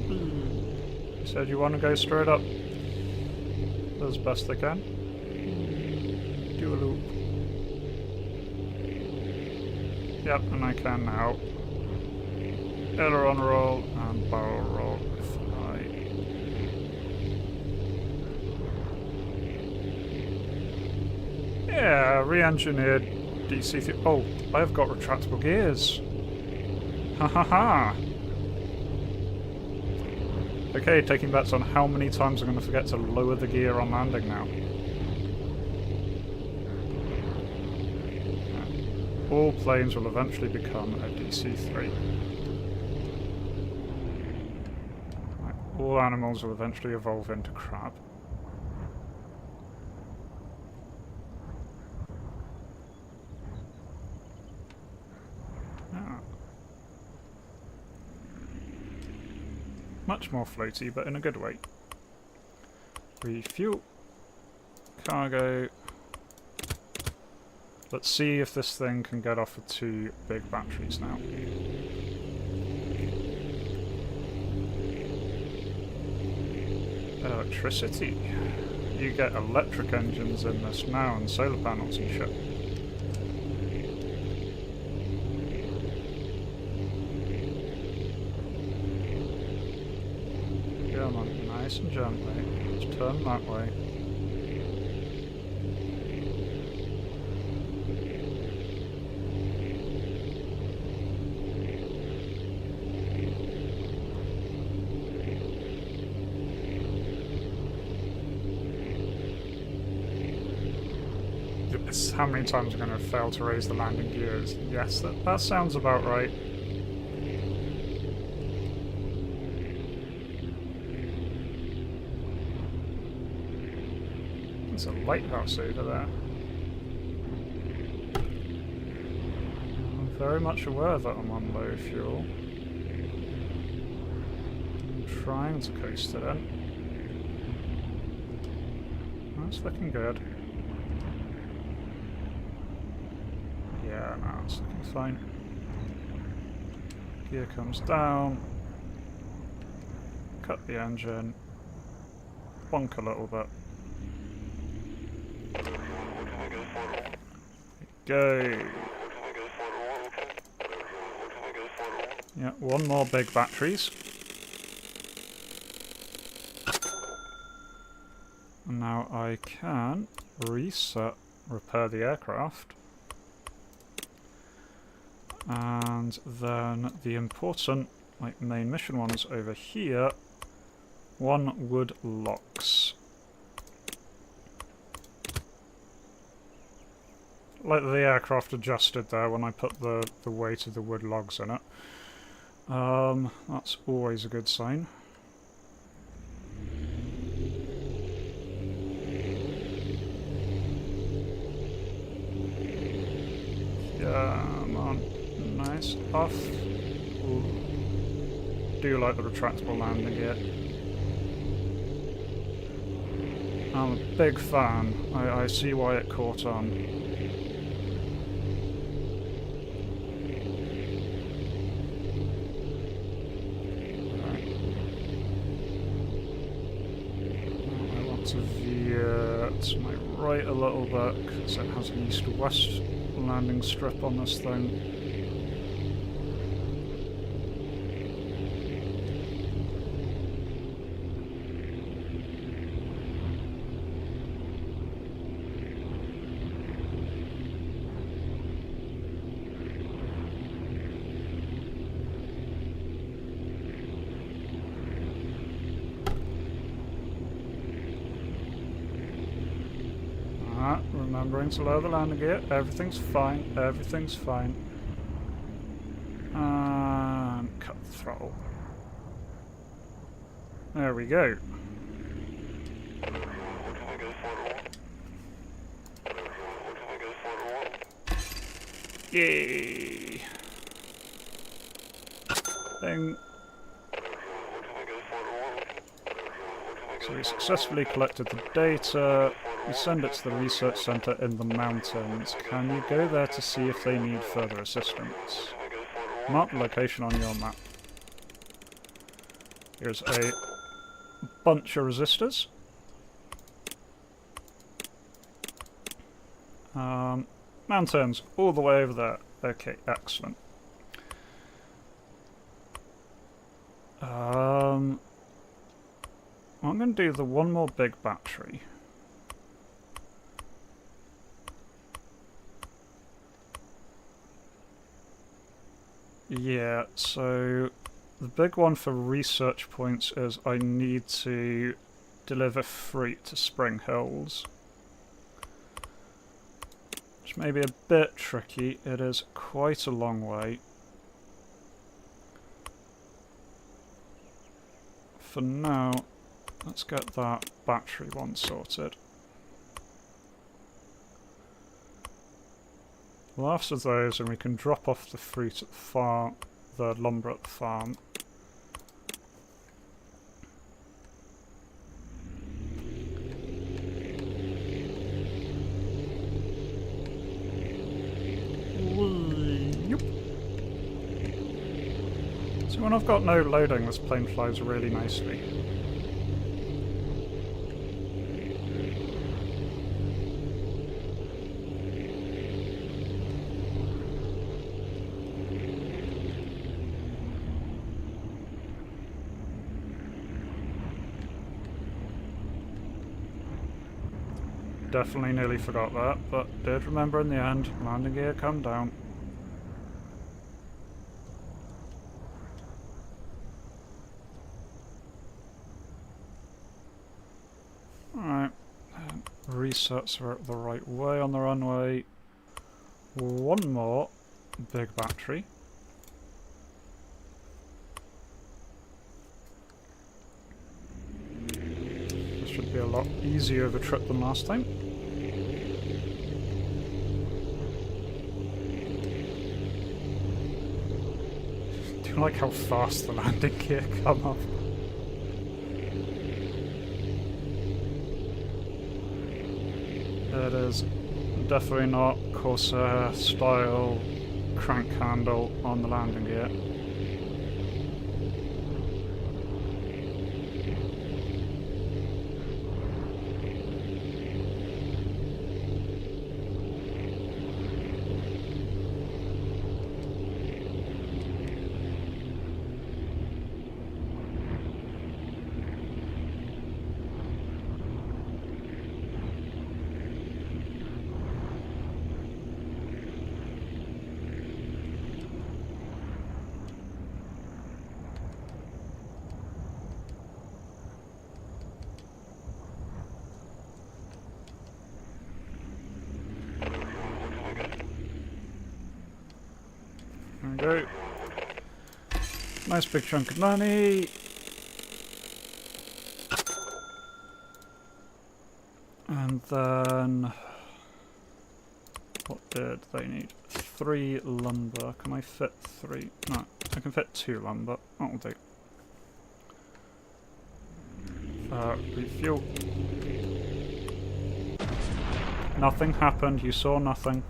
You said you want to go straight up as best they can. Do a loop. Yep, and I can now. Aileron roll and barrel roll if I... Yeah, re-engineered DC... Oh, I've got retractable gears. Ha ha ha! Okay, taking bets on how many times I'm going to forget to lower the gear on landing now. All planes will eventually become a DC-3. Right, all animals will eventually evolve into crab. Ah. Much more floaty, but in a good way. Refuel. Cargo. Let's see if this thing can get off with 2 big batteries now. Electricity. You get electric engines in this now and solar panels and shit. Come on, nice and gently. Just turn that way. How many times I'm going to fail to raise the landing gears? Yes, that sounds about right. There's a lighthouse over there. I'm very much aware that I'm on low fuel. I'm trying to coast it in. That's looking good. Yeah, no, it's looking fine. Gear comes down. Cut the engine. Bonk a little bit. Go! Yeah, 1 more big batteries. And now I can repair the aircraft. And then the important, main mission one is over here. 1 wood logs. Like the aircraft adjusted there when I put the weight of the wood logs in it. That's always a good sign. Come on. Nice. Off. Ooh. Do like the retractable landing gear. I'm a big fan. I see why it caught on. Right. I want to veer to my right a little bit because it has an east-west landing strip on this thing. Remembering to lower the landing gear. Everything's fine. Everything's fine. And cut the throttle. There we go. Yay! Bing. So we successfully collected the data. We send it to the research center in the mountains. Can you go there to see if they need further assistance? Mark the location on your map. Here's a bunch of resistors. Mountains, all the way over there. Okay, excellent. I'm going to do the one more big battery. Yeah, so the big one for research points is I need to deliver fruit to Spring Hills. Which may be a bit tricky. It is quite a long way. For now, let's get that battery one sorted. Well, after those, and we can drop off the fruit at the farm, the lumber at the farm. So when I've got no loading, this plane flies really nicely. Definitely nearly forgot that, but did remember in the end. Landing gear, come down. Alright, resets are the right way on the runway. One more big battery. This should be a lot easier of a trip than last time. Do you like how fast the landing gear come up? It is definitely not Corsair style crank handle on the landing gear. There we go. Nice big chunk of money. And then... what did they need? 3 lumber. Can I fit 3? No, I can fit 2 lumber. That'll do. Refuel. Nothing happened. You saw nothing.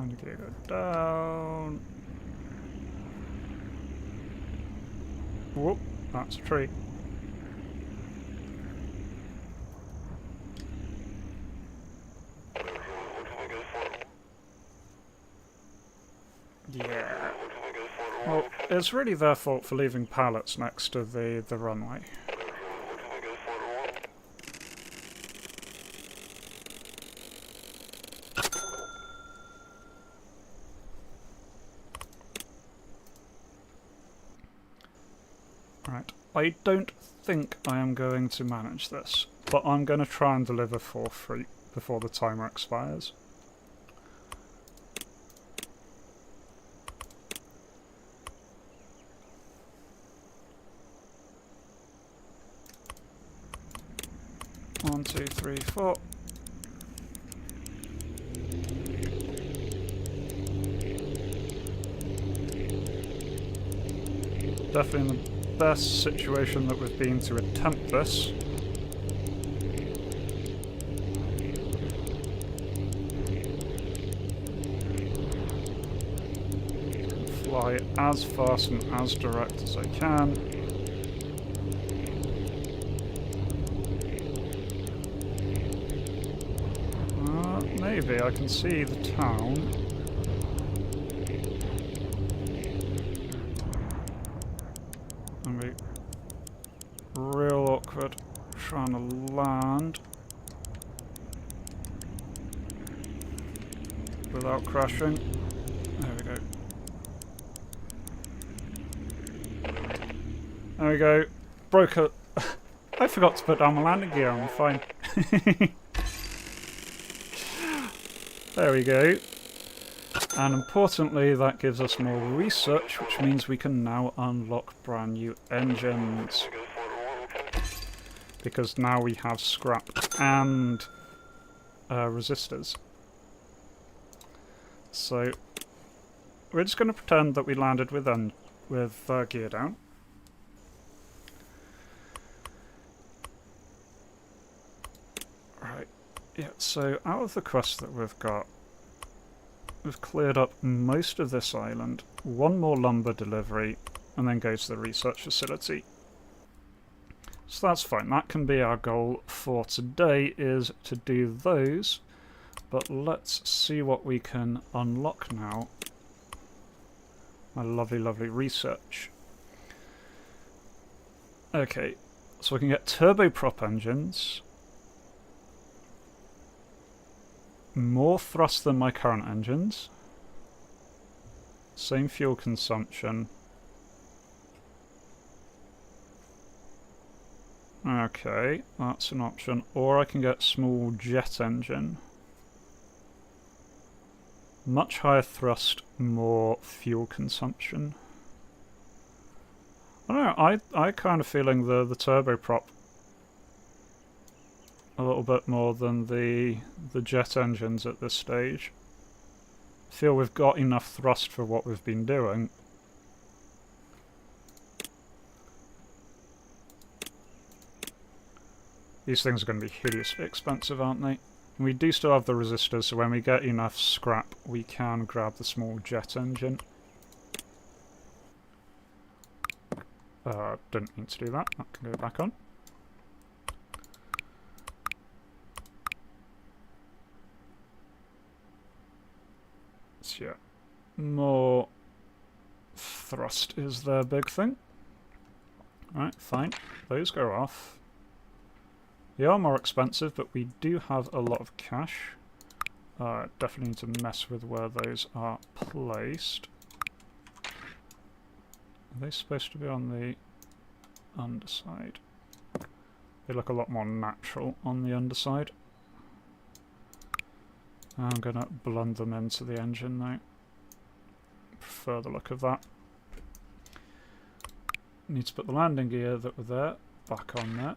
And go down. Whoop, that's a tree. Yeah. it's really their fault for leaving pallets next to the runway. Right, I don't think I am going to manage this, but I'm going to try and deliver for free before the timer expires. One, two, three, four. Definitely in the best situation that we've been to attempt this. Fly as fast and as direct as I can. Maybe I can see the town. And be real awkward trying to land without crashing. There we go. There we go. Broke it. I forgot to put down my landing gear. I'm fine. There we go. And importantly, that gives us more research, which means we can now unlock brand new engines. Because now we have scrap and resistors. So we're just going to pretend that we landed with gear down. Right. Yeah, so out of the quests that we've got, we've cleared up most of this island, one more lumber delivery, and then go to the research facility. So that's fine, that can be our goal for today, is to do those, but let's see what we can unlock now. My lovely, lovely research. Okay, so we can get turboprop engines, more thrust than my current engines, same fuel consumption. Okay, that's an option. Or I can get small jet engine. Much higher thrust, more fuel consumption. I don't know, I kind of feeling the turboprop a little bit more than the jet engines at this stage. I feel we've got enough thrust for what we've been doing. These things are going to be hideously expensive, aren't they? And we do still have the resistors, so when we get enough scrap, we can grab the small jet engine. Didn't mean to do that. That can go back on. So yeah, more thrust is their big thing. Alright, fine. Those go off. They are more expensive, but we do have a lot of cash. Definitely need to mess with where those are placed. Are they supposed to be on the underside? They look a lot more natural on the underside. I'm going to blend them into the engine now. Prefer the look of that. Need to put the landing gear that were there back on there.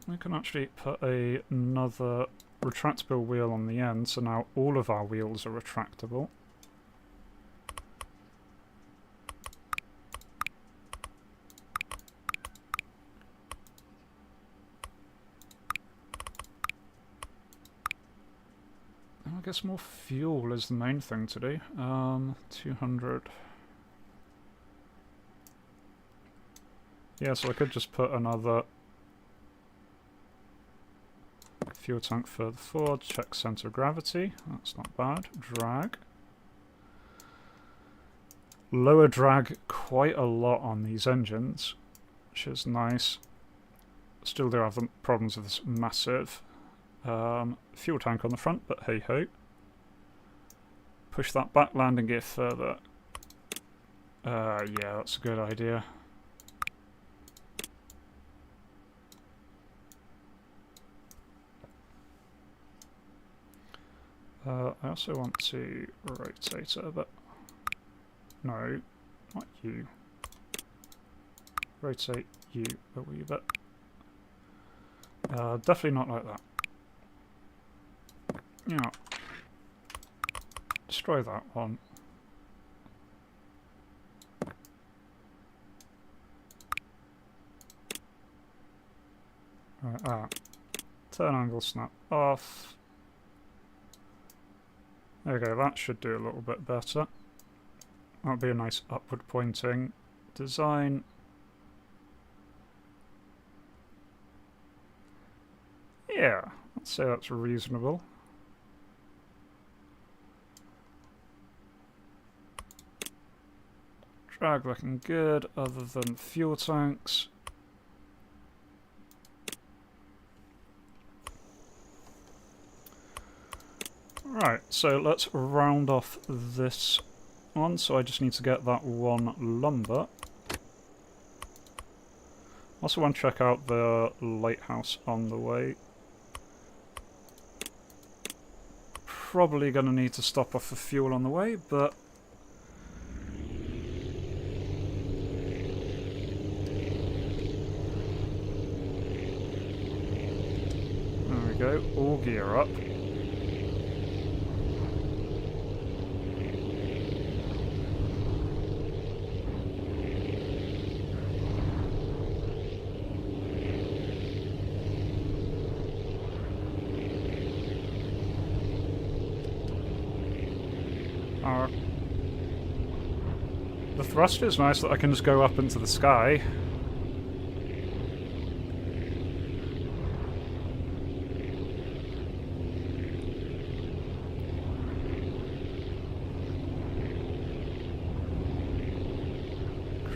We can actually put another retractable wheel on the end, so now all of our wheels are retractable. I guess more fuel is the main thing to do. 200. Yeah, so I could just put another Fuel tank further forward, check centre of gravity. That's not bad. Drag. Lower drag quite a lot on these engines, which is nice. Still do have the problems with this massive fuel tank on the front, but hey ho. Push that back landing gear further. Yeah, that's a good idea. I also want to rotate it a bit. No, not you. Rotate you a wee bit. Definitely not like that. Yeah. Destroy that one. Right, turn angle snap off. There we go, that should do a little bit better. That'll be a nice upward pointing design. Yeah, I'd say that's reasonable. Drag looking good, other than fuel tanks. Right, so let's round off this one. So I just need to get that one lumber. Also want to check out the lighthouse on the way. Probably going to need to stop off for fuel on the way, but there we go, all gear up. The thruster is nice that I can just go up into the sky.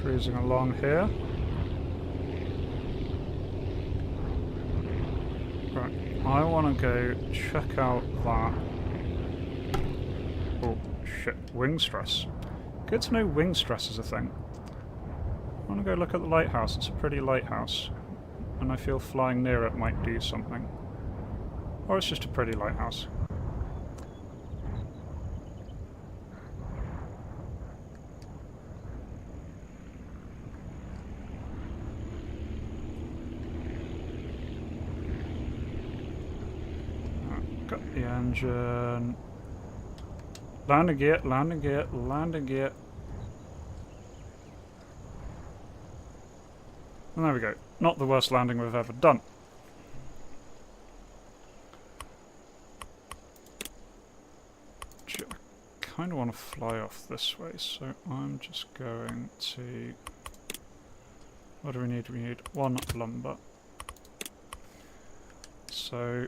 Cruising along here. Right, I want to go check out that. Oh shit, wing stress. Good to know wing stress is a thing. I want to go look at the lighthouse. It's a pretty lighthouse. And I feel flying near it might do something. Or it's just a pretty lighthouse. Right, got the engine. Landing gear, landing gear, landing gear. And there we go. Not the worst landing we've ever done. I kind of want to fly off this way, so I'm just going to... What do we need? We need one lumber. So...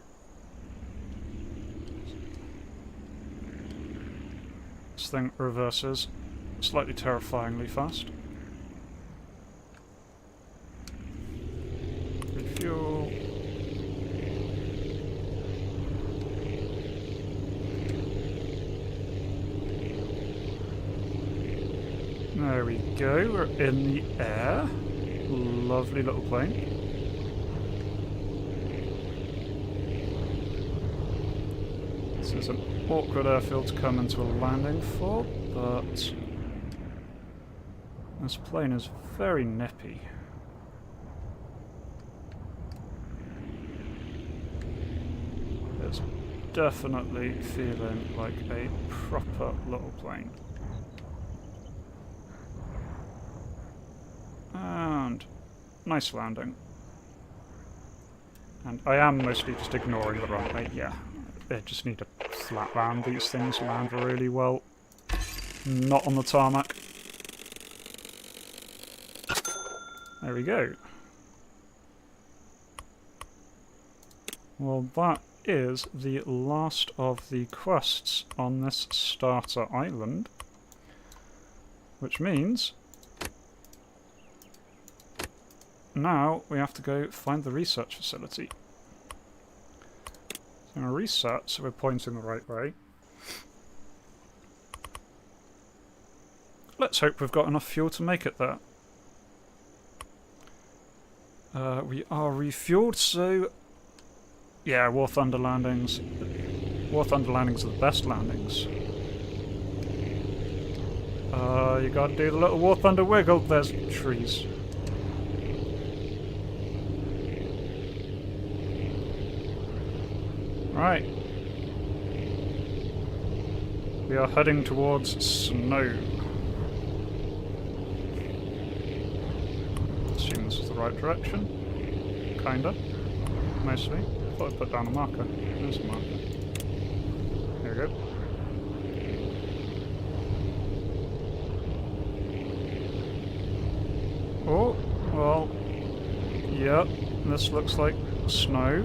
this thing reverses slightly terrifyingly fast. Refuel. There we go, we're in the air. Lovely little plane. This is an awkward airfield to come into a landing for, but this plane is very nippy. It's definitely feeling like a proper little plane. And nice landing. And I am mostly just ignoring the runway, yeah. They just need to flat land. These things land really well. Not on the tarmac. There we go. Well, that is the last of the quests on this starter island, which means now we have to go find the research facility. So I'm going to reset so we're pointing the right way. Let's hope we've got enough fuel to make it there. We are refueled, so yeah, War Thunder landings. War Thunder landings are the best landings. You gotta do the little War Thunder wiggle. There's trees. Right. We are heading towards snow. Assume this is the right direction. Kinda. Mostly. I thought I'd put down a marker. There's a marker. There we go. Oh, well, yep, this looks like snow.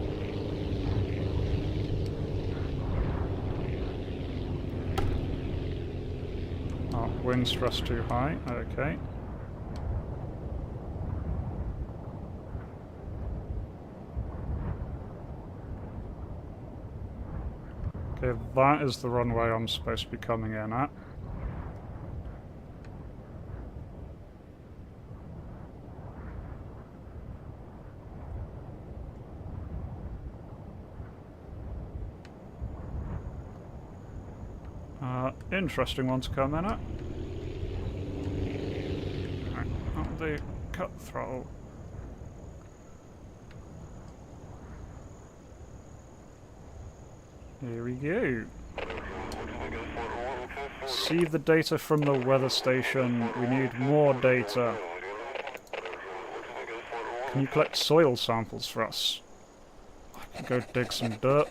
Oh, wind stress too high, okay. Okay, that is the runway I'm supposed to be coming in at. Interesting one to come in at. Right, that'll do. Cut the throttle. Here we go. See the data from the weather station. We need more data. Can you collect soil samples for us? I can go dig some dirt.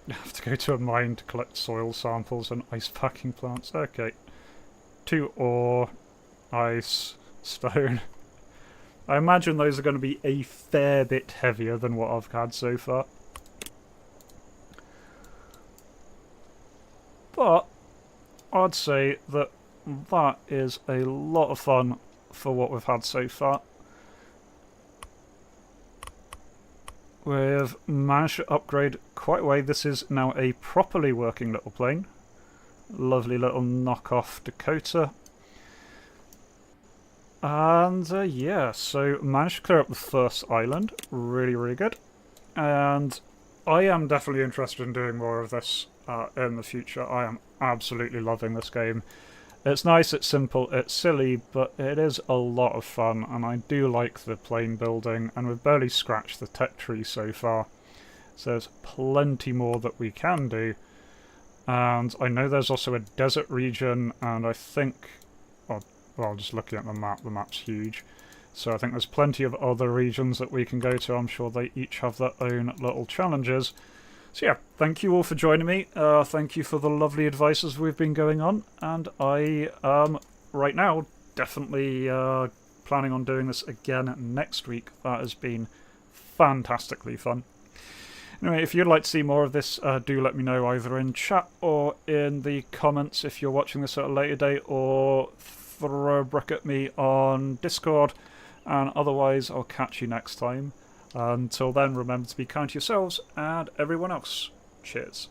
I have to go to a mine to collect soil samples and ice packing plants. Okay. 2 ore, ice, stone. I imagine those are going to be a fair bit heavier than what I've had so far. But I'd say that that is a lot of fun for what we've had so far. We've managed to upgrade quite a way. This is now a properly working little plane. Lovely little knockoff Dakota. And yeah, so managed to clear up the first island. Really, really good. And I am definitely interested in doing more of this in the future. I am absolutely loving this game. It's nice, it's simple, it's silly, but it is a lot of fun, and I do like the plane building, and we've barely scratched the tech tree so far. So there's plenty more that we can do. And I know there's also a desert region, and I think... well, just looking at the map's huge. So I think there's plenty of other regions that we can go to. I'm sure they each have their own little challenges. So yeah, thank you all for joining me. Thank you for the lovely advices we've been going on. And I am, right now, definitely planning on doing this again next week. That has been fantastically fun. Anyway, if you'd like to see more of this, do let me know either in chat or in the comments if you're watching this at a later date, or throw a brick at me on Discord. And otherwise, I'll catch you next time. Until then, remember to be kind to yourselves and everyone else. Cheers.